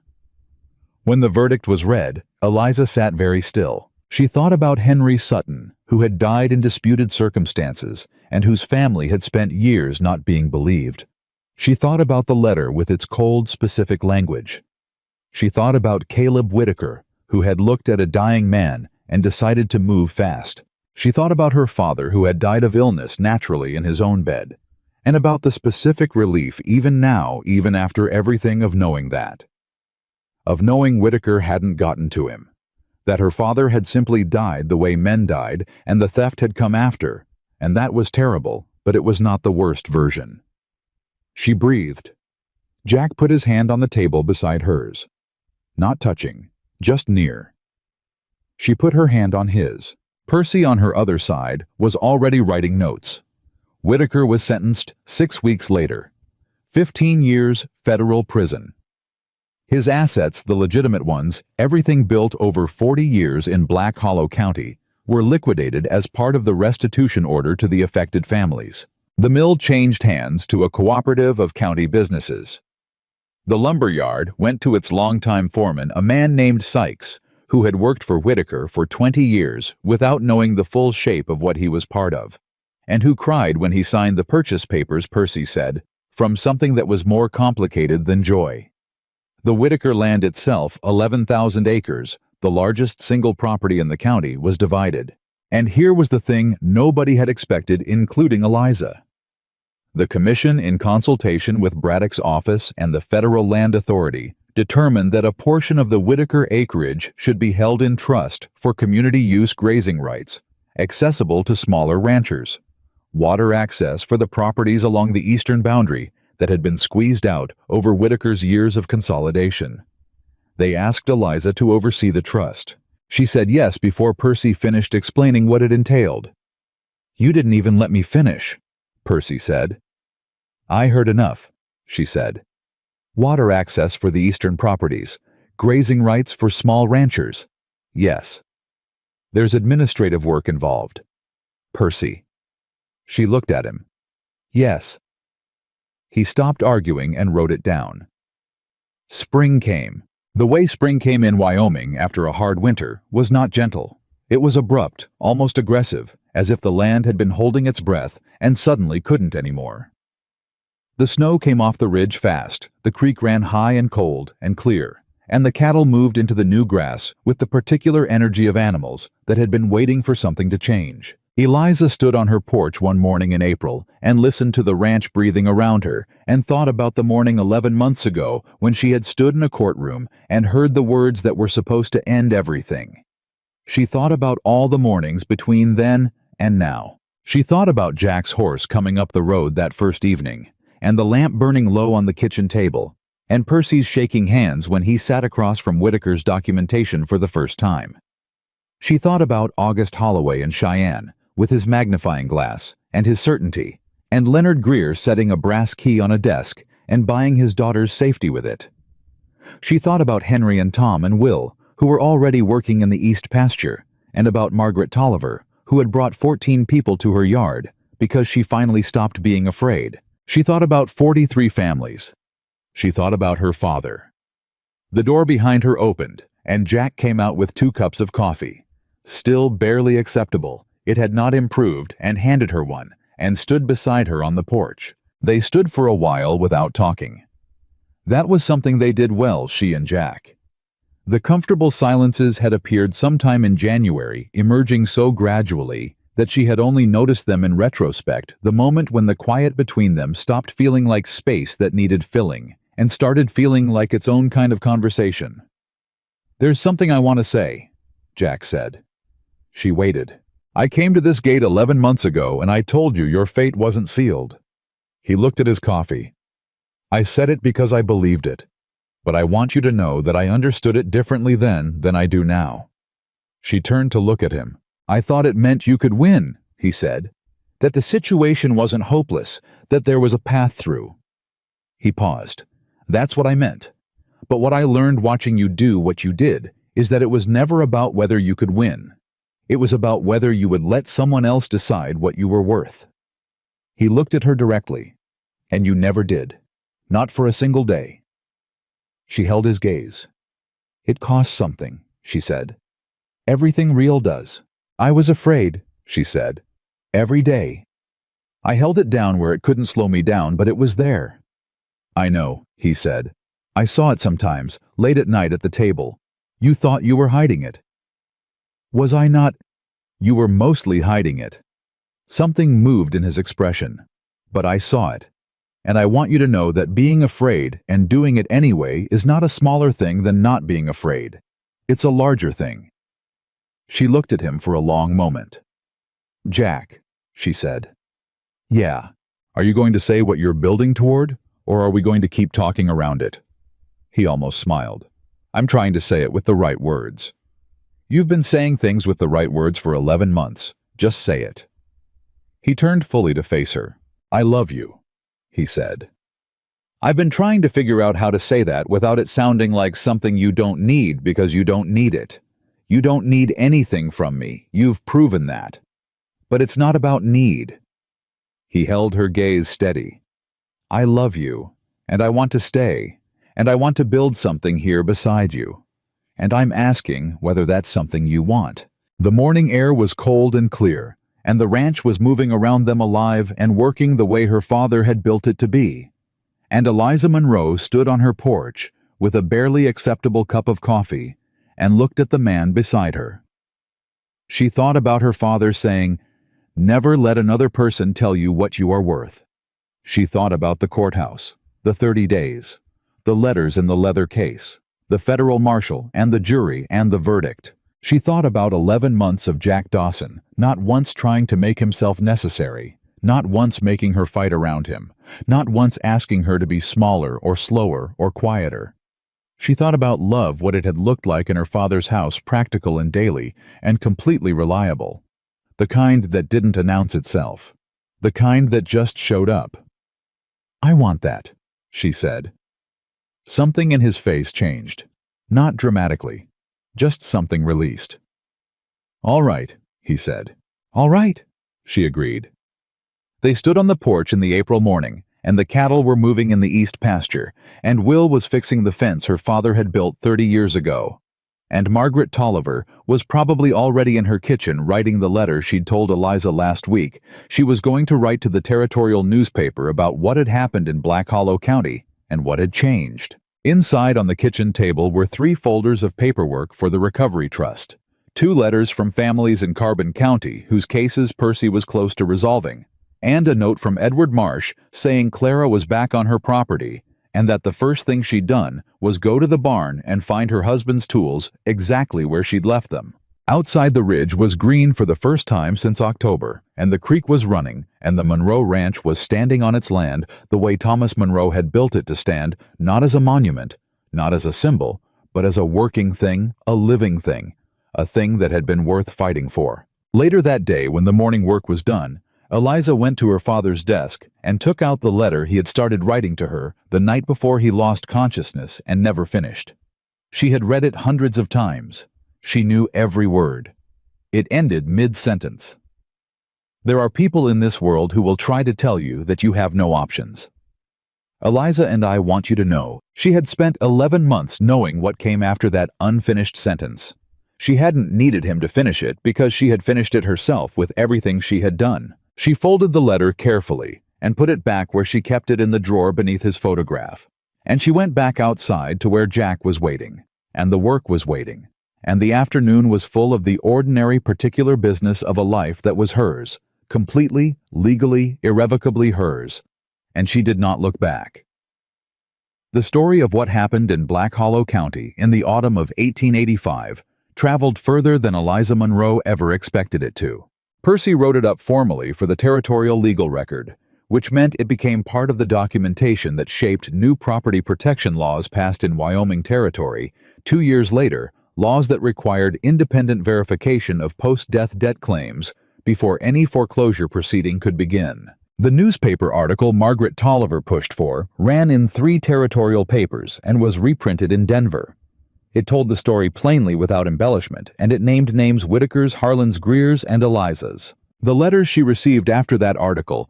Speaker 1: When the verdict was read, Eliza sat very still. She thought about Henry Sutton, who had died in disputed circumstances and whose family had spent years not being believed. She thought about the letter with its cold, specific language. She thought about Caleb Whitaker, who had looked at a dying man and decided to move fast. She thought about her father, who had died of illness naturally in his own bed, and about the specific relief even now, even after everything of knowing that. of knowing Whitaker hadn't gotten to him, that her father had simply died the way men died and the theft had come after, and that was terrible, but it was not the worst version. She breathed. Jack put his hand on the table beside hers. Not touching, just near. She put her hand on his. Percy on her other side was already writing notes. Whitaker was sentenced 6 weeks later. 15 years federal prison. His assets, the legitimate ones, everything built over 40 years in Black Hollow County, were liquidated as part of the restitution order to the affected families. The mill changed hands to a cooperative of county businesses. The lumber yard went to its longtime foreman, a man named Sykes, who had worked for Whitaker for 20 years without knowing the full shape of what he was part of, and who cried when he signed the purchase papers, Percy said, from something that was more complicated than joy. The Whitaker land itself, 11,000 acres, the largest single property in the county, was divided. And here was the thing nobody had expected, including Eliza. The commission, in consultation with Braddock's office and the Federal Land Authority, determined that a portion of the Whitaker acreage should be held in trust for community use grazing rights, accessible to smaller ranchers, water access for the properties along the eastern boundary that had been squeezed out over Whitaker's years of consolidation. They asked Eliza to oversee the trust. She said yes before Percy finished explaining what it entailed. "You didn't even let me finish," Percy said. "I heard enough," she said. "Water access for the eastern properties, grazing rights for small ranchers. Yes. There's administrative work involved." "Percy." She looked at him. "Yes." He stopped arguing and wrote it down. Spring came. The way spring came in Wyoming after a hard winter was not gentle. It was abrupt, almost aggressive, as if the land had been holding its breath and suddenly couldn't anymore. The snow came off the ridge fast, the creek ran high and cold and clear, and the cattle moved into the new grass with the particular energy of animals that had been waiting for something to change. Eliza stood on her porch one morning in April and listened to the ranch breathing around her and thought about the morning 11 months ago when she had stood in a courtroom and heard the words that were supposed to end everything. She thought about all the mornings between then and now. She thought about Jack's horse coming up the road that first evening, and the lamp burning low on the kitchen table, and Percy's shaking hands when he sat across from Whitaker's documentation for the first time. She thought about August Holloway in Cheyenne, with his magnifying glass and his certainty, and Leonard Greer setting a brass key on a desk and buying his daughter's safety with it. She thought about Henry and Tom and Will, who were already working in the east pasture, and about Margaret Tolliver, who had brought 14 people to her yard because she finally stopped being afraid. She thought about 43 families. She thought about her father. The door behind her opened, and Jack came out with 2 cups of coffee. Still barely acceptable, it had not improved, and handed her one, and stood beside her on the porch. They stood for a while without talking. That was something they did well, she and Jack. The comfortable silences had appeared sometime in January, emerging so gradually that she had only noticed them in retrospect the moment when the quiet between them stopped feeling like space that needed filling, and started feeling like its own kind of conversation. "There's something I want to say," Jack said. She waited. "I came to this gate 11 months ago and I told you your fate wasn't sealed." He looked at his coffee. "I said it because I believed it, but I want you to know that I understood it differently then than I do now." She turned to look at him. "I thought it meant you could win," he said, "that the situation wasn't hopeless, that there was a path through." He paused. "That's what I meant. But what I learned watching you do what you did is that it was never about whether you could win. It was about whether you would let someone else decide what you were worth." He looked at her directly. "And you never did. Not for a single day." She held his gaze. "It costs something," she said. "Everything real does. I was afraid," she said. "Every day. I held it down where it couldn't slow me down, but it was there." "I know," he said. "I saw it sometimes, late at night at the table. You thought you were hiding it." "Was I not?" "You were mostly hiding it." Something moved in his expression. "But I saw it. And I want you to know that being afraid and doing it anyway is not a smaller thing than not being afraid. It's a larger thing." She looked at him for a long moment. "Jack," she said. "Yeah. Are you going to say what you're building toward, or are we going to keep talking around it?" He almost smiled. "I'm trying to say it with the right words." "You've been saying things with the right words for 11 months. Just say it." He turned fully to face her. "I love you," he said. "I've been trying to figure out how to say that without it sounding like something you don't need because you don't need it. You don't need anything from me. You've proven that. But it's not about need." He held her gaze steady. "I love you, and I want to stay, and I want to build something here beside you. And I'm asking whether that's something you want." The morning air was cold and clear, and the ranch was moving around them alive and working the way her father had built it to be. And Eliza Monroe stood on her porch with a barely acceptable cup of coffee and looked at the man beside her. She thought about her father saying, "Never let another person tell you what you are worth." She thought about the courthouse, the 30 days, the letters in the leather case, the federal marshal and the jury and the verdict. She thought about 11 months of Jack Dawson, not once trying to make himself necessary, not once making her fight around him, not once asking her to be smaller or slower or quieter. She thought about love, what it had looked like in her father's house, practical and daily, and completely reliable. The kind that didn't announce itself. The kind that just showed up. "I want that," she said. Something in his face changed. Not dramatically. Just something released. "All right," he said. "All right," she agreed. They stood on the porch in the April morning, and the cattle were moving in the east pasture, and Will was fixing the fence her father had built 30 years ago. And Margaret Tolliver was probably already in her kitchen writing the letter she'd told Eliza last week she was going to write to the territorial newspaper about what had happened in Black Hollow County and what had changed. Inside on the kitchen table were 3 folders of paperwork for the Recovery Trust, 2 letters from families in Carbon County whose cases Percy was close to resolving, and a note from Edward Marsh saying Clara was back on her property and that the first thing she'd done was go to the barn and find her husband's tools exactly where she'd left them. Outside the ridge was green for the first time since October, and the creek was running, and the Monroe Ranch was standing on its land the way Thomas Monroe had built it to stand, not as a monument, not as a symbol, but as a working thing, a living thing, a thing that had been worth fighting for. Later that day, when the morning work was done, Eliza went to her father's desk and took out the letter he had started writing to her the night before he lost consciousness and never finished. She had read it hundreds of times. She knew every word. It ended mid-sentence. "There are people in this world who will try to tell you that you have no options. Eliza and I want you to know." She had spent 11 months knowing what came after that unfinished sentence. She hadn't needed him to finish it because she had finished it herself with everything she had done. She folded the letter carefully and put it back where she kept it in the drawer beneath his photograph. And she went back outside to where Jack was waiting, and the work was waiting, and the afternoon was full of the ordinary particular business of a life that was hers, completely, legally, irrevocably hers, and she did not look back. The story of what happened in Black Hollow County in the autumn of 1885 traveled further than Eliza Monroe ever expected it to. Percy wrote it up formally for the territorial legal record, which meant it became part of the documentation that shaped new property protection laws passed in Wyoming Territory 2 years later, laws that required independent verification of post-death debt claims before any foreclosure proceeding could begin. The newspaper article Margaret Tolliver pushed for ran in 3 territorial papers and was reprinted in Denver. It told the story plainly without embellishment, and it named names Whitakers, Harlans, Greers, and Elizas. The letters she received after that article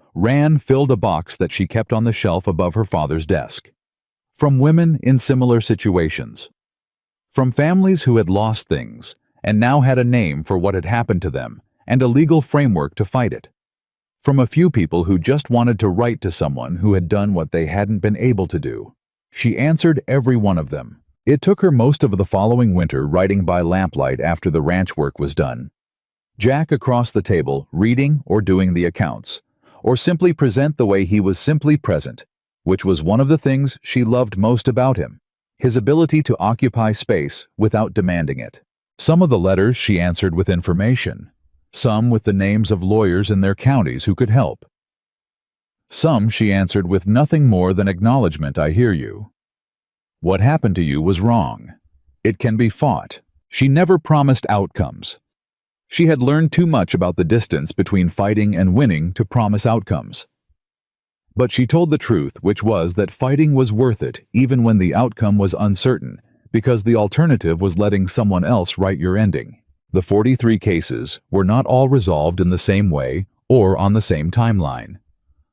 Speaker 1: filled a box that she kept on the shelf above her father's desk. From women in similar situations. From families who had lost things and now had a name for what had happened to them and a legal framework to fight it. From a few people who just wanted to write to someone who had done what they hadn't been able to do. She answered every one of them. It took her most of the following winter writing by lamplight after the ranch work was done. Jack across the table reading or doing the accounts, or simply present the way he was simply present, which was one of the things she loved most about him, his ability to occupy space without demanding it. Some of the letters she answered with information, some with the names of lawyers in their counties who could help. Some she answered with nothing more than acknowledgement, "I hear you. What happened to you was wrong. It can be fought." She never promised outcomes. She had learned too much about the distance between fighting and winning to promise outcomes. But she told the truth, which was that fighting was worth it even when the outcome was uncertain, because the alternative was letting someone else write your ending. The 43 cases were not all resolved in the same way or on the same timeline.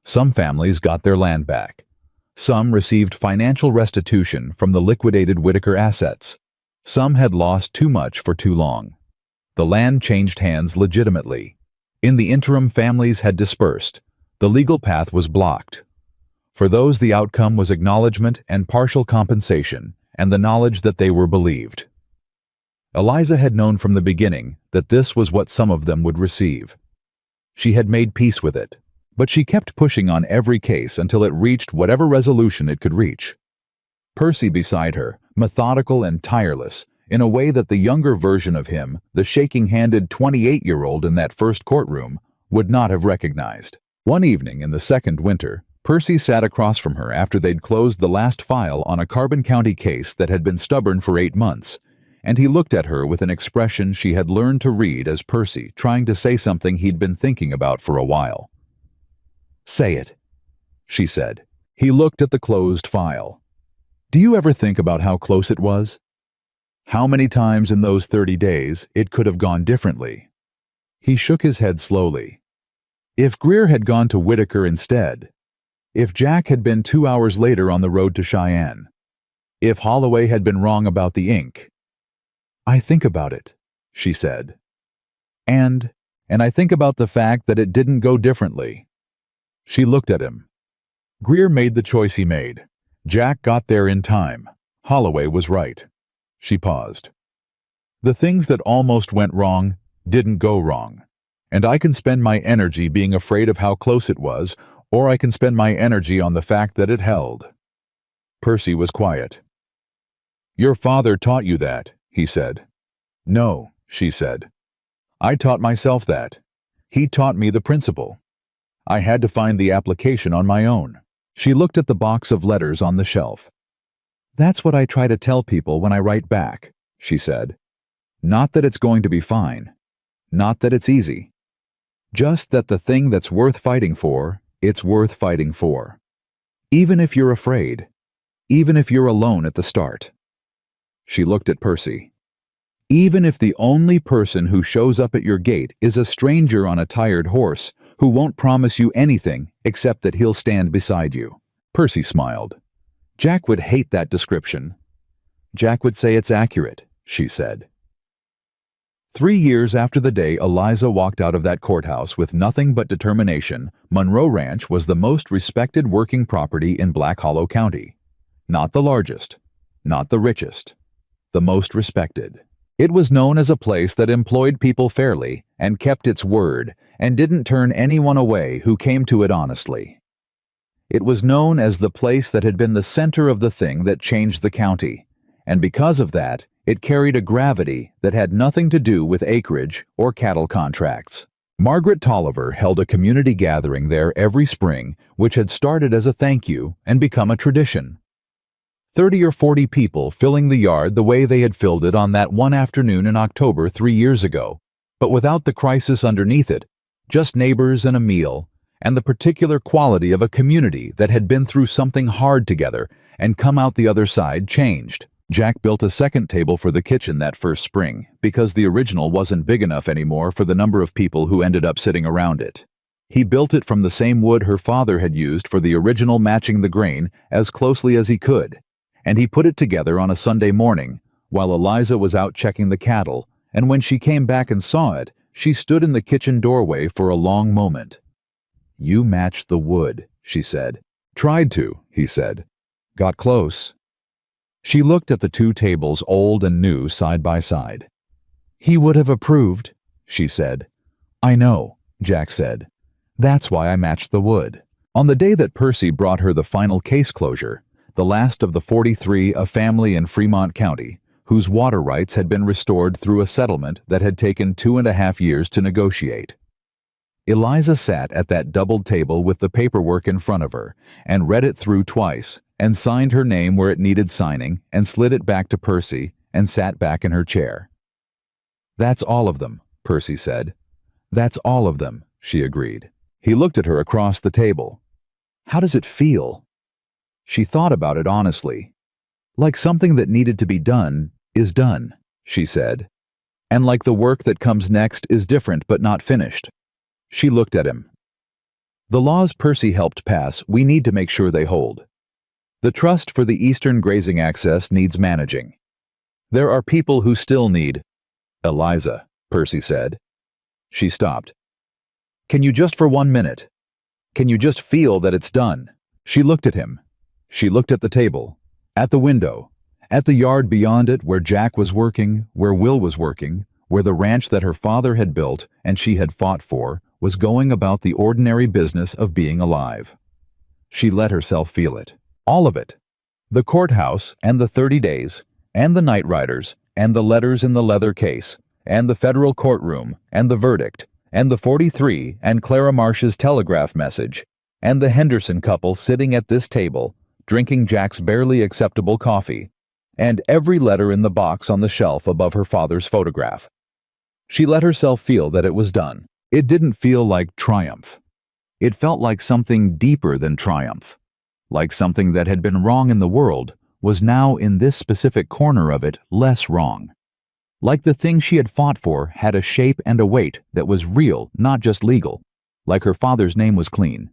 Speaker 1: Some families got their land back. Some received financial restitution from the liquidated Whitaker assets. Some had lost too much for too long. The land changed hands legitimately. In the interim, families had dispersed. The legal path was blocked. For those, the outcome was acknowledgement and partial compensation, and the knowledge that they were believed. Eliza had known from the beginning that this was what some of them would receive. She had made peace with it, but she kept pushing on every case until it reached whatever resolution it could reach. Percy beside her, methodical and tireless, in a way that the younger version of him, the shaking-handed 28-year-old in that first courtroom, would not have recognized. One evening in the second winter, Percy sat across from her after they'd closed the last file on a Carbon County case that had been stubborn for 8 months, and he looked at her with an expression she had learned to read as Percy trying to say something he'd been thinking about for a while. "Say it," she said. He looked at the closed file. "Do you ever think about how close it was? How many times in those 30 days it could have gone differently?" He shook his head slowly. If Greer had gone to Whitaker instead, if Jack had been 2 hours later on the road to Cheyenne, if Holloway had been wrong about the ink. "I think about it," she said. And I think about the fact that it didn't go differently." She looked at him. Greer made the choice he made. Jack got there in time. Holloway was right. She paused. "The things that almost went wrong didn't go wrong. And I can spend my energy being afraid of how close it was, or I can spend my energy on the fact that it held." Percy was quiet. "Your father taught you that," he said. "No," she said. "I taught myself that. He taught me the principle. I had to find the application on my own." She looked at the box of letters on the shelf. "That's what I try to tell people when I write back," she said. "Not that it's going to be fine. Not that it's easy. Just that the thing that's worth fighting for, it's worth fighting for. Even if you're afraid. Even if you're alone at the start." She looked at Percy. "Even if the only person who shows up at your gate is a stranger on a tired horse who won't promise you anything except that he'll stand beside you." Percy smiled. "Jack would hate that description." "Jack would say it's accurate," she said. 3 years after the day Eliza walked out of that courthouse with nothing but determination, Monroe Ranch was the most respected working property in Black Hollow County. Not the largest, not the richest, the most respected. It was known as a place that employed people fairly and kept its word and didn't turn anyone away who came to it honestly. It was known as the place that had been the center of the thing that changed the county, and because of that, it carried a gravity that had nothing to do with acreage or cattle contracts. Margaret Tolliver held a community gathering there every spring, which had started as a thank you and become a tradition. 30 or 40 people filling the yard the way they had filled it on that one afternoon in October 3 years ago, but without the crisis underneath it, just neighbors and a meal, and the particular quality of a community that had been through something hard together and come out the other side changed. Jack built a second table for the kitchen that first spring, because the original wasn't big enough anymore for the number of people who ended up sitting around it. He built it from the same wood her father had used for the original, matching the grain as closely as he could, and he put it together on a Sunday morning while Eliza was out checking the cattle, and when she came back and saw it, she stood in the kitchen doorway for a long moment. "You matched the wood," she said. "Tried to," he said. "Got close." She looked at the 2 tables, old and new, side by side. "He would have approved," she said. "I know," Jack said. "That's why I matched the wood." On the day that Percy brought her the final case closure, the last of the 43, a family in Fremont County, whose water rights had been restored through a settlement that had taken 2.5 years to negotiate. Eliza sat at that doubled table with the paperwork in front of her, and read it through twice, and signed her name where it needed signing, and slid it back to Percy, and sat back in her chair. "That's all of them," Percy said. "That's all of them," she agreed. He looked at her across the table. "How does it feel?" She thought about it honestly. "Like something that needed to be done is done," she said. "And like the work that comes next is different but not finished." She looked at him. "The laws Percy helped pass, we need to make sure they hold. The trust for the Eastern grazing access needs managing. There are people who still need—" "Eliza," Percy said. She stopped. "Can you just for 1 minute? Can you just feel that it's done?" She looked at him. She looked at the table, at the window, at the yard beyond it where Jack was working, where Will was working, where the ranch that her father had built and she had fought for was going about the ordinary business of being alive. She let herself feel it. All of it. The courthouse, and the 30 days, and the night riders, and the letters in the leather case, and the federal courtroom, and the verdict, and the 43, and Clara Marsh's telegraph message, and the Henderson couple sitting at this table, drinking Jack's barely acceptable coffee, and every letter in the box on the shelf above her father's photograph. She let herself feel that it was done. It didn't feel like triumph. It felt like something deeper than triumph. Like something that had been wrong in the world was now in this specific corner of it less wrong. Like the thing she had fought for had a shape and a weight that was real, not just legal. Like her father's name was clean.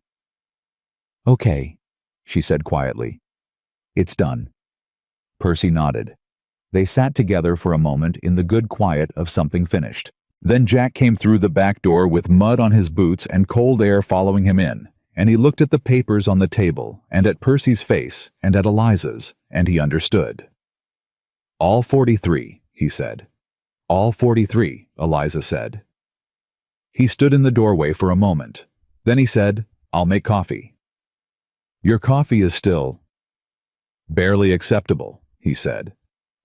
Speaker 1: "Okay," she said quietly. "It's done." Percy nodded. They sat together for a moment in the good quiet of something finished. Then Jack came through the back door with mud on his boots and cold air following him in, and he looked at the papers on the table, and at Percy's face, and at Eliza's, and he understood. "All 43, he said. "All 43, Eliza said. He stood in the doorway for a moment. Then he said, "I'll make coffee." "Your coffee is still—" "Barely acceptable," he said.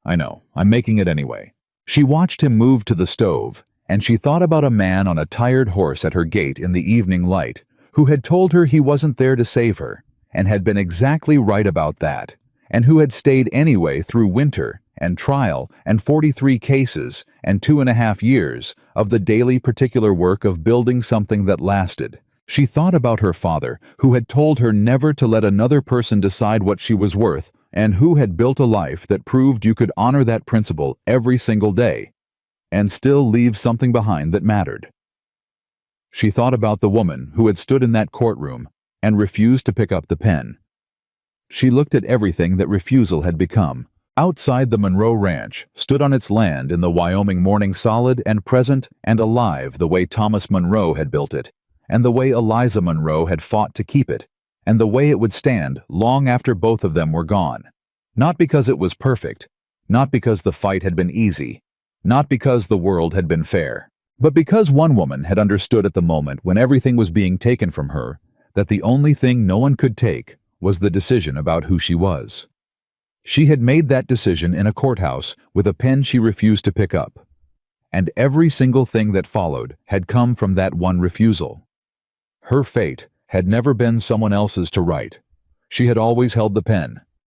Speaker 1: "I know, I'm making it anyway." She watched him move to the stove, and she thought about a man on a tired horse at her gate in the evening light, who had told her he wasn't there to save her, and had been exactly right about that, and who had stayed anyway through winter, and trial, and 43 cases, and 2.5 years of the daily particular work of building something that lasted. She thought about her father, who had told her never to let another person decide what she was worth, and who had built a life that proved you could honor that principle every single day, and still leave something behind that mattered. She thought about the woman who had stood in that courtroom and refused to pick up the pen. She looked at everything that refusal had become. Outside the Monroe Ranch, stood on its land in the Wyoming morning solid and present and alive the way Thomas Monroe had built it, and the way Eliza Monroe had fought to keep it, and the way it would stand long after both of them were gone. Not because it was perfect, not because the fight had been easy, not because the world had been fair, but because one woman had understood at the moment when everything was being taken from her that the only thing no one could take was the decision about who she was. She had made that decision in a courthouse with a pen she refused to pick up, and every single thing that followed had come from that one refusal. Her fate had never been someone else's to write. She had always held the pen,